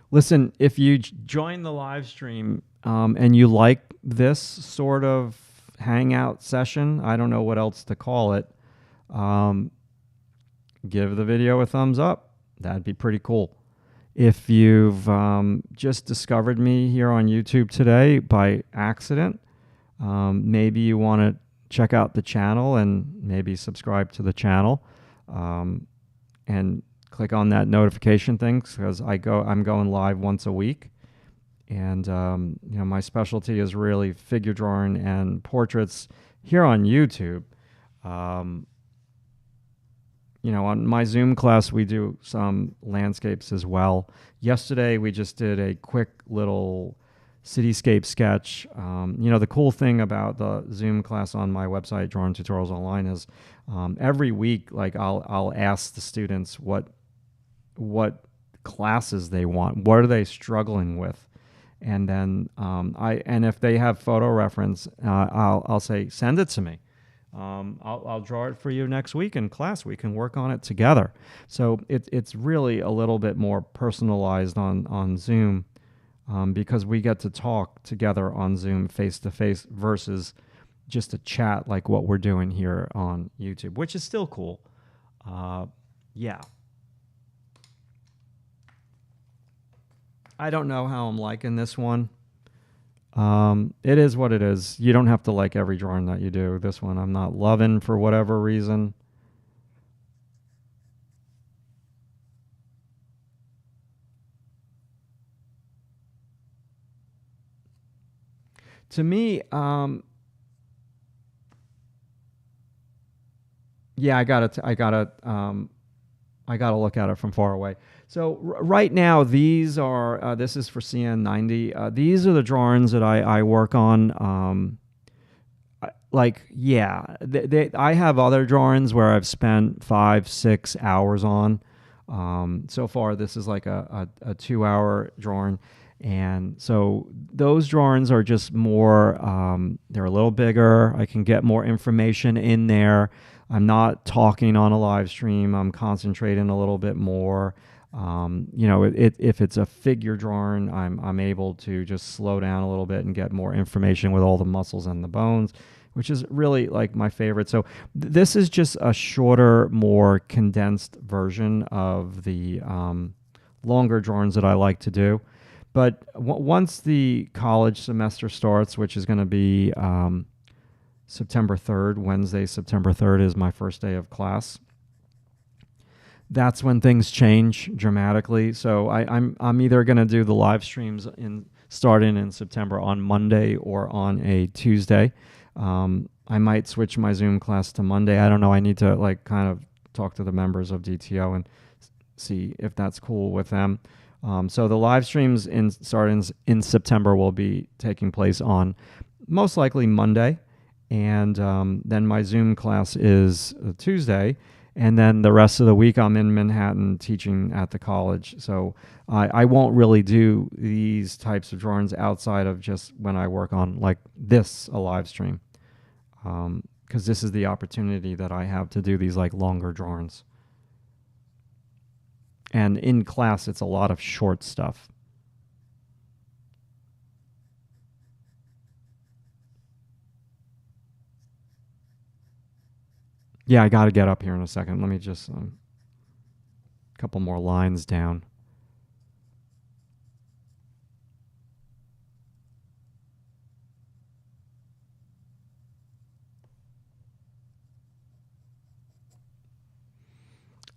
Listen, if you join the live stream and you like this sort of hangout session, I don't know what else to call it, give the video a thumbs up. That'd be pretty cool. If you've just discovered me here on YouTube today by accident, maybe you want to check out the channel and maybe subscribe to the channel, and click on that notification thing, because I'm going live once a week, and my specialty is really figure drawing and portraits here on YouTube. On my Zoom class, we do some landscapes as well. Yesterday, we just did a quick little cityscape sketch. The cool thing about the Zoom class on my website, Drawing Tutorials Online, is every week, like I'll ask the students what classes they want, what are they struggling with, and then if they have photo reference, I'll say send it to me. I'll draw it for you next week in class. We can work on it together. So it's really a little bit more personalized on Zoom, because we get to talk together on Zoom face to face versus just a chat like what we're doing here on YouTube, which is still cool. Yeah. I don't know how I'm liking this one. It is what it is. You don't have to like every drawing that you do. This one I'm not loving for whatever reason. To me, yeah, I gotta look at it from far away. So right now, these are this is for CN90. These are the drawings that I work on. I have other drawings where I've spent 5-6 hours on. So far, this is like a 2-hour drawing. And so those drawings are just more, they're a little bigger. I can get more information in there. I'm not talking on a live stream. I'm concentrating a little bit more. If it's a figure drawing, I'm able to just slow down a little bit and get more information with all the muscles and the bones, which is really like my favorite. So this is just a shorter, more condensed version of the longer drawings that I like to do. But once the college semester starts, which is going to be September 3rd, Wednesday, September 3rd is my first day of class. that's when things change dramatically. So I'm either going to do the live streams starting in September on Monday or on a Tuesday. I might switch my Zoom class to Monday. I don't know. I need to like kind of talk to the members of DTO and see if that's cool with them. So the live streams starting in September will be taking place on most likely Monday, and then my Zoom class is Tuesday, and then the rest of the week I'm in Manhattan teaching at the college. So I won't really do these types of drawings outside of just when I work on like this, a live stream, because this is the opportunity that I have to do these like longer drawings. And in class, it's a lot of short stuff. Yeah, I got to get up here in a second. Let me just a couple more lines down.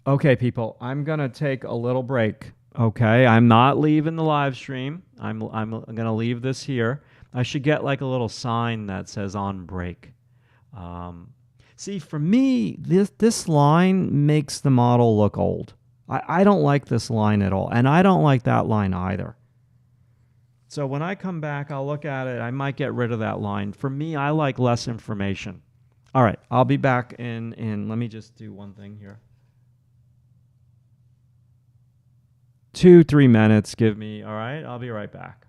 Okay, people, I'm going to take a little break. Okay, I'm not leaving the live stream. I'm going to leave this here. I should get like a little sign that says on break. See, for me, this line makes the model look old. I don't like this line at all, and I don't like that line either. So when I come back, I'll look at it. I might get rid of that line. For me, I like less information. All right, I'll be back in let me just do one thing here. 2-3 minutes, give me. All right, I'll be right back.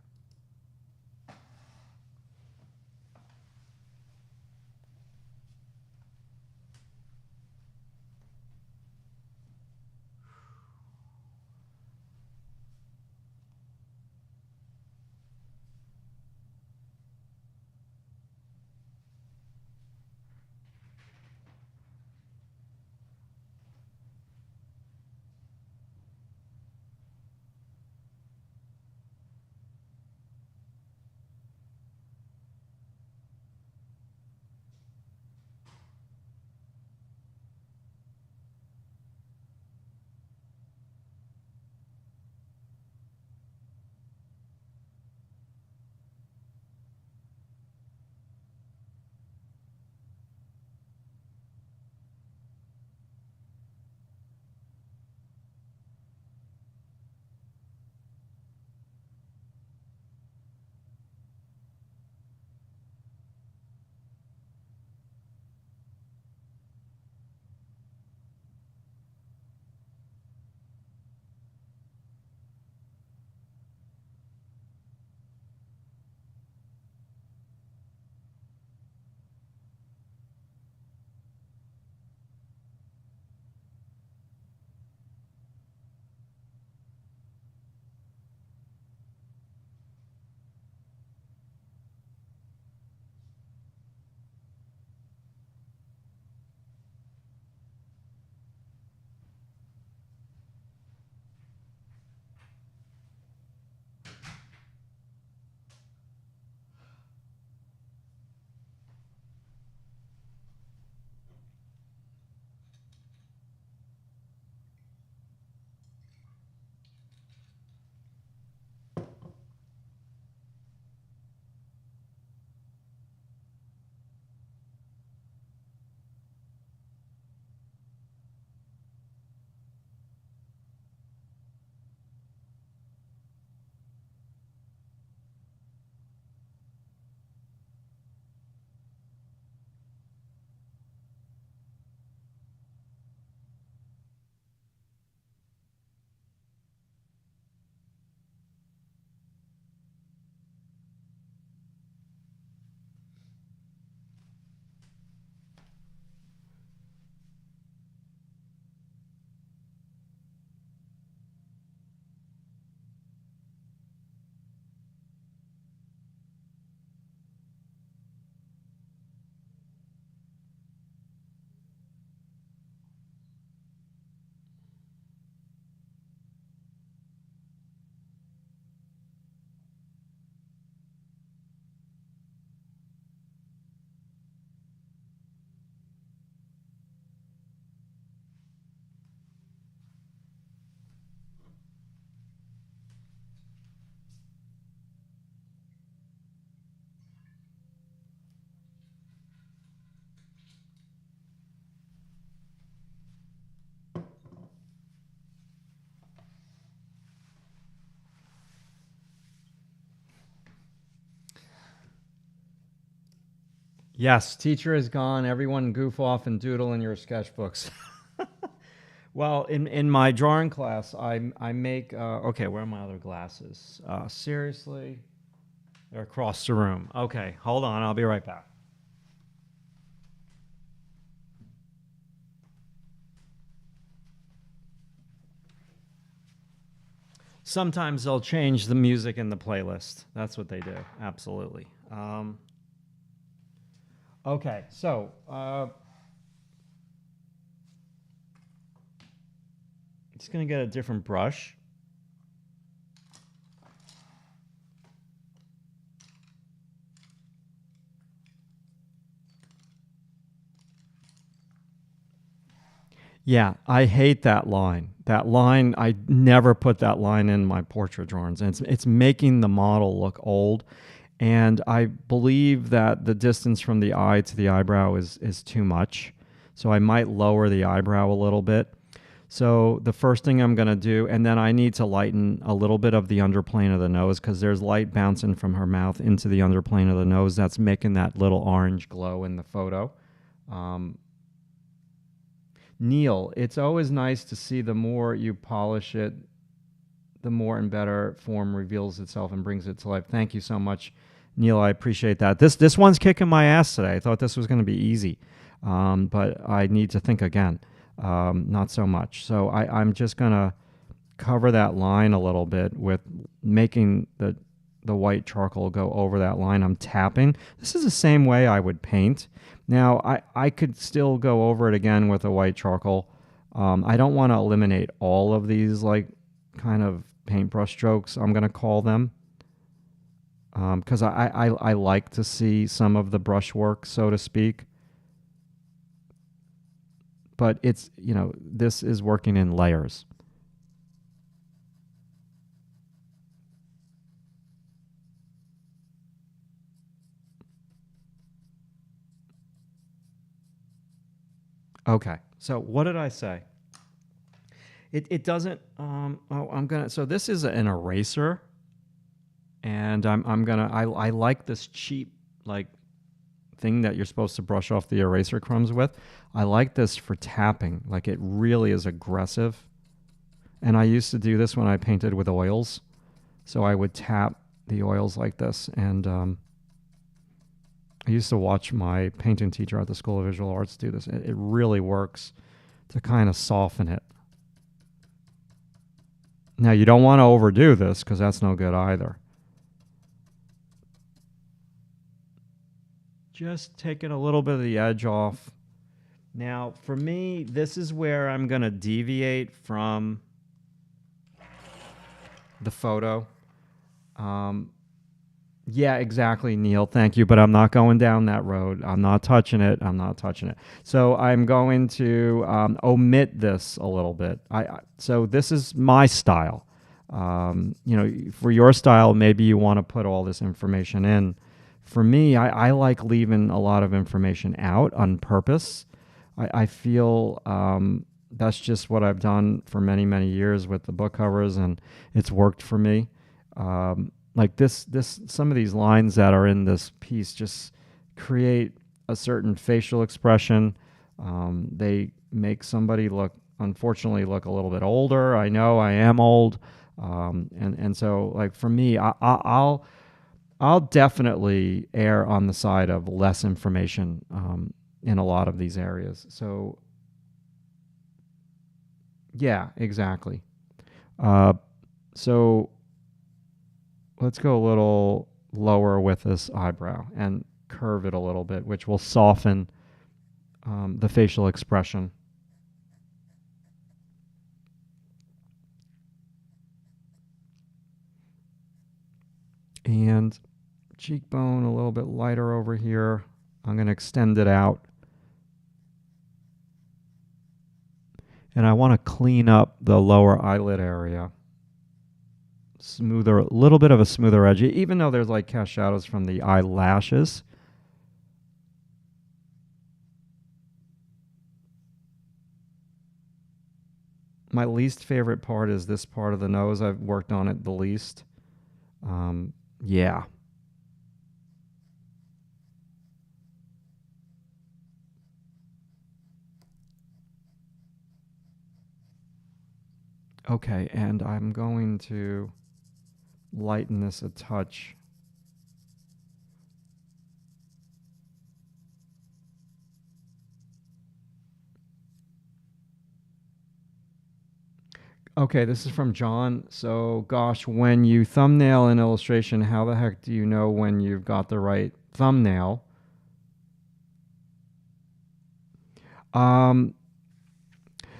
Yes, teacher is gone. Everyone goof off and doodle in your sketchbooks. Well, in my drawing class, I make okay. Where are my other glasses? Seriously, they're across the room. Okay, hold on. I'll be right back. Sometimes they'll change the music in the playlist. That's what they do. Absolutely. Okay, so just gonna get a different brush. Yeah, I hate that line. That line, I never put that line in my portrait drawings. And it's making the model look old. And I believe that the distance from the eye to the eyebrow is too much. So I might lower the eyebrow a little bit. So the first thing I'm going to do, and then I need to lighten a little bit of the underplane of the nose because there's light bouncing from her mouth into the underplane of the nose. That's making that little orange glow in the photo. Neil, it's always nice to see the more you polish it, the more and better form reveals itself and brings it to life. Thank you so much, Neil. I appreciate that. This one's kicking my ass today. I thought this was going to be easy, but I need to think again. Not so much. So I'm just going to cover that line a little bit with making the white charcoal go over that line. I'm tapping. This is the same way I would paint. Now, I could still go over it again with a white charcoal. I don't want to eliminate all of these like kind of paintbrush strokes, I'm going to call them, because I like to see some of the brushwork, so to speak. But it's, this is working in layers. Okay, so what did I say? It doesn't. So this is an eraser, and I like this cheap like thing that you're supposed to brush off the eraser crumbs with. I like this for tapping. Like it really is aggressive, and I used to do this when I painted with oils. So I would tap the oils like this, and I used to watch my painting teacher at the School of Visual Arts do this. It really works to kind of soften it. Now, you don't want to overdo this because that's no good either. Just taking a little bit of the edge off. Now, for me, this is where I'm going to deviate from the photo. Yeah, exactly, Neil. Thank you. But I'm not going down that road. I'm not touching it. I'm not touching it. So I'm going to omit this a little bit. So this is my style. For your style, maybe you want to put all this information in. For me, I like leaving a lot of information out on purpose. I feel that's just what I've done for many, many years with the book covers, and it's worked for me. Like some of these lines that are in this piece just create a certain facial expression. They make somebody unfortunately look a little bit older. I know I am old. And so like for me, I'll definitely err on the side of less information, in a lot of these areas. So yeah, exactly. So let's go a little lower with this eyebrow and curve it a little bit, which will soften the facial expression. And cheekbone a little bit lighter over here. I'm going to extend it out. And I want to clean up the lower eyelid area. Smoother, a little bit of a smoother edge, even though there's like cast shadows from the eyelashes. My least favorite part is this part of the nose. I've worked on it the least. Yeah. Okay, and I'm going to lighten this a touch. Okay, this is from John. So, gosh, when you thumbnail an illustration, how the heck do you know when you've got the right thumbnail? Um,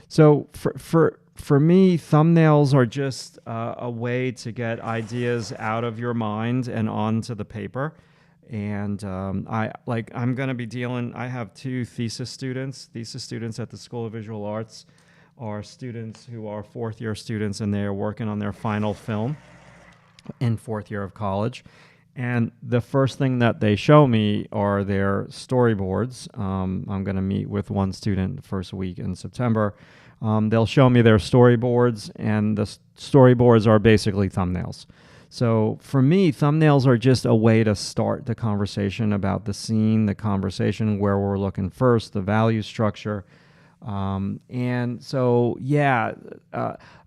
so for me, thumbnails are just a way to get ideas out of your mind and onto the paper. And I'm going to be dealing. I have two thesis students. Thesis students at the School of Visual Arts are students who are fourth year students, and they are working on their final film in fourth year of college. And the first thing that they show me are their storyboards. I'm going to meet with one student the first week in September. They'll show me their storyboards, and the storyboards are basically thumbnails. So for me, thumbnails are just a way to start the conversation about the scene, the conversation where we're looking first, the value structure. And so, yeah,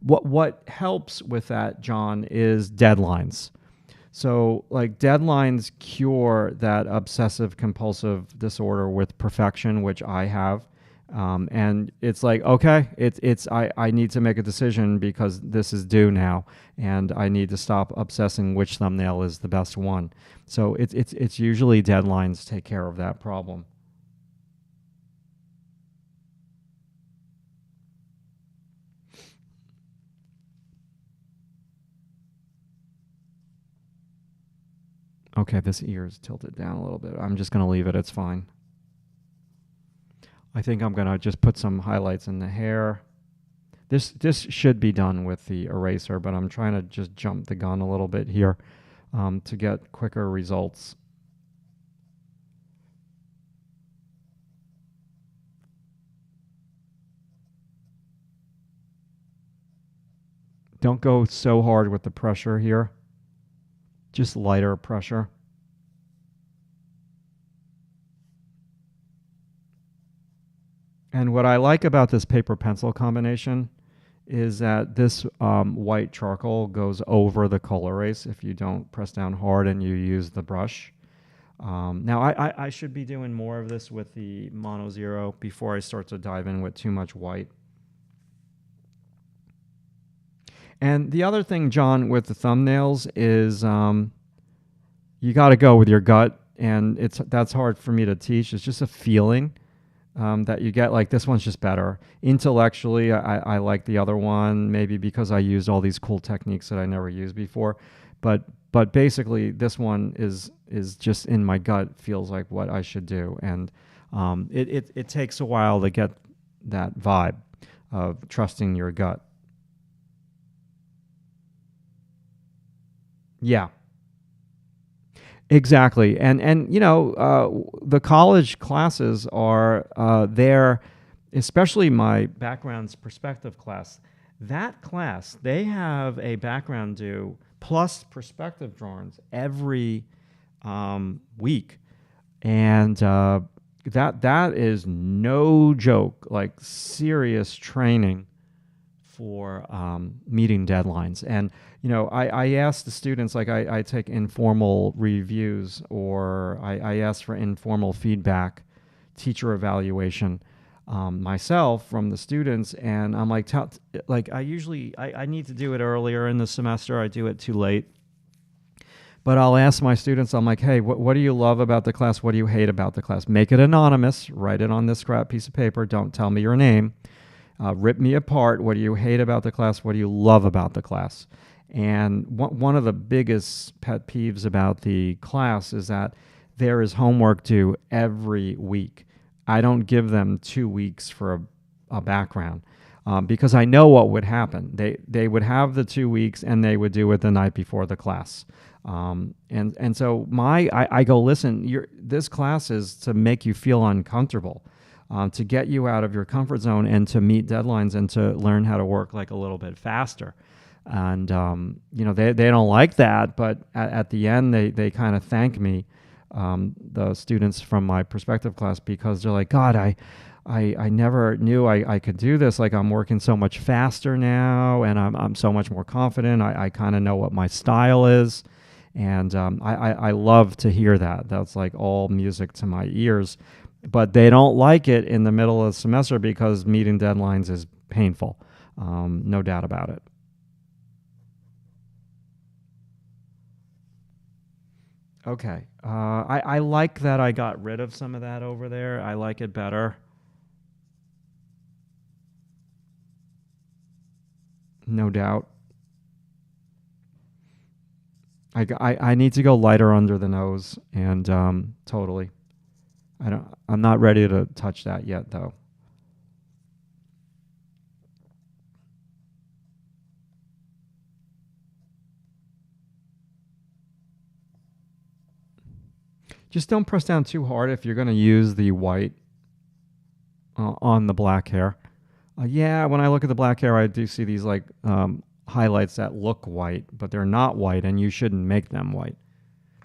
what helps with that, John, is deadlines. So, like, deadlines cure that obsessive compulsive disorder with perfection, which I have. And it's like, okay, I need to make a decision because this is due now, and I need to stop obsessing which thumbnail is the best one. So it's usually deadlines take care of that problem. Okay, this ear is tilted down a little bit. I'm just going to leave it. It's fine. I think I'm going to just put some highlights in the hair. This should be done with the eraser, but I'm trying to just jump the gun a little bit here to get quicker results. Don't go so hard with the pressure here. Just lighter pressure. And what I like about this paper pencil combination is that this white charcoal goes over the Col-Erase if you don't press down hard and you use the brush. Now, I should be doing more of this with the Mono Zero before I start to dive in with too much white. And the other thing, John, with the thumbnails is you got to go with your gut, and that's hard for me to teach. It's just a feeling that you get. Like, this one's just better. Intellectually, I like the other one, maybe because I used all these cool techniques that I never used before. But basically, this one is just in my gut, feels like what I should do. And it takes a while to get that vibe of trusting your gut. Yeah, exactly. And the college classes are there, especially my backgrounds perspective class. That class, they have a background due plus perspective drawings every week, and that is no joke. Like, serious training for meeting deadlines. And I ask the students, like, I take informal reviews, or I ask for informal feedback, teacher evaluation myself from the students. And I'm like, I need to do it earlier in the semester. I do it too late. But I'll ask my students, I'm like, hey, what do you love about the class? What do you hate about the class? Make it anonymous. Write it on this scrap piece of paper. Don't tell me your name. Rip me apart. What do you hate about the class? What do you love about the class? And one of the biggest pet peeves about the class is that there is homework due every week. I don't give them 2 weeks for a background because I know what would happen. They would have the 2 weeks, and they would do it the night before the class. And so I go, listen, this class is to make you feel uncomfortable. To get you out of your comfort zone and to meet deadlines and to learn how to work like a little bit faster. And, they don't like that, but at the end, they kind of thank me, the students from my perspective class, because they're like, God, I never knew I could do this. Like, I'm working so much faster now, and I'm so much more confident. I kind of know what my style is, and I love to hear that. That's like all music to my ears. But they don't like it in the middle of the semester because meeting deadlines is painful. No doubt about it. Okay. I like that I got rid of some of that over there. I like it better. No doubt. I need to go lighter under the nose, and totally. I'm not ready to touch that yet, though. Just don't press down too hard if you're going to use the white on the black hair. Yeah, when I look at the black hair, I do see these like highlights that look white, but they're not white, and you shouldn't make them white.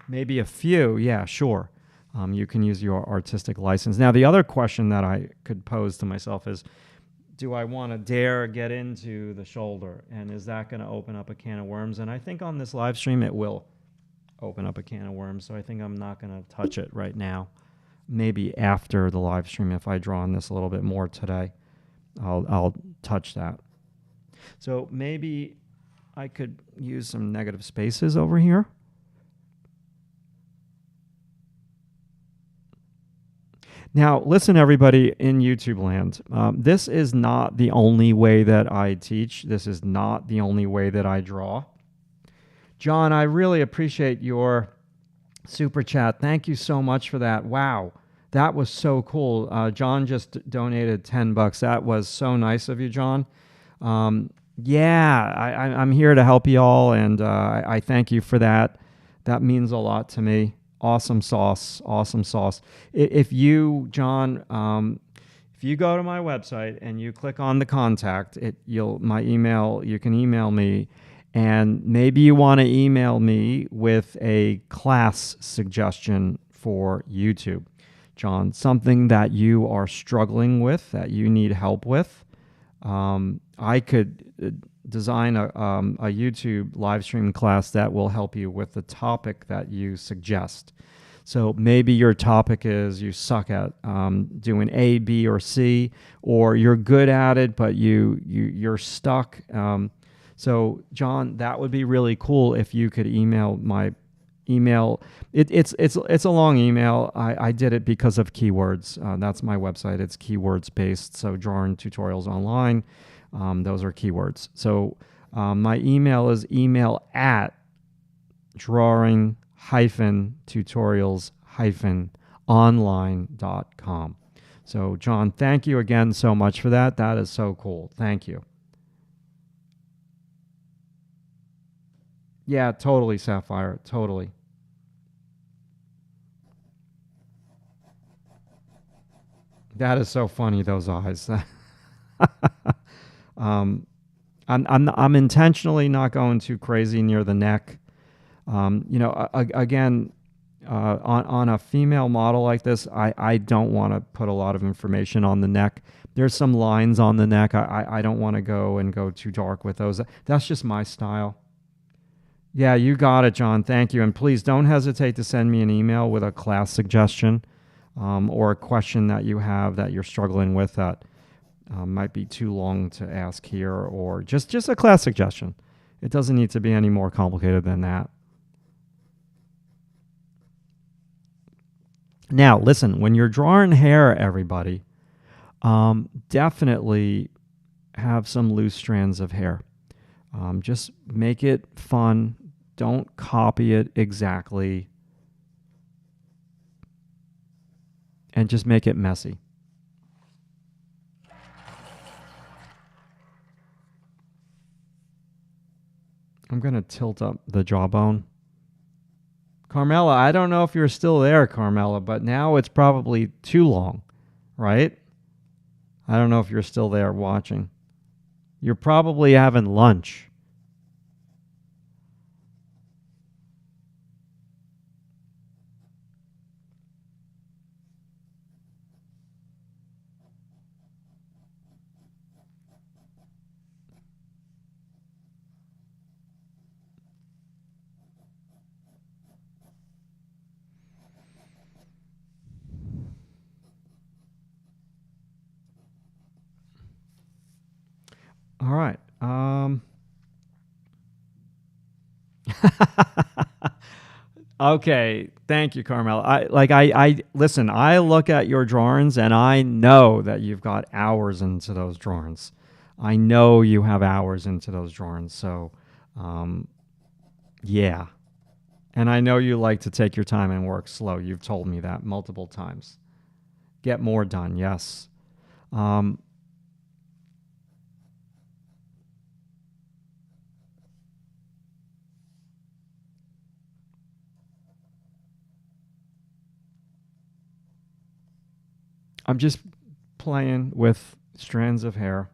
Maybe a few, yeah, sure. You can use your artistic license. Now, the other question that I could pose to myself is, do I want to dare get into the shoulder? And is that going to open up a can of worms? And I think on this live stream, it will open up a can of worms. So I think I'm not going to touch it right now. Maybe after the live stream, if I draw on this a little bit more today, I'll touch that. So maybe I could use some negative spaces over here. Now, listen, everybody in YouTube land. This is not the only way that I teach. This is not the only way that I draw. John, I really appreciate your super chat. Thank you so much for that. Wow, that was so cool. John just donated $10. That was so nice of you, John. Yeah, I'm here to help you all, and I thank you for that. That means a lot to me. Awesome sauce, awesome sauce. If you, John, if you go to my website and you click on the contact, my email. You can email me, and maybe you want to email me with a class suggestion for YouTube, John. Something that you are struggling with, that you need help with. I could design a YouTube live stream class that will help you with the topic that you suggest. So maybe your topic is you suck at doing A, B, or C, or you're good at it, but you're stuck. So John, that would be really cool if you could email my email. It's a long email. I did it because of keywords. That's my website. It's keywords based. So drawing tutorials online. Those are keywords. So my email is email@drawing-tutorials-online.com. So John, thank you again so much for that. That is so cool. Thank you. Yeah, totally, Sapphire. Totally. That is so funny, those eyes. um, I'm intentionally not going too crazy near the neck. Again, on a female model like this, I don't want to put a lot of information on the neck. There's some lines on the neck. I don't want to go too dark with those. That's just my style. Yeah, you got it, John. Thank you. And please don't hesitate to send me an email with a class suggestion or a question that you have that you're struggling with that might be too long to ask here, or just a class suggestion. It doesn't need to be any more complicated than that. Now, listen, when you're drawing hair, everybody, definitely have some loose strands of hair. Just make it fun. Don't copy it exactly. And just make it messy. I'm going to tilt up the jawbone. Carmela, I don't know if you're still there, Carmela, but now it's probably too long, right? I don't know if you're still there watching. You're probably having lunch. All right. Okay, thank you, Carmel. I listen. I look at your drawings, and I know that you've got hours into those drawings. I know you have hours into those drawings. So, um, yeah, and I know you like to take your time and work slow. You've told me that multiple times. Get more done. Yes. Um, I'm just playing with strands of hair.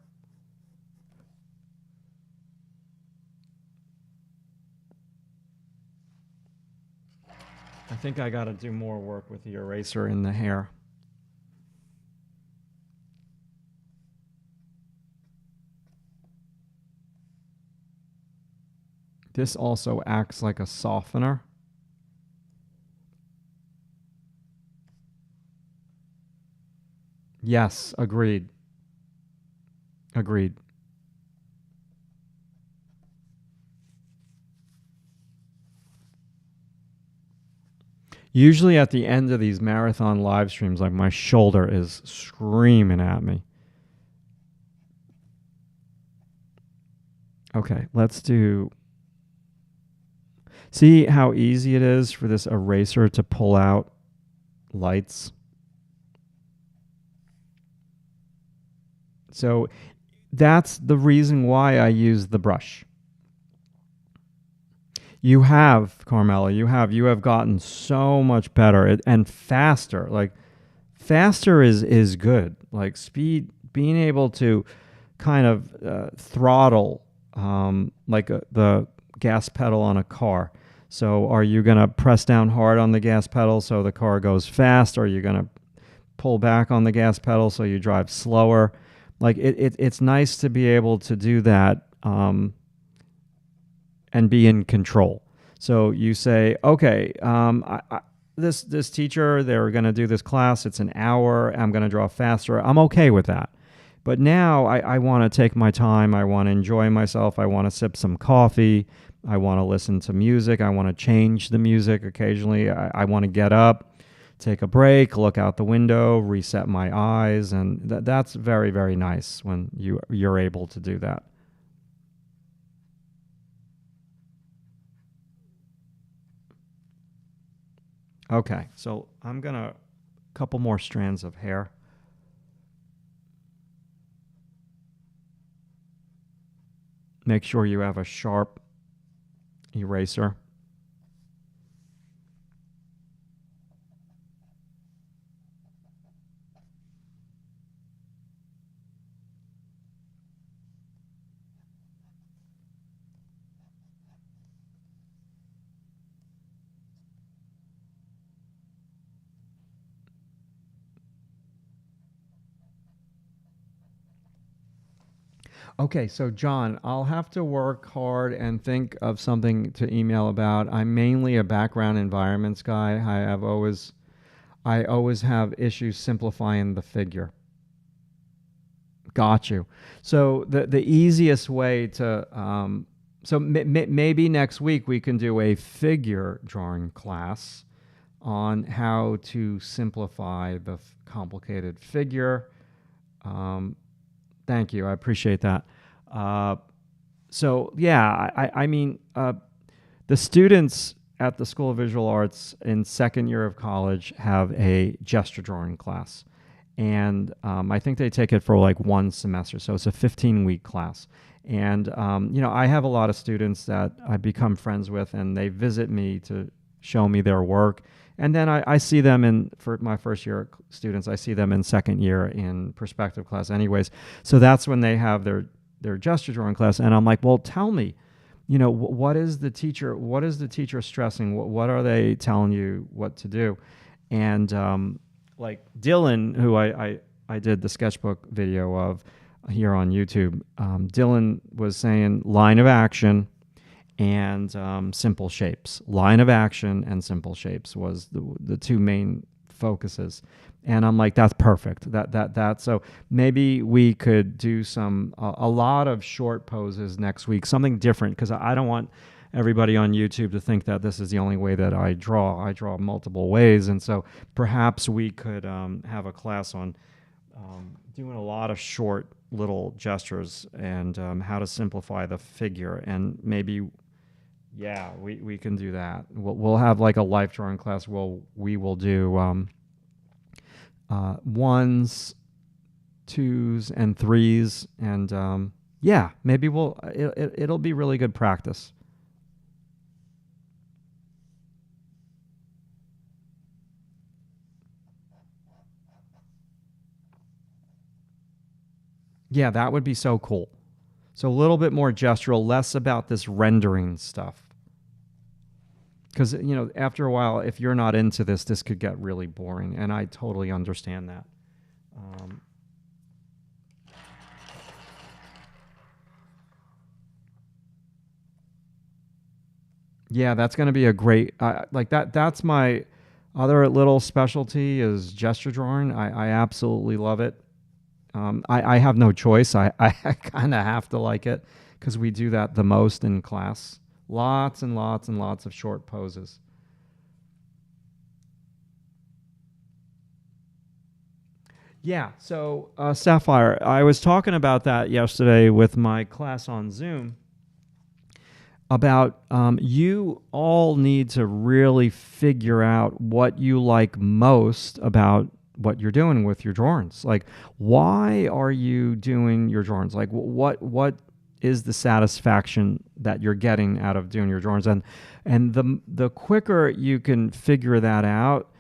I think I got to do more work with the eraser in the hair. This also acts like a softener. Yes, agreed. Agreed. Usually at the end of these marathon live streams, like my shoulder is screaming at me. Okay, let's do. See how easy it is for this eraser to pull out lights? So that's the reason why I use the brush. You have, Carmela, you have gotten so much better and faster. Like faster is good. Like speed, being able to kind of throttle like the gas pedal on a car. So are you going to press down hard on the gas pedal so the car goes fast? Or are you going to pull back on the gas pedal so you drive slower? Like it's nice to be able to do that and be in control. So you say, okay, this teacher, they're going to do this class. It's an hour. I'm going to draw faster. I'm okay with that. But now I want to take my time. I want to enjoy myself. I want to sip some coffee. I want to listen to music. I want to change the music occasionally. I want to get up, take a break, look out the window, reset my eyes. And that's very, very nice when you're able to do that. Okay, so I'm going to, couple more strands of hair. Make sure you have a sharp eraser. Okay, so John, I'll have to work hard and think of something to email about. I'm mainly a background environments guy. I always have issues simplifying the figure. Got you. So the easiest way to so maybe next week we can do a figure drawing class on how to simplify the complicated figure. Um, Thank you. I appreciate that. Uh, so yeah, I mean, the students at the School of Visual Arts in second year of college have a gesture drawing class, and I think they take it for like one semester. So it's a 15-week class. And I have a lot of students that I become friends with, and they visit me to show me their work. And then I see them for my first year students, I see them in second year in perspective class anyways. So that's when they have their gesture drawing class. And I'm like, well, tell me, what is the teacher stressing? What are they telling you what to do? And like Dylan, who I did the sketchbook video of here on YouTube, Dylan was saying line of action and simple shapes. Line of action and simple shapes was the two main focuses. And I'm like, that's perfect. So maybe we could do a lot of short poses next week, something different, because I don't want everybody on YouTube to think that this is the only way that I draw. I draw multiple ways. And so perhaps we could have a class on doing a lot of short little gestures and how to simplify the figure. And maybe, yeah, we can do that. We'll have like a life drawing class where we will do ones, twos, and threes, and yeah, maybe it'll be really good practice. Yeah, that would be so cool. So a little bit more gestural, less about this rendering stuff. Because, after a while, if you're not into this, this could get really boring, and I totally understand that. Yeah, that's going to be a great, like that's my other little specialty is gesture drawing. I absolutely love it. I have no choice. I kind of have to like it because we do that the most in class. Lots and lots and lots of short poses. Yeah, so Sapphire, I was talking about that yesterday with my class on Zoom about you all need to really figure out what you like most about what you're doing with your drawings. Like, why are you doing your drawings? Like, what is the satisfaction that you're getting out of doing your drawings? And the quicker you can figure that out,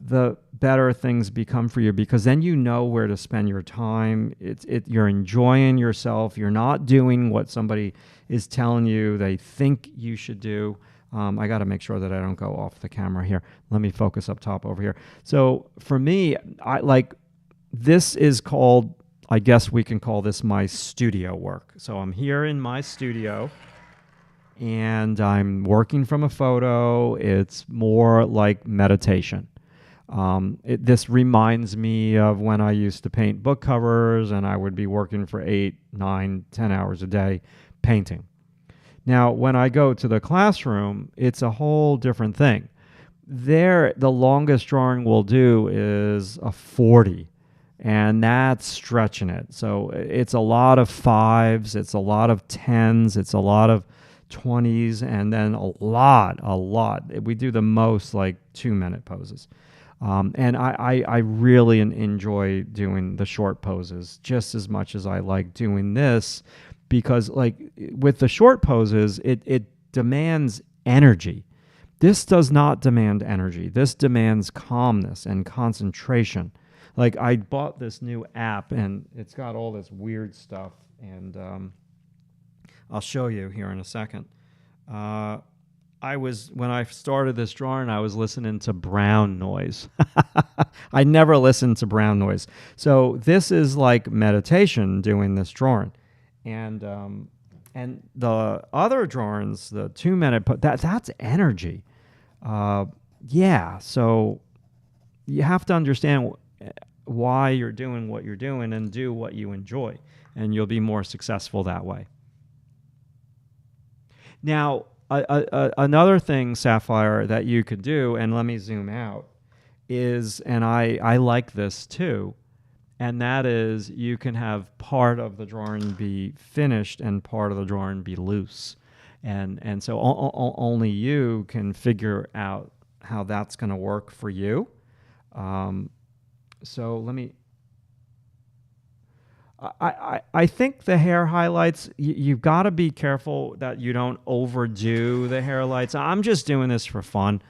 the better things become for you, because then you know where to spend your time. You're enjoying yourself. You're not doing what somebody is telling you they think you should do. I got to make sure that I don't go off the camera here. Let me focus up top over here. So for me, this is called, I guess we can call this my studio work. So I'm here in my studio and I'm working from a photo. It's more like meditation. This reminds me of when I used to paint book covers and I would be working for 8, 9, 10 hours a day painting. Now, when I go to the classroom, it's a whole different thing. There, the longest drawing we'll do is a 40, and that's stretching it. So it's a lot of 5s, it's a lot of 10s, it's a lot of 20s, and then a lot. We do the most like 2-minute poses. And I really enjoy doing the short poses just as much as I like doing this, because like with the short poses, it demands energy. This does not demand energy. This demands calmness and concentration. Like, I bought this new app and it's got all this weird stuff, and I'll show you here in a second. When I started this drawing, I was listening to brown noise. I never listened to brown noise. So this is like meditation doing this drawing. And the other drawings, the 2-minute, that's energy. Yeah, so you have to understand why you're doing what you're doing and do what you enjoy, and you'll be more successful that way. Now, another thing, Sapphire, that you could do, and let me zoom out, is, and I like this too, and that is you can have part of the drawing be finished and part of the drawing be loose. And so only you can figure out how that's going to work for you. So let me... I think the hair highlights, you've got to be careful that you don't overdo the hair lights. I'm just doing this for fun.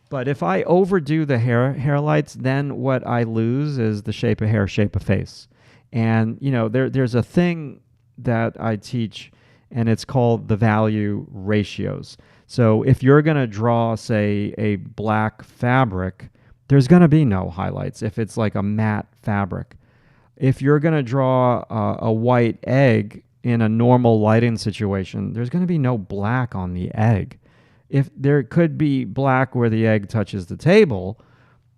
But if I overdo the hair lights, then what I lose is the shape of hair, shape of face. And, there's a thing that I teach, and it's called the value ratios. So if you're going to draw, say, a black fabric, there's going to be no highlights if it's like a matte fabric. If you're going to draw a white egg in a normal lighting situation, there's going to be no black on the egg. If there could be black where the egg touches the table,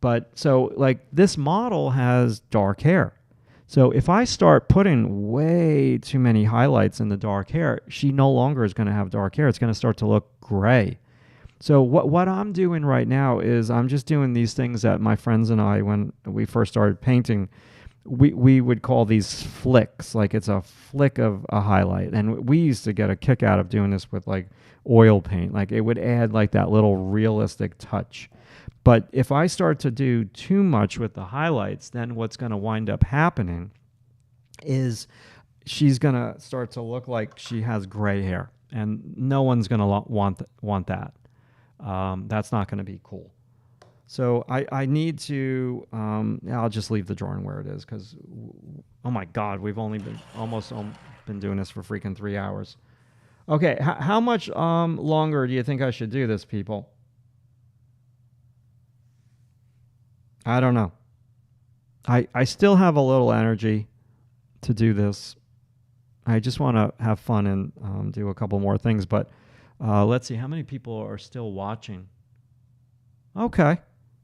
But so like this model has dark hair. So if I start putting way too many highlights in the dark hair, she no longer is going to have dark hair. It's going to start to look gray. So what I'm doing right now is I'm just doing these things that my friends and I, when we first started painting, we would call these flicks. Like it's a flick of a highlight. And we used to get a kick out of doing this with like oil paint. Like it would add like that little realistic touch. But if I start to do too much with the highlights, then what's going to wind up happening is she's going to start to look like she has gray hair. And no one's going to want that. That's not going to be cool. So I need to, I'll just leave the drawing where it is because, oh my God, we've only been been doing this for freaking 3 hours. Okay, how much longer do you think I should do this, people? I don't know. I still have a little energy to do this. I just want to have fun and do a couple more things, but let's see how many people are still watching. Okay,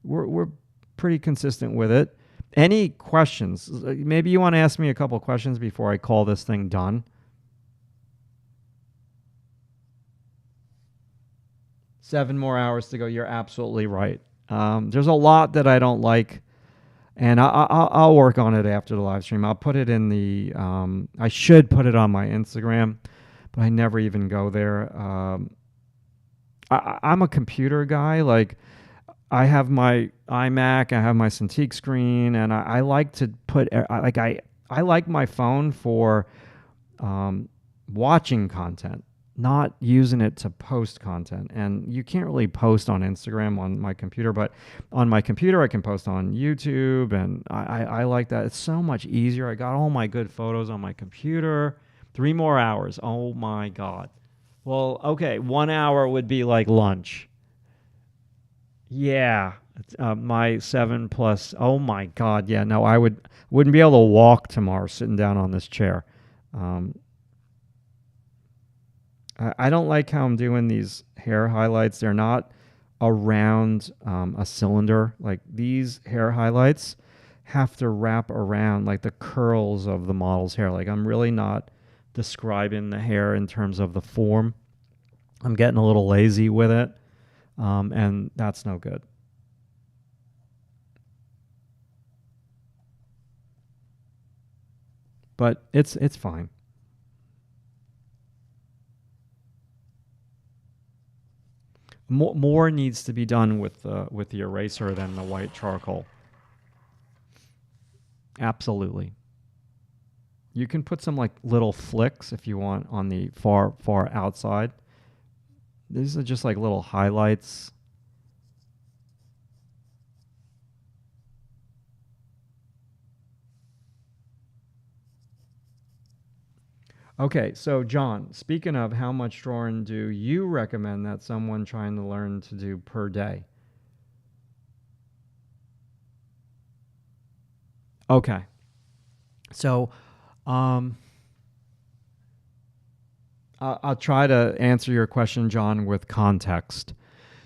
we're pretty consistent with it. Any questions? Maybe you want to ask me a couple questions before I call this thing done. 7 more hours to go. You're absolutely right. There's a lot that I don't like, and I'll work on it after the live stream. I'll put it in the. I should put it on my Instagram, but I never even go there. I'm a computer guy. Like I have my iMac, I have my Cintiq screen, and I like to put I like my phone for watching content, not using it to post content. And you can't really post on Instagram on my computer, but on my computer I can post on YouTube, and I like that. It's so much easier. I got all my good photos on my computer. 3 more hours. Oh my God. Well, okay, 1 hour would be like lunch. Yeah, my 7 plus. Oh my God, yeah. No, wouldn't be able to walk tomorrow sitting down on this chair. I don't like how I'm doing these hair highlights. They're not around a cylinder. Like these hair highlights have to wrap around like the curls of the model's hair. Like I'm really not describing the hair in terms of the form. I'm getting a little lazy with it, and that's no good. But it's fine. More needs to be done with the eraser than the white charcoal. Absolutely. You can put some like little flicks if you want on the far outside. These are just like little highlights. Okay, so John, speaking of, how much drawing do you recommend that someone trying to learn to do per day? Okay. So, I'll try to answer your question, John, with context.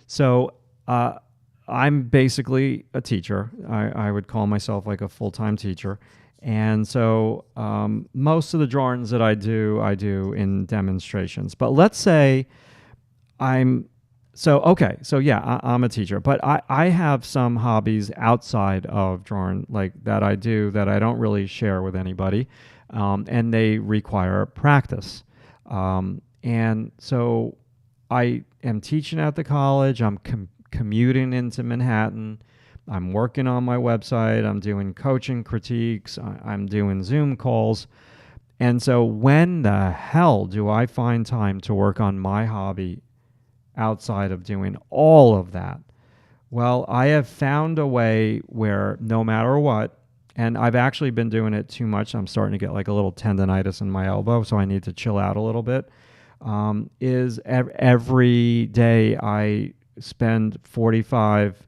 So, I'm basically a teacher. I would call myself like a full-time teacher. And so most of the drawings that I do in demonstrations. But let's say I'm I'm a teacher, but I have some hobbies outside of drawing, like that I do that I don't really share with anybody, and they require practice. And so I am teaching at the college. I'm commuting into Manhattan. I'm working on my website. I'm doing coaching critiques. I'm doing Zoom calls. And so when the hell do I find time to work on my hobby outside of doing all of that? Well, I have found a way where no matter what, and I've actually been doing it too much. I'm starting to get like a little tendonitis in my elbow, so I need to chill out a little bit. Is every day I spend 45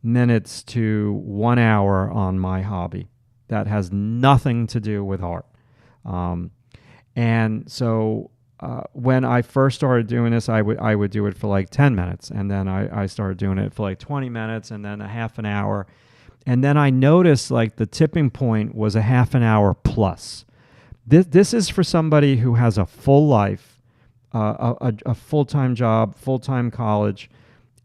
minutes to 1 hour on my hobby that has nothing to do with art. And so when I first started doing this, I would do it for like 10 minutes, and then I started doing it for like 20 minutes, and then a half an hour. And then I noticed like the tipping point was a half an hour plus. This is for somebody who has a full life, a full-time job, full-time college,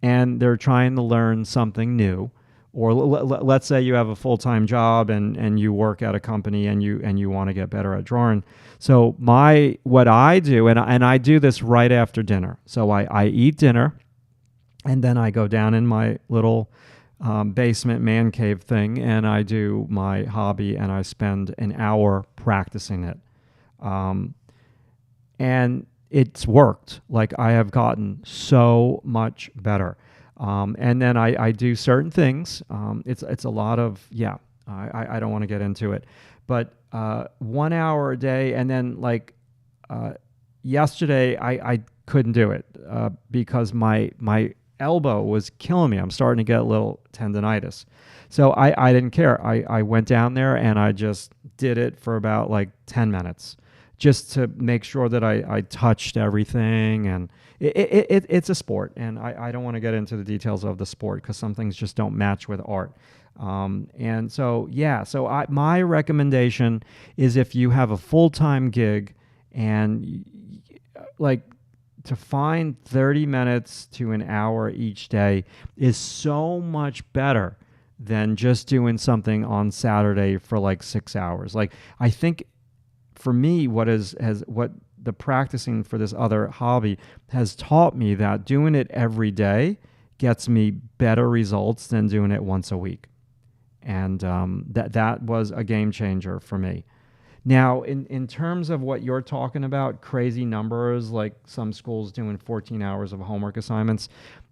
and they're trying to learn something new. Or let's say you have a full-time job and you work at a company and you want to get better at drawing. So what I do, and I do this right after dinner. So I eat dinner, and then I go down in my little basement man cave thing, and I do my hobby, and I spend an hour practicing it. And it's worked. Like, I have gotten so much better. And then I do certain things. It's a lot of, I don't want to get into it, but 1 hour a day. And then like yesterday, I couldn't do it because my elbow was killing me. I'm starting to get a little tendonitis. So I didn't care. I went down there and I just did it for about like 10 minutes just to make sure that I touched everything. And it's a sport. And I don't want to get into the details of the sport because some things just don't match with art. And so, my recommendation is if you have a full-time gig and like, to find 30 minutes to an hour each day is so much better than just doing something on Saturday for like 6 hours. Like, I think for me, what the practicing for this other hobby has taught me that doing it every day gets me better results than doing it once a week. And that was a game changer for me. Now, in terms of what you're talking about, crazy numbers, like some schools doing 14 hours of homework assignments,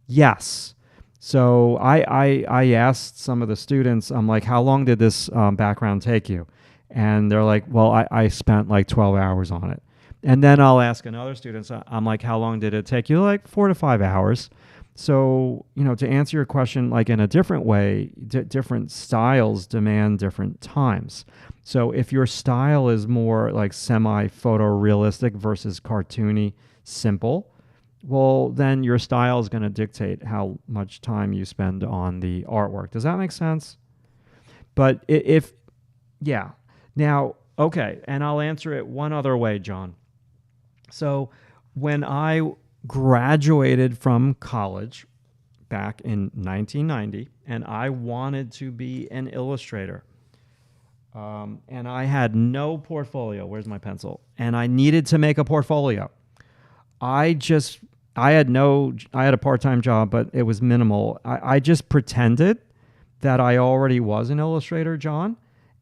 yes. So I asked some of the students, I'm like, how long did this background take you? And they're like, well, I spent like 12 hours on it. And then I'll ask another student, I'm like, how long did it take you? Like 4 to 5 hours. So, to answer your question, like in a different way, different styles demand different times. So if your style is more like semi-photorealistic versus cartoony, simple, well, then your style is going to dictate how much time you spend on the artwork. Does that make sense? But Now, okay, and I'll answer it one other way, John. So when I graduated from college back in 1990, and I wanted to be an illustrator. And I had no portfolio. Where's my pencil? And I needed to make a portfolio. I had a part-time job, but it was minimal. I just pretended that I already was an illustrator, John.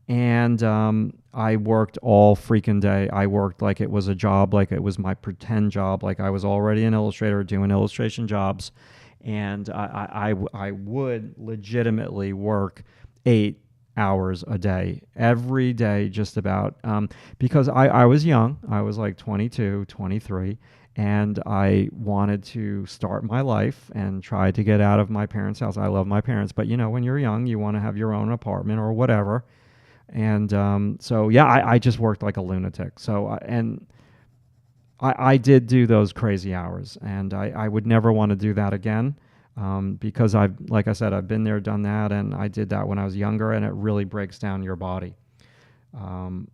And I worked all freaking day. I worked like it was a job, like it was my pretend job, like I was already an illustrator doing illustration jobs. And I would legitimately work 8 hours a day, every day, just about, because I was young. I was like 22, 23, and I wanted to start my life and try to get out of my parents' house. I love my parents, but when you're young, you want to have your own apartment or whatever. And I just worked like a lunatic. So, I did do those crazy hours, and I would never want to do that again, because like I said, I've been there, done that, and I did that when I was younger, and it really breaks down your body. You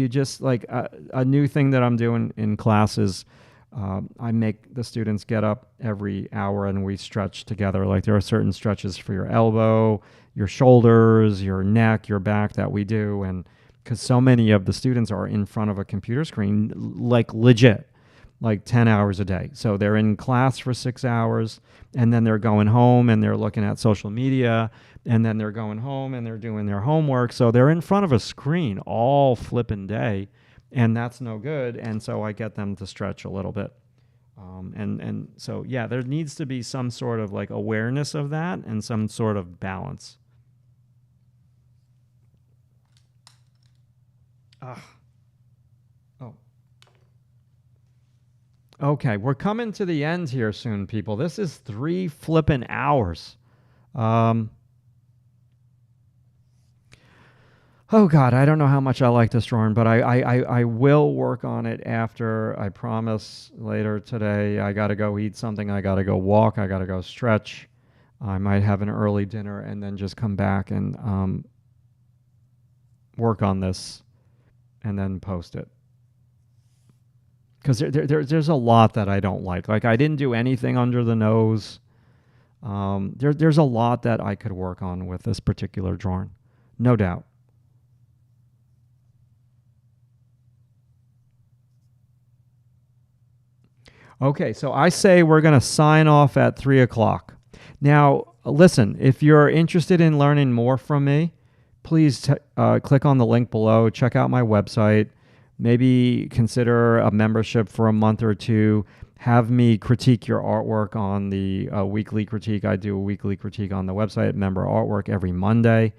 just like a new thing that I'm doing in classes. I make the students get up every hour and we stretch together. Like, there are certain stretches for your elbow, your shoulders, your neck, your back that we do. And because so many of the students are in front of a computer screen, like legit, like 10 hours a day. So they're in class for 6 hours, and then they're going home and they're looking at social media, and then they're going home and they're doing their homework. So they're in front of a screen all flipping day, and that's no good. And so I get them to stretch a little bit. So there needs to be some sort of like awareness of that and some sort of balance. Okay, we're coming to the end here soon, people. This is 3 flipping hours. Oh God, I don't know how much I like this drawing, but I will work on it after. I promise later today. I got to go eat something. I got to go walk. I got to go stretch. I might have an early dinner and then just come back and work on this and then post it. Because there's a lot that I don't like. Like I didn't do anything under the nose. There's a lot that I could work on with this particular drawing, no doubt. Okay, so I say we're going to sign off at 3 o'clock. Now, listen, if you're interested in learning more from me, please click on the link below. Check out my website. Maybe consider a membership for a month or two. Have me critique your artwork on the weekly critique. I do a weekly critique on the website, Member Artwork, every Monday.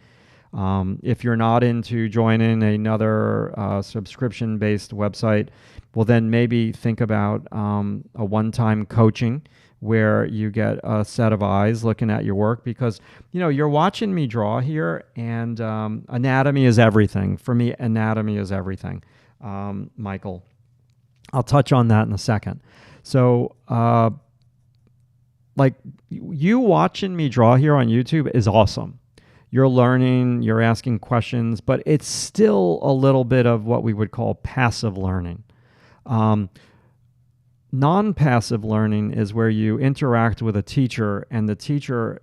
If you're not into joining another subscription-based website, well, then maybe think about a one-time coaching where you get a set of eyes looking at your work, because you're watching me draw here, and anatomy is everything. For me, anatomy is everything, Michael. I'll touch on that in a second. So, like, you watching me draw here on YouTube is awesome. You're learning, you're asking questions, but it's still a little bit of what we would call passive learning. Non-passive learning is where you interact with a teacher, and the teacher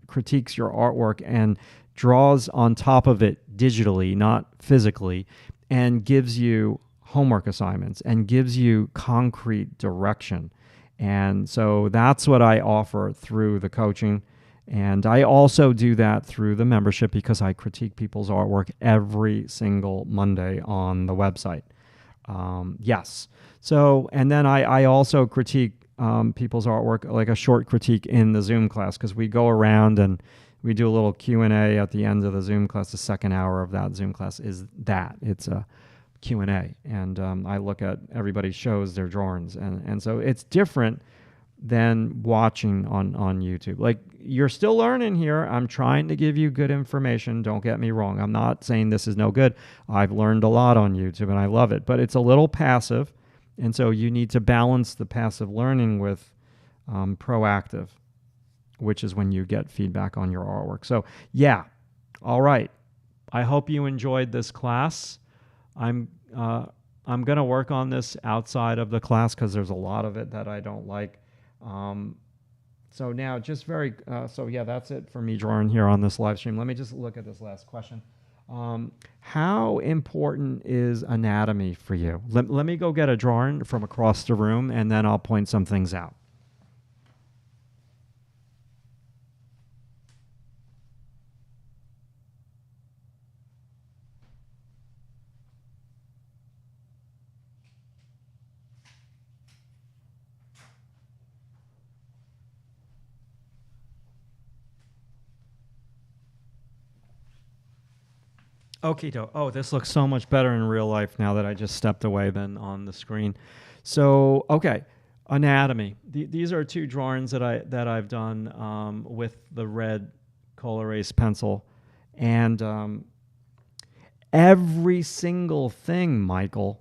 critiques your artwork and draws on top of it digitally, not physically, and gives you homework assignments and gives you concrete direction. And so that's what I offer through the coaching. And I also do that through the membership, because I critique people's artwork every single Monday on the website. Yes. So, and then I also critique people's artwork, like a short critique in the Zoom class, because we go around and we do a little Q&A at the end of the Zoom class. The second hour of that Zoom class is that. It's a Q&A. And I look at everybody shows their drawings. And so it's different than watching on YouTube. Like, you're still learning here. I'm trying to give you good information. Don't get me wrong. I'm not saying this is no good. I've learned a lot on YouTube and I love it, but it's a little passive. And so you need to balance the passive learning with proactive, which is when you get feedback on your artwork. So yeah. All right. I hope you enjoyed this class. I'm going to work on this outside of the class, because there's a lot of it that I don't like. So now just so yeah, that's it for me drawing here on this live stream. Let me just look at this last question. How important is anatomy for you? Let me go get a drawing from across the room, and then I'll point some things out. Okay, oh, this looks so much better in real life now that I just stepped away than on the screen. So, okay, anatomy. These are two drawings that I've done with the red Col-Erase pencil, and every single thing, Michael,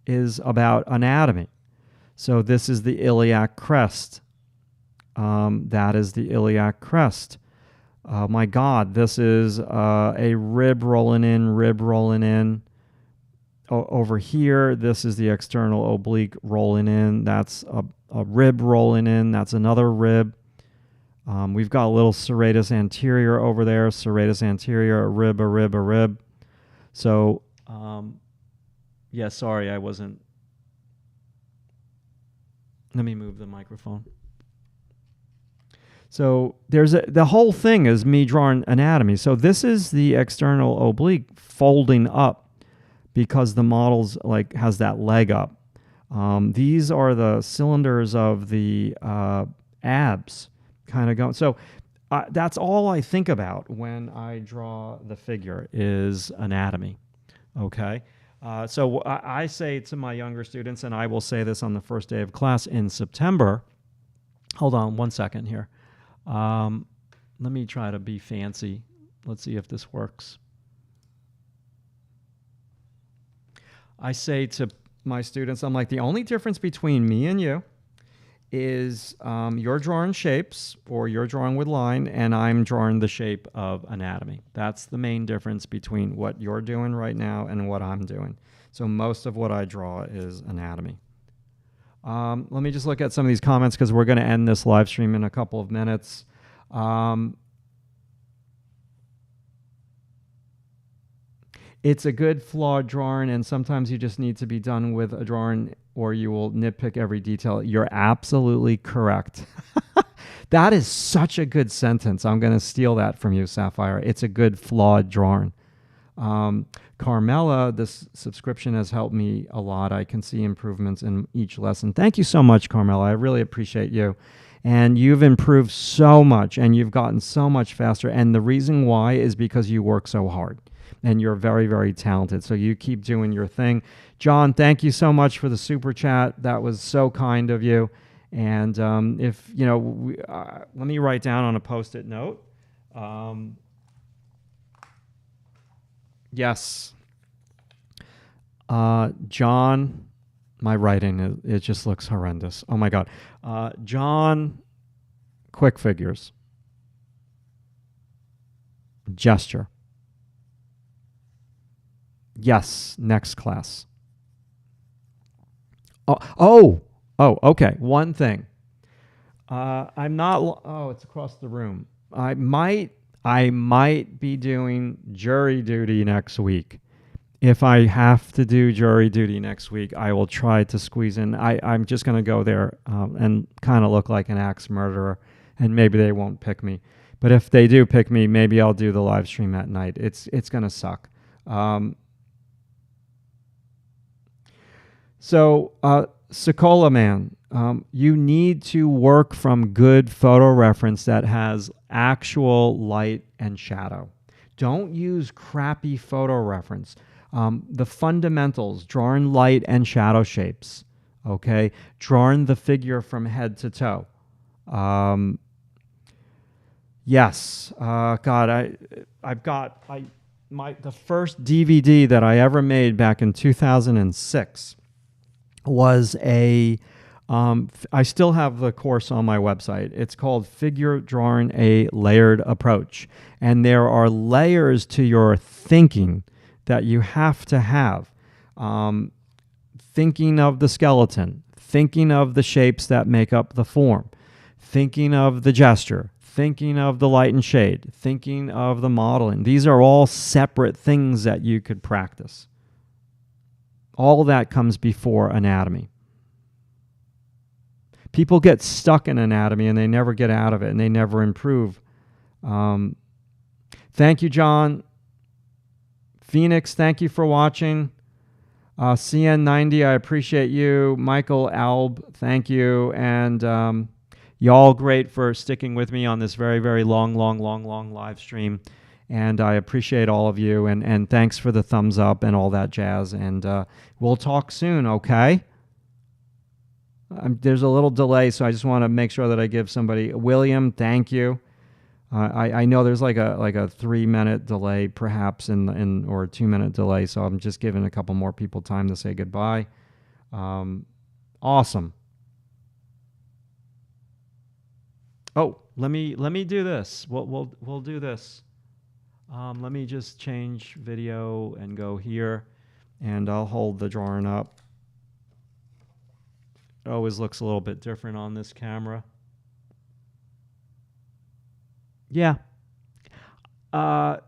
is about anatomy. So this is the iliac crest. That is the iliac crest. My God, this is a rib rolling in. Over here, this is the external oblique rolling in. That's a rib rolling in. That's another rib. We've got a little serratus anterior over there. Serratus anterior, a rib. So, yeah, sorry, I wasn't. Let me move the microphone. So the whole thing is me drawing anatomy. So this is the external oblique folding up, because the model's has that leg up. These are the cylinders of the abs kind of going. So that's all I think about when I draw the figure is anatomy. Okay. So I say to my younger students, and I will say this on the first day of class in September. Hold on 1 second here. Let me try to be fancy. Let's see if this works. I say to my students, I'm like, the only difference between me and you is you're drawing shapes, or you're drawing with line, and I'm drawing the shape of anatomy. That's the main difference between what you're doing right now and what I'm doing. So most of what I draw is anatomy. Let me just look at some of these comments because we're going to end this live stream in a couple of minutes. It's a good flawed drawing, and sometimes you just need to be done with a drawing or you will nitpick every detail. You're absolutely correct. That is such a good sentence. I'm going to steal that from you, Sapphire. It's a good flawed drawing. Carmela, this subscription has helped me a lot. I can see improvements in each lesson. Thank you so much, Carmela. I really appreciate you. And you've improved so much, and you've gotten so much faster. And the reason why is because you work so hard. And you're very, very talented. So you keep doing your thing. John, thank you so much for the super chat. That was so kind of you. And if, you know, let me write down on a Post-it note. Yes. John, my writing, it just looks horrendous. Oh, my God. John, quick figures. Gesture. Yes, next class. Oh, okay. One thing. I'm not. Oh, it's across the room. I might be doing jury duty next week. If I have to do jury duty next week, I will try to squeeze in. I'm just going to go there and kind of look like an axe murderer, and maybe they won't pick me. But if they do pick me, maybe I'll do the live stream at night. It's going to suck. So, Sekola Man, you need to work from good photo reference that has actual light and shadow. Don't use crappy photo reference. The fundamentals, drawing light and shadow shapes, okay? Drawing the figure from head to toe. Yes, God, the first DVD that I ever made back in 2006 was I still have the course on my website. It's called Figure Drawing a Layered Approach. And there are layers to your thinking that you have to have. Thinking of the skeleton, thinking of the shapes that make up the form, thinking of the gesture, thinking of the light and shade, thinking of the modeling. These are all separate things that you could practice. All that comes before anatomy. People get stuck in anatomy and they never get out of it and they never improve. Thank you, John. Phoenix, thank you for watching. CN90, I appreciate you. Michael Alb, thank you. And y'all great for sticking with me on this very, very long live stream. And I appreciate all of you. And thanks for the thumbs up and all that jazz. And we'll talk soon, okay? There's a little delay, so I just want to make sure that I give somebody. William, thank you. I know there's like a 3-minute delay, perhaps, or a 2-minute delay. So I'm just giving a couple more people time to say goodbye. Awesome. Oh, let me do this. We'll do this. Let me just change video and go here, and I'll hold the drawing up. It always looks a little bit different on this camera. Yeah.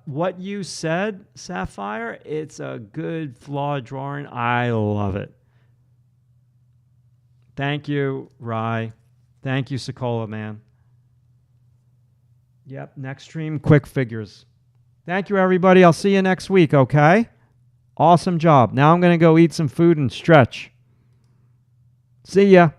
What you said, Sapphire, it's a good flawed drawing. I love it. Thank you, Rye. Thank you, Sekola Man. Yep, next stream, quick figures. Thank you, everybody. I'll see you next week, okay? Awesome job. Now I'm going to go eat some food and stretch. See ya.